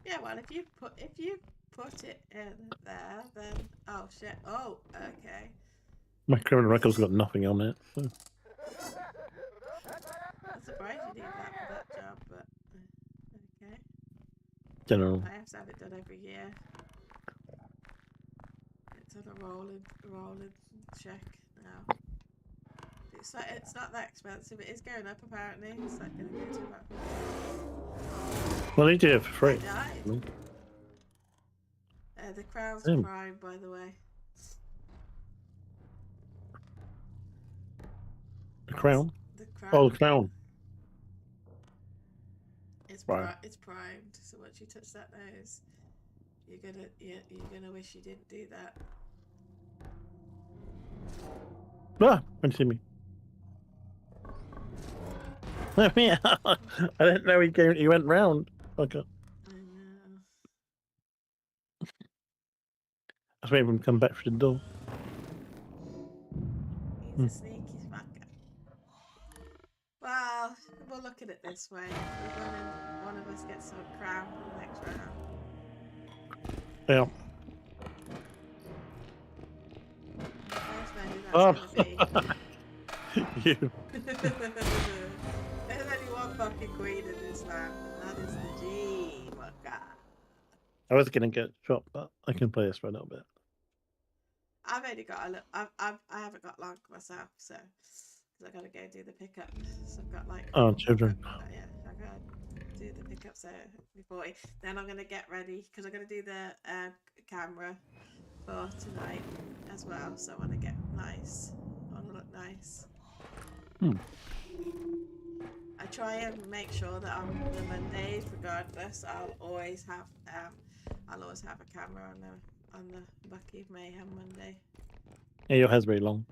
A: Yeah, well, if you put it in there, then oh shit. Oh, okay.
D: My criminal record's got nothing on it. So.
A: I'm surprised you need that for that job, but okay.
D: General.
A: I have to have it done every year. It's on a rolling check now. It's not that expensive. It is going up apparently. It's like going to go to about.
D: Well, they do it for free.
A: I died. The crown's prime, by the way.
D: The crown?
A: The crown.
D: Oh, the crown.
A: It's primed. So once you touch that nose, you're gonna wish you didn't do that.
D: Ah, don't see me. I didn't know he went round. Okay.
A: I know.
D: I was waiting for him to come back through the door.
A: He's a sneaky fucker. Well, we'll look at it this way. One of us gets some crown for the next round.
D: Yeah.
A: That's gonna be.
D: You.
A: There's only one fucking queen in this land, and that is the G.
D: I was gonna get shot, but I can play this for a little bit.
A: I've only got a little. I haven't got long myself, so because I gotta go do the pickup. So I've got like.
D: Oh, children.
A: Yeah, I gotta do the pickup. So before then I'm gonna get ready because I'm gonna do the camera for tonight as well. So I want to get nice. I want to look nice. I try and make sure that on the Mondays, regardless, I'll always have a camera on the Bucky of Mayhem Monday.
D: Yeah, your hair's very long.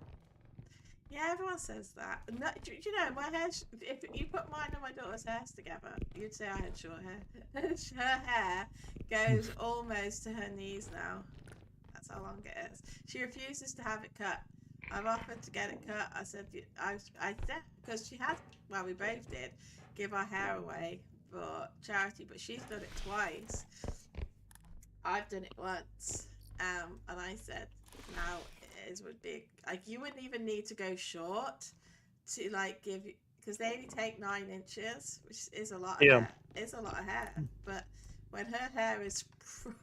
A: Yeah, everyone says that. No, do you know my hair? If you put mine and my daughter's hairs together, you'd say I had short hair. Her hair goes almost to her knees now. That's how long it is. She refuses to have it cut. I've offered to get it cut. I said, I said, because she had, well, we both did, give our hair away for charity, but she's done it twice. I've done it once, and I said, now it would be like you wouldn't even need to go short to like give because they only take 9 inches, which is a lot. Of
D: Yeah.
A: hair. It's a lot of hair, but when her hair is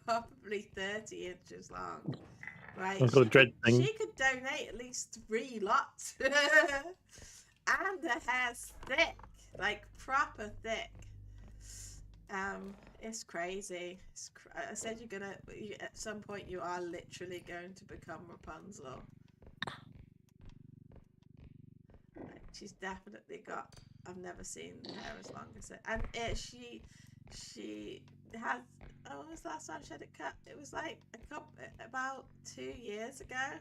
A: probably 30 inches long, right?
D: I've got a dread thing.
A: She could donate at least 3 lots, and the hair's thick, like proper thick. It's crazy. I said at some point you are literally going to become Rapunzel. Like, she's definitely got. I've never seen hair as long as it, and she has. Oh, when was the last time she had it cut? It was like about 2 years ago,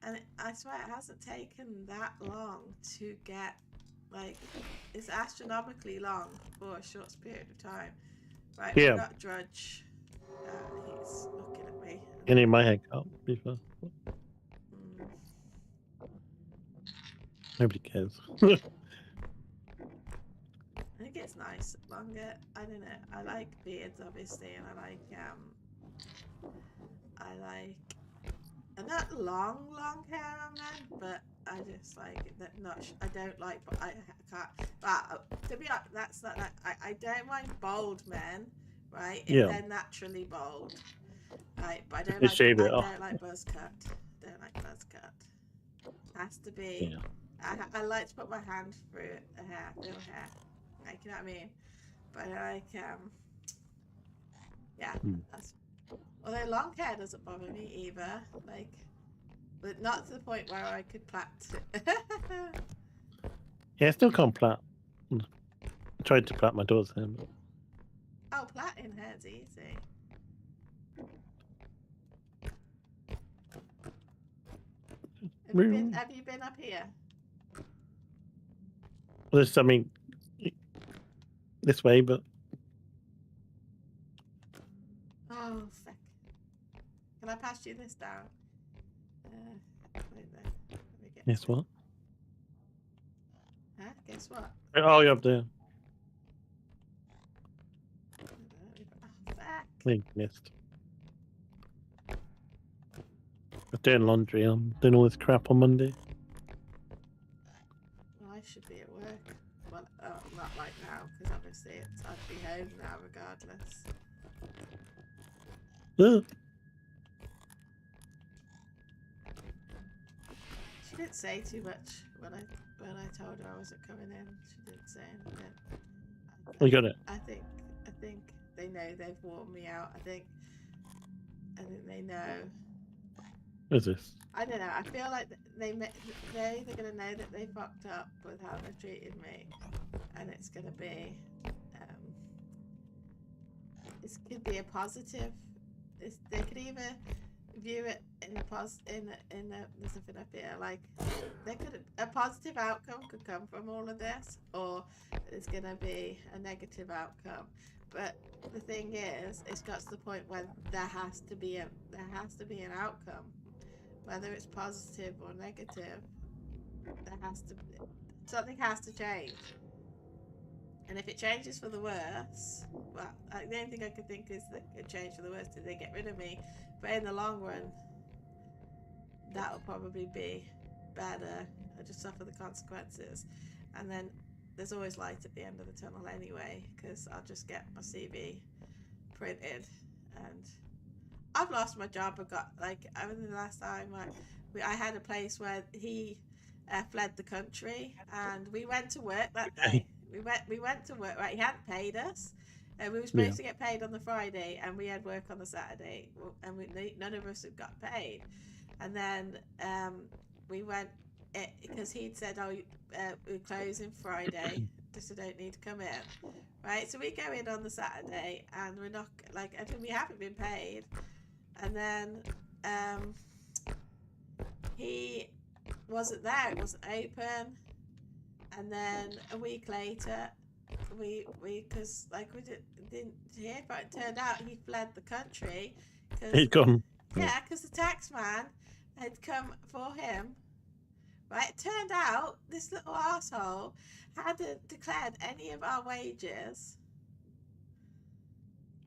A: and I swear it hasn't taken that long to get. Like, it's astronomically long for a short period of time. Right,
D: Yeah.
A: we've got Drudge. He's looking at me.
D: Getting my hair cut before. Nobody cares.
A: I think it's nice longer. I don't know. I like beards, obviously, and I like not long hair on men, but I just like that. I don't like, but I can't. But to be honest, that's not. I don't mind bald men, right? If they're naturally bald, right? But I don't like.
D: Shave it
A: I
D: off.
A: don't like buzz cut. Don't like buzz cut. Has to be. Yeah. I like to put my hand through the hair, little hair. Like, you know what I mean? But I like yeah. That's. Although long hair doesn't bother me either. Like. But not to the point where I could plait it.
D: Yeah, I still can't plait. I tried to plait my daughter's hair. But...
A: Oh, plaiting hair's easy. Have you been up here?
D: Well, there's something this way, but...
A: Oh, fuck. Can I pass you this down? Wait there.
D: Guess what?
A: Huh? Guess what?
D: Oh, you're up there.
A: Oh, fuck.
D: I think missed. I'm doing laundry. I'm doing all this crap on Monday.
A: Well, I should be at work. Well, not right now, because obviously I'd be home now regardless. She didn't say too much when I told her I wasn't coming in. She didn't say anything.
D: We got it.
A: I think they know they've worn me out. I think they know.
D: What is this?
A: I don't know. I feel like they're either gonna know that they fucked up with how they treated me, and it's gonna be this could be a positive. They could either view it in a there's something up here, like a positive outcome could come from all of this, or it's gonna be a negative outcome. But the thing is, it's got to the point where there has to be an outcome, whether it's positive or negative. Something has to change. And if it changes for the worse, well, the only thing I could think is that it changed for the worse. Did they get rid of me? But in the long run, that'll probably be better. I just suffer the consequences. And then there's always light at the end of the tunnel anyway, because I'll just get my CV printed. And I've lost my job. I got, like, the last time I had a place where he fled the country, and we went to work that day. We went to work, right? He hadn't paid us. We were supposed to get paid on the Friday, and we had work on the Saturday, and none of us had got paid. And then we went, because he'd said, oh, we're closing Friday, so don't need to come in. Right? So we go in on the Saturday, and we're not, like, I think we haven't been paid. And then he wasn't there, it wasn't open. And then a week later, because we didn't hear, but it turned out he fled the country.
D: He'd gone.
A: Yeah, because the tax man had come for him. Right, it turned out this little asshole hadn't declared any of our wages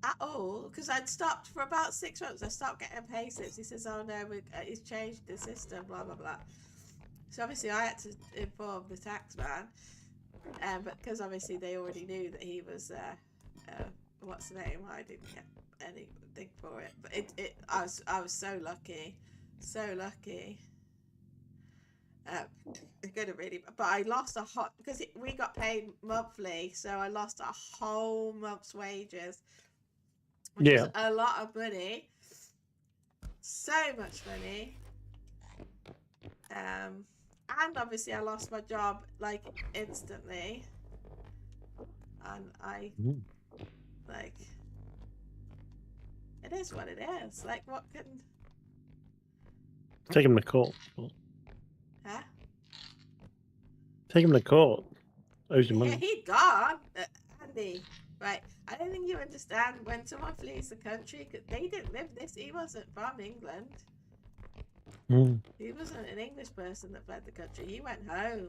A: at all, because I'd stopped for about 6 months. I stopped getting pay slips. He says, "Oh no, he's changed the system." Blah blah blah. So obviously I had to inform the tax man, but because obviously they already knew that he was what's the name? I didn't get anything for it, but I was so lucky, so lucky. It could have really, but I lost because we got paid monthly, so I lost a whole month's wages, which was a lot of money, so much money. And obviously I lost my job like instantly, and I like, it is what it is. Like, what can
D: Take him to court.
A: huh?
D: Take him to court. Owes you
A: Yeah,
D: money.
A: he'd gone, Andy. Right, I don't think you understand when someone flees the country, because they didn't live this. He wasn't from England. He wasn't an English person that fled the country. He went home.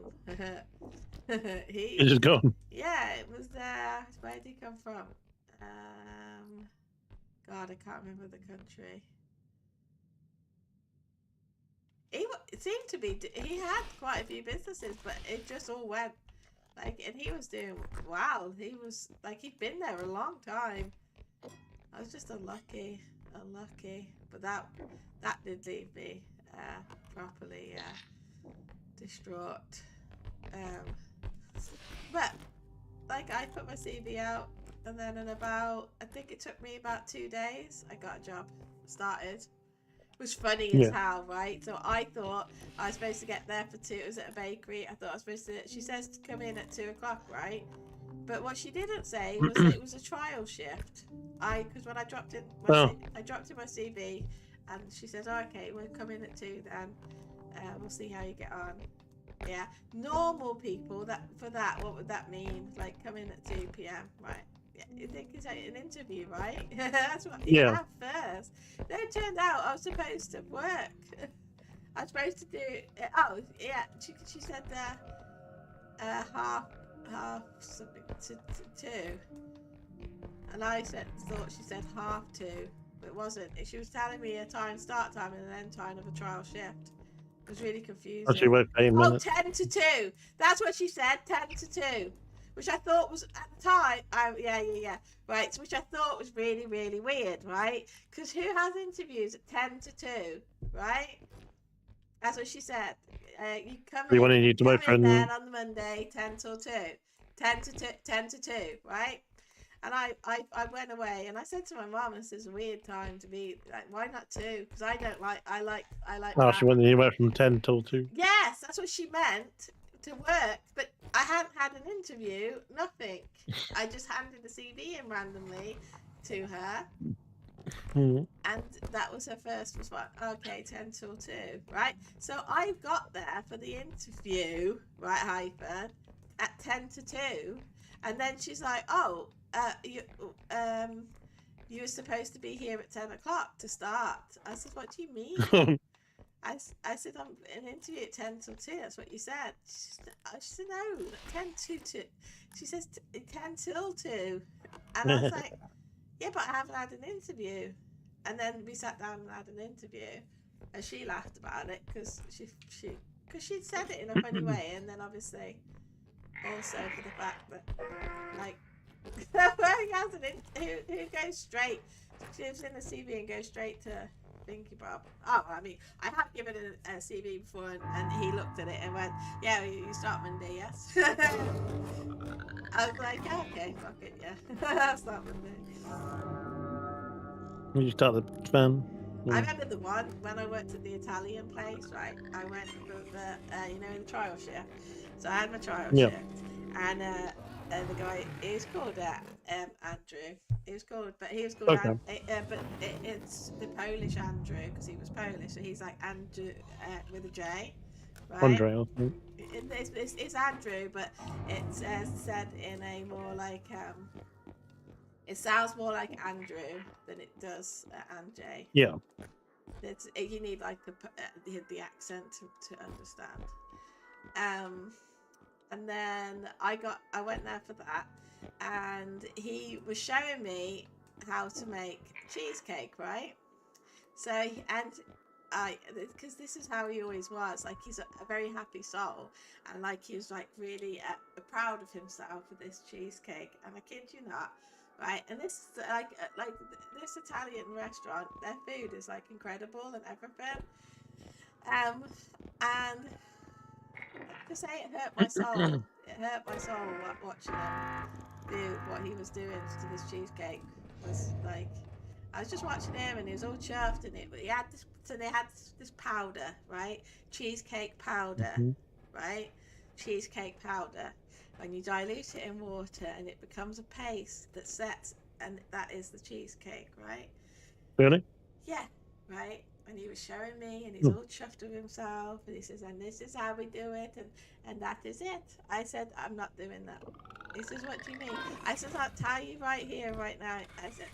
D: He's just gone.
A: Yeah, it was where did he come from? God, I can't remember the country. It seemed to be, he had quite a few businesses, but it just all went like, and he was doing well. He was like, he'd been there a long time. I was just unlucky, but that did leave me properly distraught. But like, I put my CV out, and then in about, I think it took me about 2 days, I got a job started. It was funny as hell, right? So I thought I was supposed to get there for 2. It was at a bakery. I thought I was supposed to. She says to come in at 2 o'clock, right? But what she didn't say was that it was a trial shift. Because when I dropped in my CV, and she says, oh, "Okay, we'll come in at 2 then. We'll see how you get on." Yeah, normal people what would that mean? Like, come in at 2 p.m. right? Yeah, you think it's an interview, right? That's what you have first. Then it turned out I was supposed to work. I was supposed to do. Oh yeah, she said half something to 2, and I thought she said 1:30, but it wasn't. She was telling me a start time and an end time of a trial shift. It was really confusing.
D: Actually, wait 8 minutes.
A: 10 to 2. That's what she said. 10 to 2. Which I thought was, at the time, right, so which I thought was really, really weird, right? Because who has interviews at 10 to 2, right? That's what she said. You come in,
D: wanted you to wait for
A: then on the Monday, 10 till 2. 10 to 2, right? And I went away, and I said to my mom, "This is a weird time to be, like, why not 2? Because I like
D: Oh, she went from 10 till 2.
A: Yes, that's what she meant, to work, but I hadn't had an interview, nothing. I just handed the CV in randomly to her, and that was her first response. Okay, 10 till 2, right? So I got there for the interview, right, hyphen, at 10 to 2, and then she's like, "Oh, you were supposed to be here at 10 o'clock to start." I said, "What do you mean?" I said, "I'm an interview at 10 till 2. That's what you said." She said, "No, 10 to 2. She says 10 till 2. And I was like, "Yeah, but I haven't had an interview." And then we sat down and had an interview, and she laughed about it because she'd said it in a funny way, and then obviously also for the fact that, like, who goes straight, she lives in the CV and goes straight to Thinky Bob. Oh, I mean, I have given a CV before, and he looked at it and went, "Yeah, you start Monday, yes." I was like, "Okay, fuck it, yeah, I'll start Monday."
D: When you start the fan.
A: I remember the one when I worked at the Italian place, right? I went for the the trial shift. So I had my trial shift, and the guy, he was called Andrew. He was called it's the Polish Andrew, because he was Polish. So he's like Andrew with a J, right?
D: Andre, I think.
A: It's Andrew, but it's said in a more like it sounds more like Andrew than it does Anjay.
D: Yeah.
A: You need like the accent to understand. And then I went there for that, and he was showing me how to make cheesecake, right? So, and because this is how he always was. Like, he's a very happy soul, and like he was like really proud of himself with this cheesecake. And I kid you not, right? And this like this Italian restaurant, their food is like incredible and everything. And to say it hurt my soul. It hurt my soul watching him do what he was doing to this cheesecake. Was like, I was just watching him, and he was all chuffed, and he had this. So they had this powder, right? Cheesecake powder, right? Cheesecake powder. When you dilute it in water, and it becomes a paste that sets, and that is the cheesecake, right?
D: Really?
A: Yeah, right. And he was showing me, and he's all chuffed with himself, and he says, and this is how we do it, and that is it. I said, I'm not doing that. He says, what do you mean? I said, I'll tell you right here, right now. I said,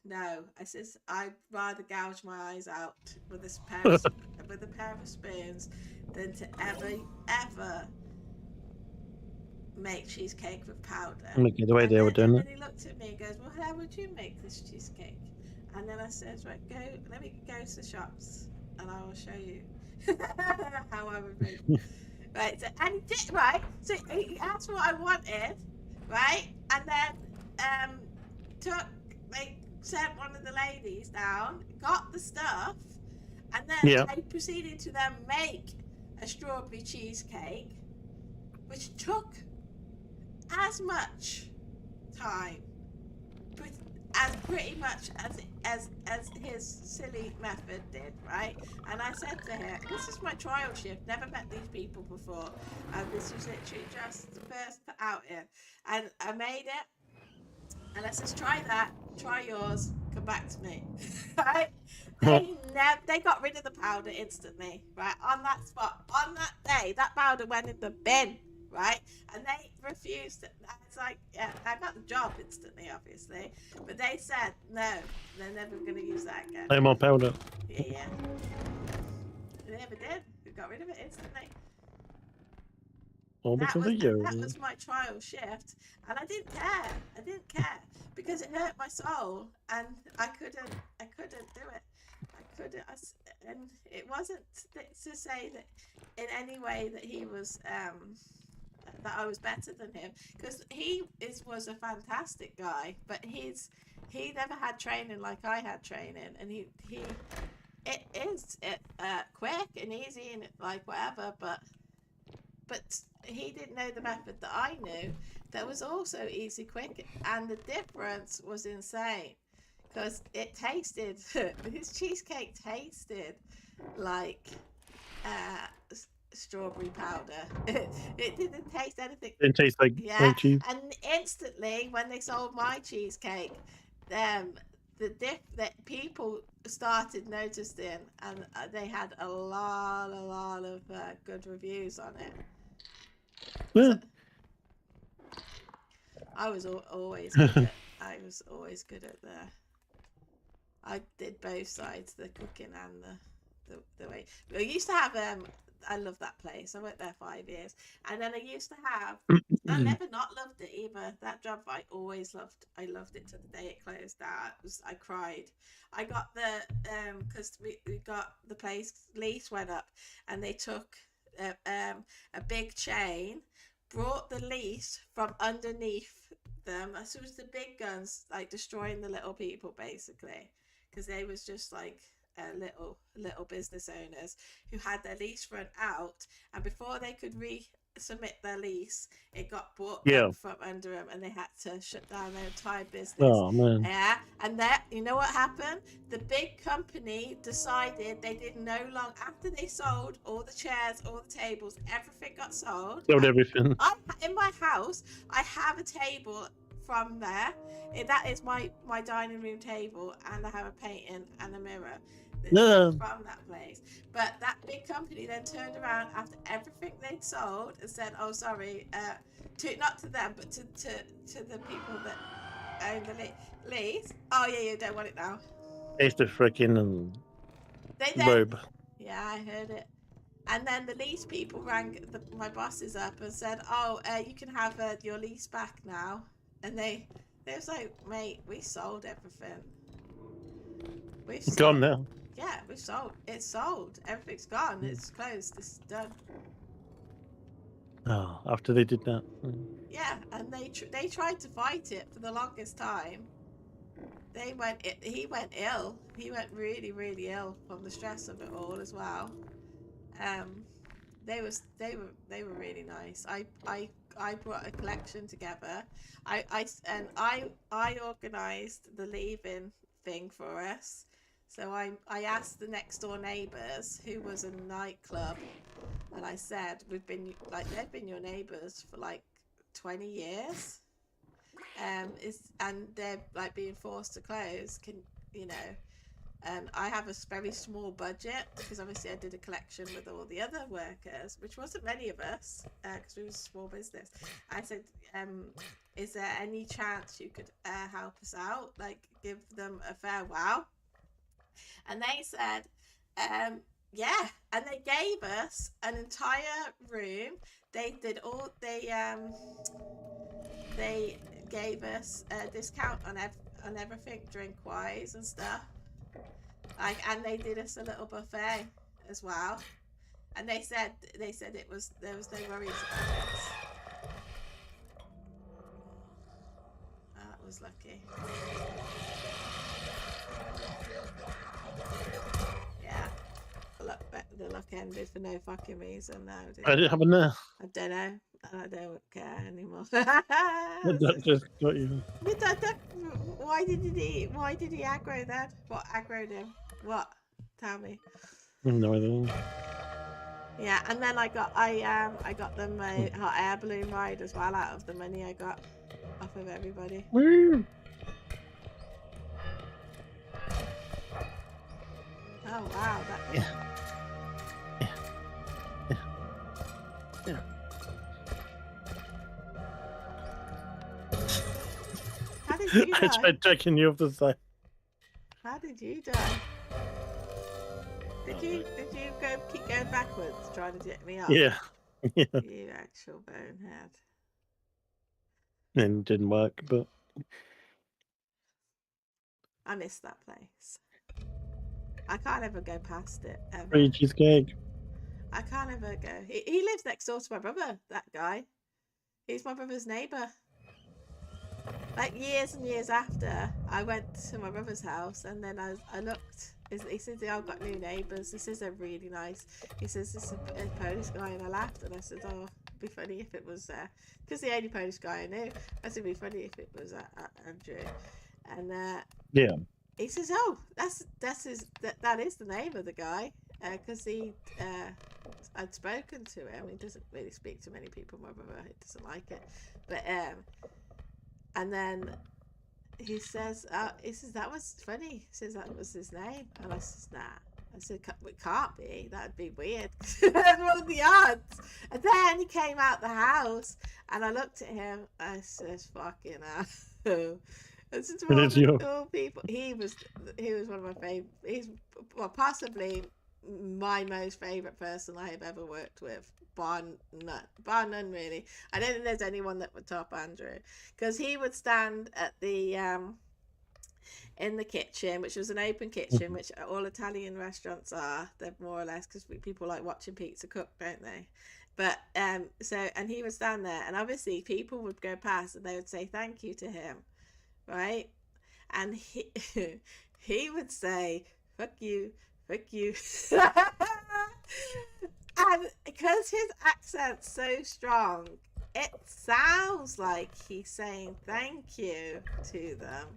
A: no. I says, I'd rather gouge my eyes out with a pair of spoons than to ever make cheesecake with powder.
D: The way they were doing it.
A: And then he looked at me and goes, well, how would you make this cheesecake? And then I said, right, let me go to the shops and I will show you how I would make it. Right, so, and he did, right? So he asked what I wanted, right? And then sent one of the ladies down, got the stuff, and then I proceeded to then make a strawberry cheesecake, which took as much time, as pretty much as his silly method did, right? And I said to him, this is my trial shift, never met these people before, and this was literally just the first outing, and I made it. And I says, try that, try yours, come back to me. Right? They got rid of the powder instantly, right? On that spot, on that day, that powder went in the bin, right? And they refused it. It's like, yeah, I got the job instantly, obviously. But they said, no, they're never going to use that again.
D: No more powder.
A: Yeah. They never did. We got rid of it instantly. That was my trial shift, and I didn't care because it hurt my soul, and I couldn't do it. And it wasn't to say that in any way that he was that I was better than him, because he was a fantastic guy, but he never had training like I had training, and it is quick and easy and like whatever, but he didn't know the method that I knew that was also easy, quick, and the difference was insane because it tasted his cheesecake tasted like strawberry powder. It didn't taste anything.
D: It didn't taste like cheese.
A: And instantly when they sold my cheesecake, that people started noticing, and they had a lot of good reviews on it.
D: Yeah.
A: So, I was always good at, I did both sides, the cooking and the way. I used to have I love that place. I worked there 5 years, and then I used to have. I never not loved it either. That job I always loved. I loved it to the day it closed down. I cried. I got the because we got the place lease went up, and they took a big chain, brought the lease from underneath them. So it was the big guns like destroying the little people basically, because they was just like little business owners who had their lease run out, and before they could resubmit their lease, it got bought from under them, and they had to shut down their entire business.
D: Oh man!
A: Yeah, and that, you know what happened? The big company decided they did no longer, after they sold all the chairs, all the tables, everything got sold.
D: Sold everything.
A: In my house, I have a table from there. That is my dining room table, and I have a painting and a mirror from that place. But that big company then turned around after everything they'd sold and said, "Oh, sorry, not to them, but to the people that own the lease. Oh yeah, you don't want it now."
D: It's the freaking
A: robe. Yeah, I heard it. And then the lease people rang my bosses up and said, "Oh, you can have your lease back now." And they was like, "Mate, we sold everything. We've
D: gone now."
A: Yeah, we've sold. It's sold. Everything's gone. It's closed. It's done.
D: Oh, after they did that.
A: Yeah, and they tried to fight it for the longest time. He went ill. He went really, really ill from the stress of it all as well. They were really nice. I brought a collection together. I organised the leaving thing for us. So I asked the next door neighbours, who was a nightclub, and I said, they've been your neighbours for like 20 years. And they're like being forced to close. And I have a very small budget because obviously I did a collection with all the other workers, which wasn't many of us because we were a small business. I said, is there any chance you could help us out, like give them a farewell? And they said, yeah, and they gave us an entire room. They gave us a discount on everything, drink wise and stuff. And they did us a little buffet as well. And they said there was no worries about it. That was lucky. Yeah. The luck ended for no fucking reason now.
D: What did it happen there?
A: I don't know. I don't care anymore.
D: The duck just got you.
A: Why did he aggro that? What aggroed him? What? Tell me.
D: No idea.
A: Yeah, and then I got them a hot air balloon ride as well out of the money I got off of everybody.
D: Woo!
A: Oh wow, that.
D: Yeah.
A: How did you
D: I
A: die?
D: tried taking you off the side.
A: How did you die? Did you keep going backwards trying to get me up?
D: Yeah. Yeah.
A: You actual bonehead.
D: And it didn't work, but
A: I miss that place. I can't ever go past it ever.
D: free cheesecake.
A: I can't ever go. He lives next door to my brother, that guy. He's my brother's neighbour. Like years and years after, I went to my brother's house and then I looked. He said, I've got new neighbours. He says they're really nice. He says, this is a Polish guy, and I laughed and I said, oh, it'd be funny if it was, because the only Polish guy I knew. I said, it'd be funny if it was Andrew. And
D: Yeah.
A: he says, oh, that is the name of the guy, because I'd spoken to him. He doesn't really speak to many people, my brother. He doesn't like it. But and then he says that was funny. He says that was his name, and I says, nah. I said, it can't be. That'd be weird. What are the odds? And then he came out the house, and I looked at him. I says, fucking hell. And since all people, he was one of my favorite. He's possibly my most favorite person I have ever worked with, bar none really. I don't think there's anyone that would top Andrew, because he would stand at the in the kitchen, which was an open kitchen, which all Italian restaurants are. They're more or less, because people like watching pizza cook, don't they? But and he would stand there, and obviously people would go past and they would say thank you to him, right? And he would say fuck you. And because his accent's so strong, it sounds like he's saying thank you to them,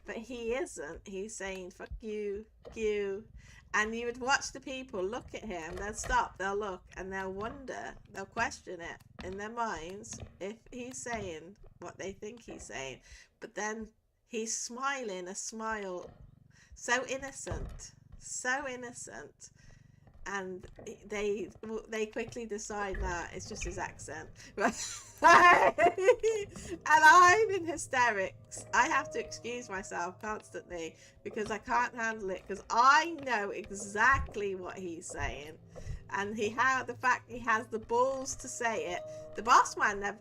A: but he isn't. He's saying fuck you. And you would watch the people look at him. They'll stop, they'll look, and they'll wonder, they'll question it in their minds if he's saying what they think he's saying. But then he's smiling a smile so innocent, and they quickly decide that it's just his accent. And I'm in hysterics. I have to excuse myself constantly because I can't handle it, because I know exactly what he's saying, and the fact he has the balls to say it. The boss man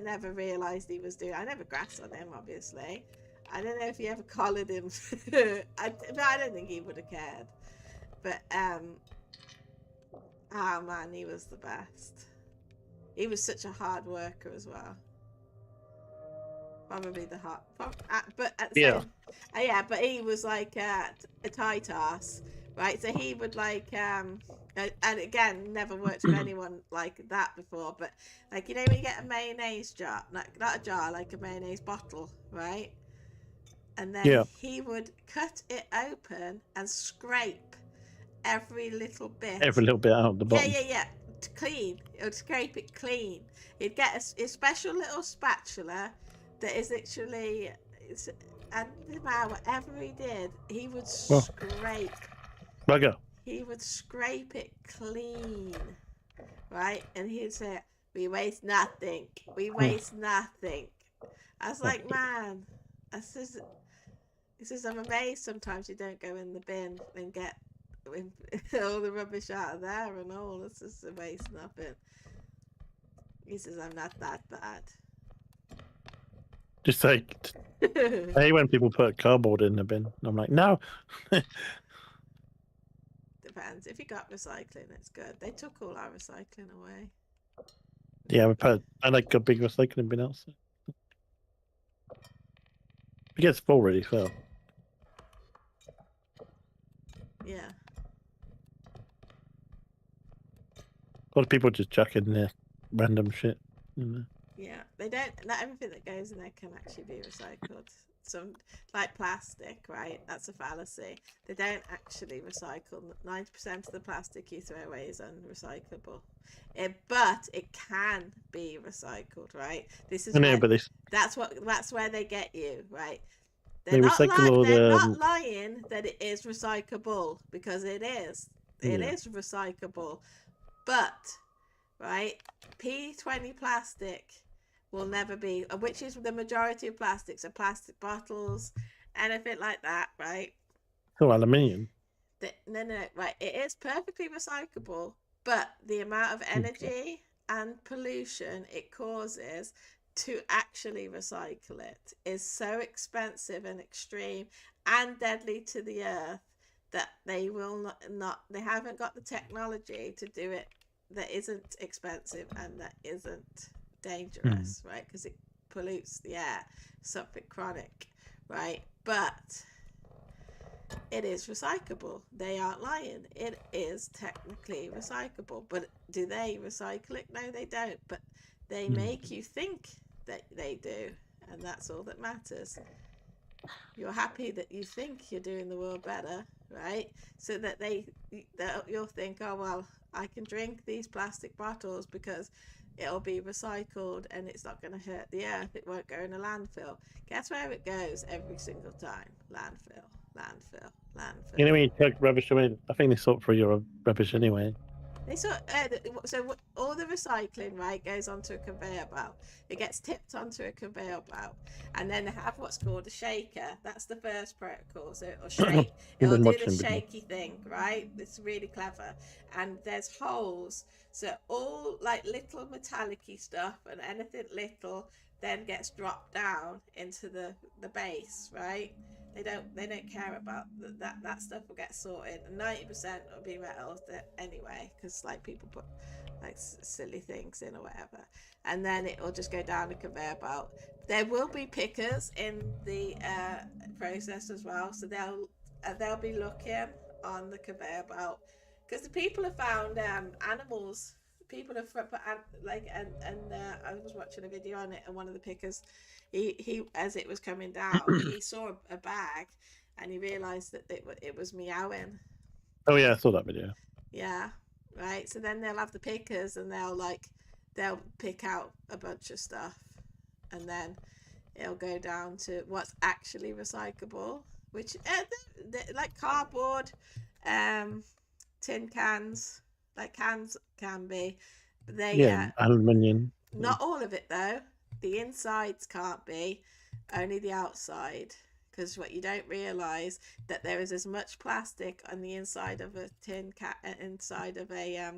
A: never realized he was doing. I never grasped on him, obviously. I don't know if he ever collared him. But I don't think he would have cared. But oh man, he was the best. He was such a hard worker as well. Probably the hot, but at the
D: Yeah.
A: same, yeah. But he was like a tight ass, right? So he would like and again, never worked with anyone like that before. But like, you know, when you get a mayonnaise jar, like not a jar, like a mayonnaise bottle, right? And then
D: Yeah.
A: he would cut it open and scrape every little bit.
D: Every little bit out of the bottom.
A: Yeah. Clean. It would scrape it clean. He'd get a special little spatula that is literally, and no matter whatever he did, he would scrape.
D: Bugger.
A: He would scrape it clean, right? And he'd say, "We waste nothing. We waste nothing." I was like, man, this is I'm amazed sometimes you don't go in the bin and get all the rubbish out of there and all. This is a waste nothing. He says, "I'm not that bad."
D: Just like, I hate when people put cardboard in the bin. I'm like, no.
A: Depends. If you got recycling, it's good. They took all our recycling away.
D: Yeah, I like a big recycling bin outside. It gets full really fast.
A: Yeah.
D: A lot of people just chuck in their random shit.
A: Yeah, they don't. Not everything that goes in there can actually be recycled. Some, like plastic, right? That's a fallacy. They don't actually recycle. 90% of the plastic you throw away is unrecyclable. But it can be recycled, right? This is that's where they get you, right? They're not lying that it is recyclable, because it is. It is recyclable, but right, P20 plastic will never be, which is the majority of plastics are plastic bottles, anything like that, right?
D: Oh, aluminium.
A: No, right. It is perfectly recyclable, but the amount of energy and pollution it causes to actually recycle it is so expensive and extreme and deadly to the earth that they will not they haven't got the technology to do it that isn't expensive and that isn't dangerous, right? Because it pollutes the air, something chronic, right? But it is recyclable. They aren't lying. It is technically recyclable. But do they recycle it? No, they don't. But they make you think that they do, and that's all that matters. You're happy that you think you're doing the world better, right? So that you'll think, oh well, I can drink these plastic bottles because it'll be recycled and it's not going to hurt the earth. It won't go in a landfill. Guess where it goes every single time? Landfill, landfill, landfill.
D: You know when you take rubbish away, I think they sort through your rubbish anyway.
A: They sort so all the recycling, right, goes onto a conveyor belt. It gets tipped onto a conveyor belt, and then they have what's called a shaker. That's the first protocol. So it'll shake. It'll do the shaky thing, right? It's really clever. And there's holes, so all like little metallic-y stuff and anything little then gets dropped down into the base, right? They don't care about that stuff will get sorted, and 90% will be metals anyway, because like people put like silly things in or whatever, and then it will just go down the conveyor belt. There will be pickers in the process as well, so they'll be looking on the conveyor belt, because the people have found animals. People have put like and I was watching a video on it, and one of the pickers, he as it was coming down, he saw a bag, and he realized that it was meowing.
D: Oh yeah, I saw that video.
A: Yeah, right. So then they'll have the pickers, and they'll pick out a bunch of stuff, and then it'll go down to what's actually recyclable, which like cardboard, tin cans. Like cans can be, but
D: aluminium.
A: Not all of it though. The insides can't be, only the outside. Because what you don't realise, that there is as much plastic on the inside of a tin can, inside of a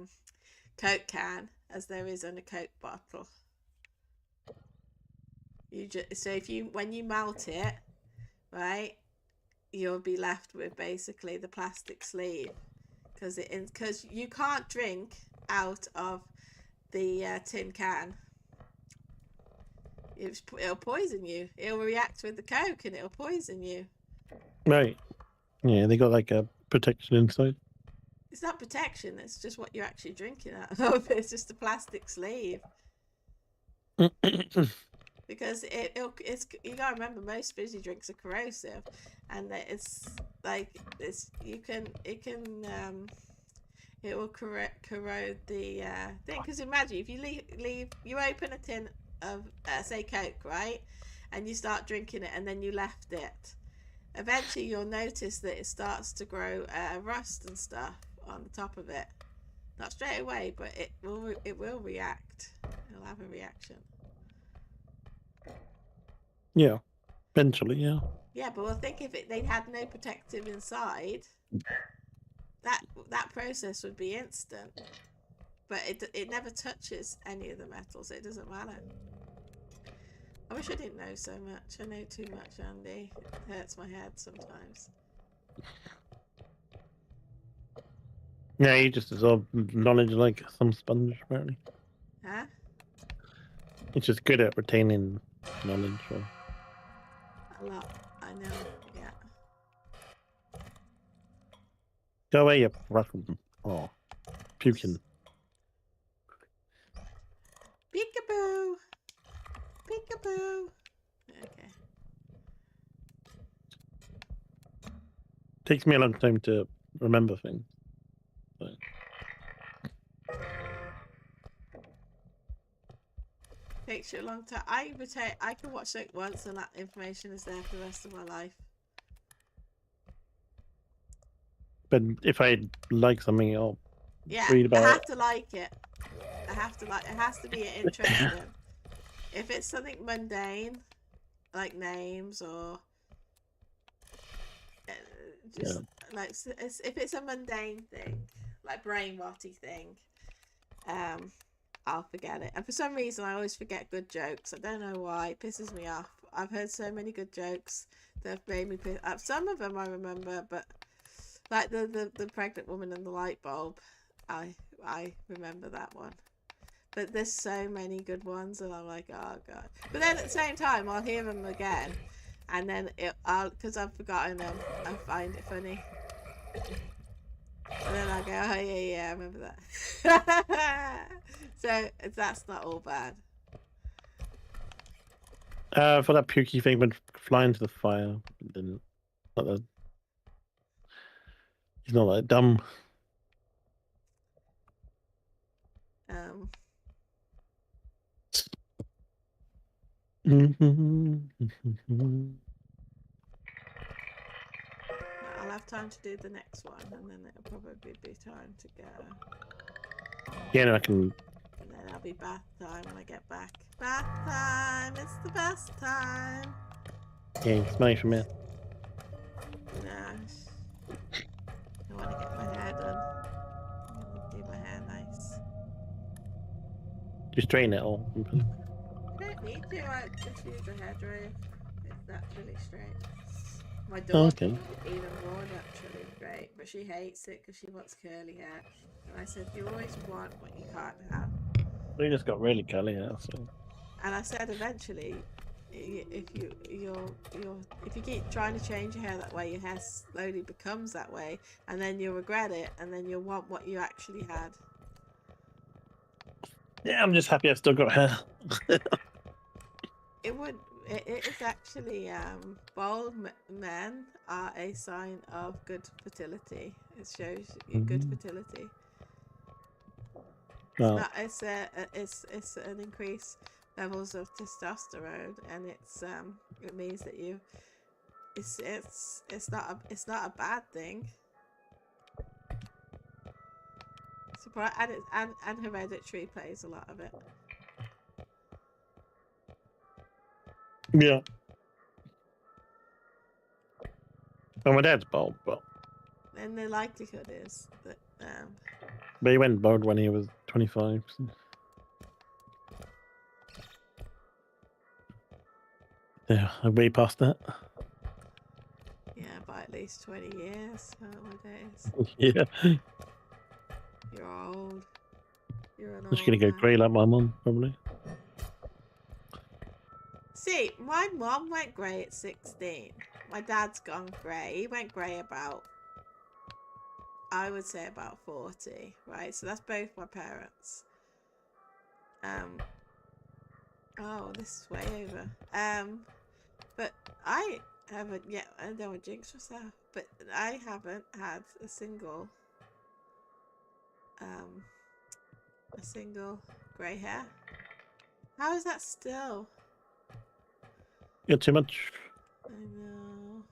A: Coke can, as there is on a Coke bottle. So when you melt it, right, you'll be left with basically the plastic sleeve. because you can't drink out of the tin can. It'll poison you. It'll react with the Coke and it'll poison you.
D: Right. Yeah, they got like a protection inside.
A: It's not protection. It's just what you're actually drinking out of. It's just a plastic sleeve. Because it's you gotta remember, most fizzy drinks are corrosive, and it will corrode the thing. Because imagine if you you open a tin of say Coke, right, and you start drinking it, and then you left it. Eventually, you'll notice that it starts to grow rust and stuff on the top of it. Not straight away, but it will react. It'll have a reaction.
D: Yeah, eventually, yeah.
A: Yeah, but we'll think if they had no protective inside, that process would be instant. But it never touches any of the metals. It doesn't matter. I wish I didn't know so much. I know too much, Andy. It hurts my head sometimes.
D: Yeah, you just absorb knowledge like some sponge, apparently.
A: Huh?
D: It's just good at retaining knowledge. Or...
A: A lot. I know. Yeah.
D: Go away, you rotten. Oh, puking.
A: Peekaboo! Peekaboo! Okay.
D: Takes me a long time to remember things. So.
A: Takes you a long time. I can watch it once and that information is there for the rest of my life.
D: But if I like something, I'll
A: Yeah,
D: read about
A: I have
D: it.
A: to like it. I have to like. It has to be interesting. If it's something mundane, like names or just like if it's a mundane thing, like brain rotty thing, I'll forget it. And for some reason, I always forget good jokes. I don't know why. It pisses me off. I've heard so many good jokes that have made me piss. Some of them I remember, but like the pregnant woman and the light bulb, I remember that one. But there's so many good ones, and I'm like, oh god. But then at the same time, I'll hear them again, and then because I've forgotten them, I find it funny. And then I go, oh yeah, I remember that. So that's not all bad.
D: For that pukey thing, went flying to the fire. Didn't. He's not that dumb.
A: I'll have time to do the next one, and then it'll probably be time to go.
D: Yeah, no, I can.
A: And then it'll be bath time when I get back. Bath time! It's the best time!
D: Yeah, it's money for me.
A: No. I want to get my hair done. I'm going to do my hair nice.
D: Just straighten it all.
A: I don't need to. I just use a hairdryer. It's naturally straight. My daughter even more naturally straight, but she hates it because she wants curly hair. And I said, you always want what you can't have.
D: We just got really curly hair, so.
A: And I said, eventually, if you keep trying to change your hair that way, your hair slowly becomes that way, and then you'll regret it, and then you'll want what you actually had.
D: Yeah, I'm just happy I've still got hair.
A: It is actually bald men are a sign of good fertility. It shows you good fertility.
D: Well,
A: It's an increased levels of testosterone, and it means that it's not a bad thing. And hereditary plays a lot of it.
D: yeah. Well, my dad's bald, but.
A: And the likelihood is that.
D: But he went bald when he was 25. So. Yeah, I'm way past that.
A: Yeah, by at least 20 years nowadays.
D: Yeah.
A: You're old. You're an
D: I'm just
A: old
D: gonna go
A: man.
D: grey like my mum, probably.
A: See, my mom went grey at 16. My dad's gone grey. He went grey about, I would say about 40, right? So that's both my parents. Oh, this is way over. But I haven't yet. I don't want to jinx myself, but I haven't had a single grey hair. How is that still?
D: You're too much.
A: I know.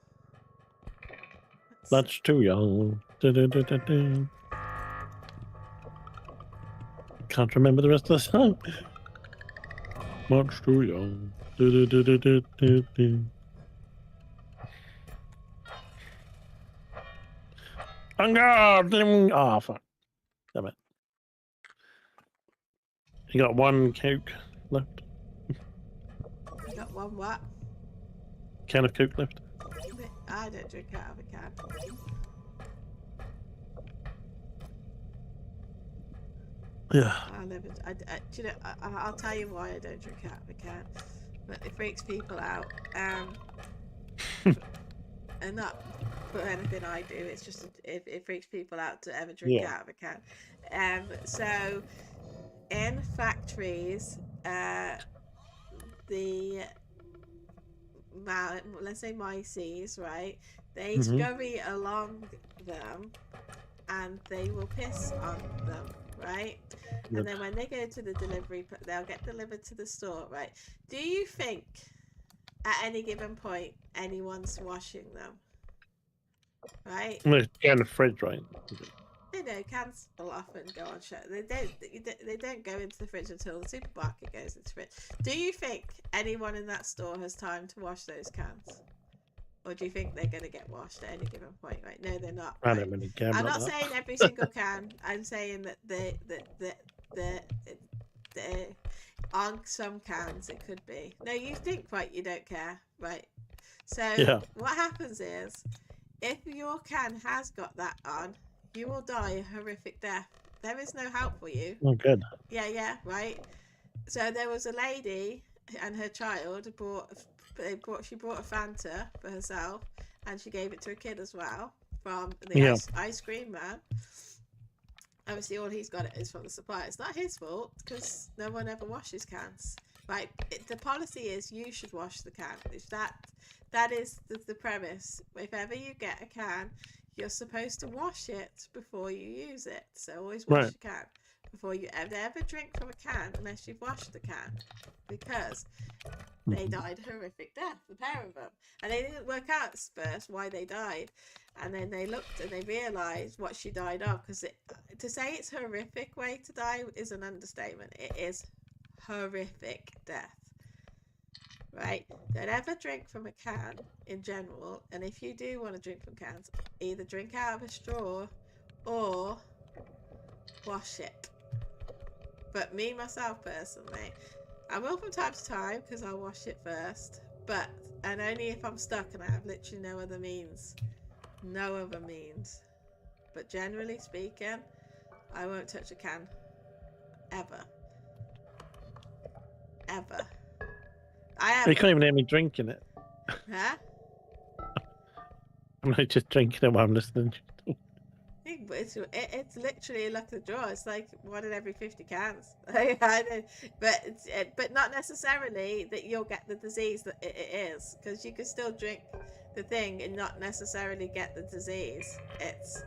D: That's too young. Du-du-du-du-du. Can't remember the rest of the song. Much too young. Du-du-du-du-du-du. Oh, fuck. Damn it. You got one Coke left?
A: You got one what?
D: Can of Coke left?
A: I don't drink out of a can.
D: Yeah.
A: Do you know, I'll tell you why I don't drink out of a can. But it freaks people out. And not for anything I do. It's just it freaks people out to ever drink out of a can. So in factories, let's say myces, right? They scurry along them, and they will piss on them, right?
D: Yep.
A: And then when they go to the delivery, they'll get delivered to the store, right? Do you think at any given point anyone's washing them? Right?
D: It's in the fridge, right?
A: You know, cans will often go on show. They don't go into the fridge until the supermarket goes into the fridge. Do you think anyone in that store has time to wash those cans? Or do you think they're going to get washed at any given point? Right? No, they're not.
D: I
A: Right?
D: don't really care
A: I'm
D: about
A: not
D: that.
A: saying every single can. I'm saying that on some cans it could be. No, you think right? You don't care, right? So what happens is, if your can has got that on, you will die a horrific death. There is no help for you.
D: Oh, good.
A: Yeah, right. So there was a lady and her child she brought a Fanta for herself, and she gave it to a kid as well from the ice cream man. Obviously, all he's got is from the supplier. It's not his fault because no one ever washes cans. Right? The policy is you should wash the can. That is the premise. If ever you get a can, you're supposed to wash it before you use it. So always wash the can before you ever drink from a can unless you've washed the can, because they died a horrific death, the pair of them, and they didn't work out at first why they died, and then they looked and they realised what she died of, because to say it's a horrific way to die is an understatement. It is horrific death. Right? Don't ever drink from a can in general, and if you do want to drink from cans, either drink out of a straw or wash it. But me, myself, personally, I will from time to time because I'll wash it first, and only if I'm stuck and I have literally no other means. But generally speaking, I won't touch a can ever.
D: You can't even hear me drinking it.
A: Huh?
D: I'm not just drinking it while I'm listening.
A: It's literally luck of the draw. It's like 1 in every 50 cans. But not necessarily that you'll get the disease that it is, because you could still drink the thing and not necessarily get the disease. It's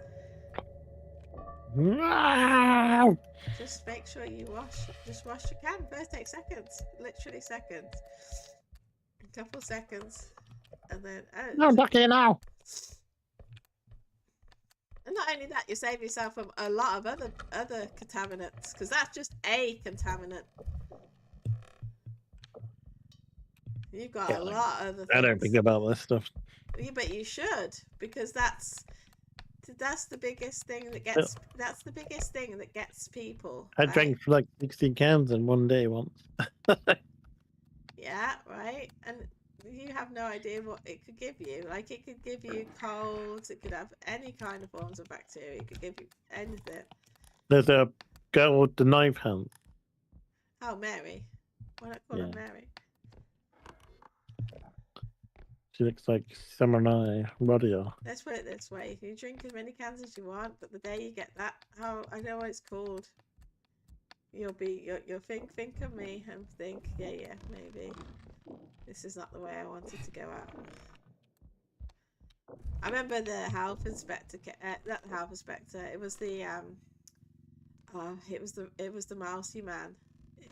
A: just make sure you wash your can first. Take seconds, literally seconds, a couple seconds, and then
D: No, duck here now.
A: And not only that, you save yourself from a lot of other contaminants, because that's just a contaminant. You've got a lot of other things.
D: I don't think about this stuff.
A: Yeah, but you should, because that's the biggest thing that gets people.
D: I drank like 16 cans in one day once.
A: Yeah, right. And you have no idea what it could give you. Like, it could give you colds, it could have any kind of forms of bacteria, it could give you anything.
D: There's a girl with the knife hand.
A: Oh, Mary. Why not call her Mary?
D: She looks like Samurai Rodeo.
A: Let's put it this way: you drink as many cans as you want, but the day you get that, I know what it's called. You'll think of me and think, yeah, maybe this is not the way I wanted to go out. I remember the health inspector, not the health inspector. It was the it was the mousy man.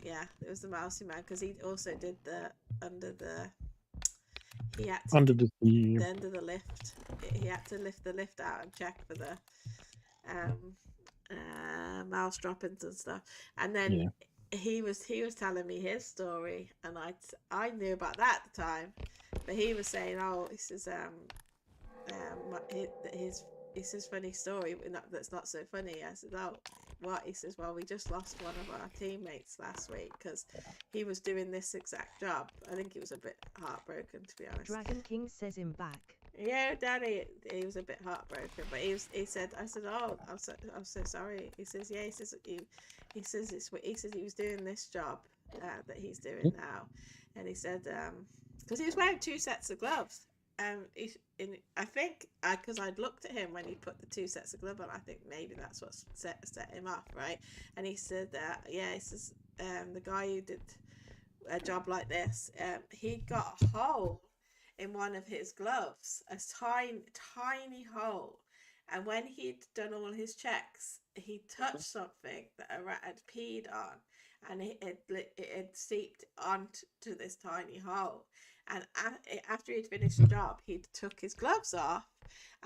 A: Yeah, it was the mousy man because he also did the under the. He had to
D: Under the sea.
A: the end of the lift. He had to lift the lift out and check for the mouse droppings and stuff. And then he was telling me his story, and I knew about that at the time, but he was saying, oh, this is his funny story that's not so funny. I said, oh, what? He says, well, we just lost one of our teammates last week because he was doing this exact job. I think he was a bit heartbroken, to be honest.
C: Dragon King says him back.
A: Yeah, Daddy, he was a bit heartbroken, but he said, I said, oh, I'm so sorry. He says, yeah, he says he was doing this job that he's doing now, and he said, because he was wearing 2 sets of gloves. I think because I'd looked at him when he put the 2 sets of gloves on, I think maybe that's what set him off, right? And he said that, he says, the guy who did a job like this, he got a hole in one of his gloves, a tiny hole, and when he'd done all his checks, he touched something that a rat had peed on, and it had seeped onto this tiny hole. And after he'd finished the job, he took his gloves off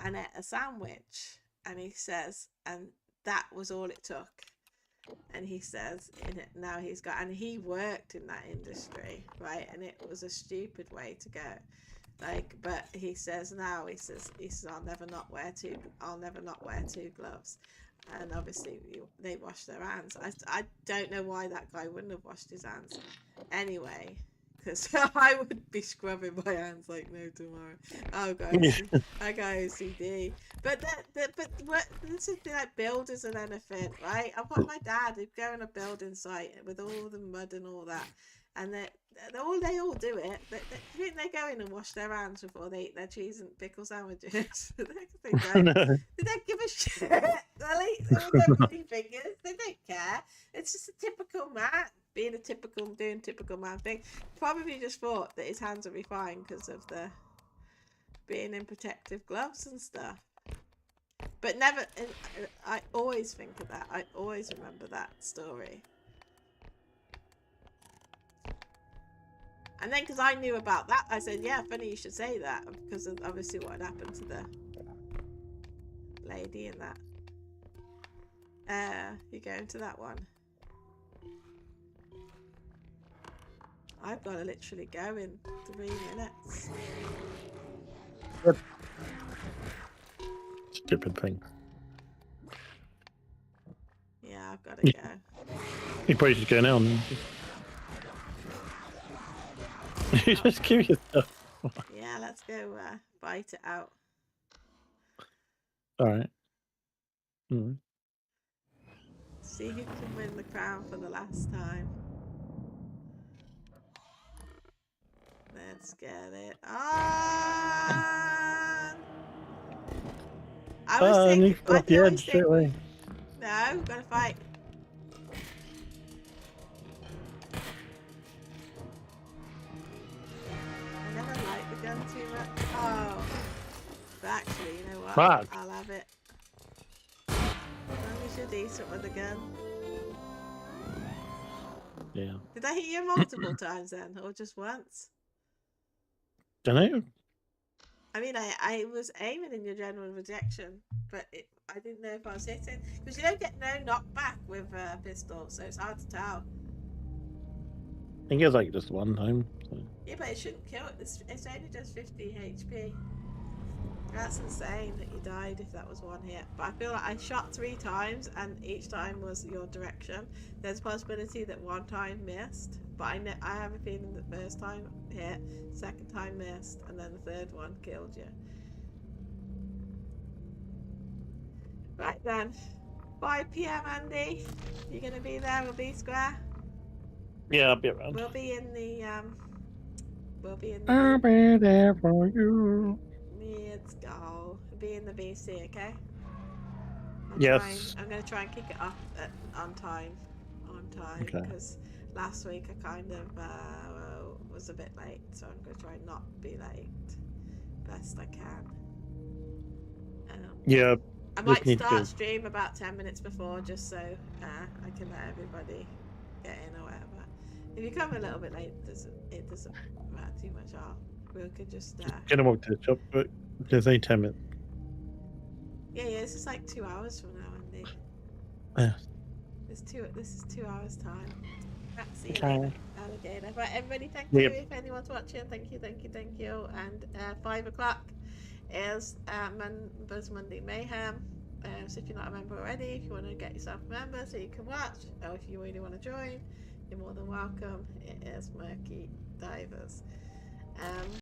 A: and ate a sandwich. And he says, and that was all it took. And he says, now he's got, and he worked in that industry, right? And it was a stupid way to go. But he says now, he says, I'll never not wear 2 gloves. And obviously they wash their hands. I don't know why that guy wouldn't have washed his hands this because I would be scrubbing my hands like no tomorrow. Oh, guys, I got OCD. But this is like builders and anything, right? I've got my dad who'd go on a building site with all the mud and all that, and they all do it. They go in and wash their hands before they eat their cheese and pickle sandwiches. They don't give a shit. They'll eat with their bloody fingers. They don't care. It's just a typical man doing typical man thing. Probably just thought that his hands would be fine because of the being in protective gloves and stuff. But never. I always think of that. I always remember that story. And then, because I knew about that, I said, yeah, funny you should say that, because of obviously what had happened to the lady in that. You go into that one. I've got to literally go in 3 minutes.
D: Yep. Stupid thing.
A: Yeah, I've got to go.
D: You probably should go now. You just give yourself.
A: Yeah, let's go bite it out.
D: Alright.
A: See who can win the crown for the last time. Let's get it on. I was thinking,
D: got the edge straight away.
A: No, we've got to fight. I never liked the gun too much. Oh, but actually, you know what?
D: Fuck.
A: I'll have it. As long as you're decent with the gun.
D: Yeah.
A: Did I hit you multiple times then, or just once?
D: Don't know.
A: I mean, I was aiming in your general rejection, but I didn't know if I was hitting. Because you don't get no knockback with a pistol, so it's hard to tell.
D: I think it was like just one time. So.
A: Yeah, but it shouldn't kill it. It's only just 50 HP. That's insane that you died if that was one hit. But I feel like I shot 3 times and each time was your direction. There's a possibility that one time missed, but I have a feeling that first time hit, second time missed, and then the third one killed you. Right then, 5 p.m. Andy. You're gonna be there. We'll be square.
D: Yeah, I'll be around.
A: We'll be in the
D: I'll be there for you.
A: Let's go. We'll be in the BC, okay?
D: Yes.
A: I'm gonna try and kick it off on time.
D: Okay.
A: Because last week I kind of was a bit late, so I'm gonna try and not be late best I can.
D: Yeah.
A: I
D: Just
A: might
D: need to-
A: start stream about 10 minutes before, just so I can let everybody get in or whatever. If you come a little bit late, it doesn't matter too much. We could just
D: Get him up to the shop, but there's only 10 minutes.
A: yeah, this is like 2 hours from now, Andy.
D: Yeah.
A: This is 2 hours time. See you
D: Okay.
A: later, alligator. Right, everybody, thank
D: Yep.
A: you. If anyone's watching, thank you. And 5 o'clock is Members Monday Mayhem. So if you're not a member already, if you want to get yourself a member so you can watch, or if you really want to join, you're more than welcome. It is Murky Divers.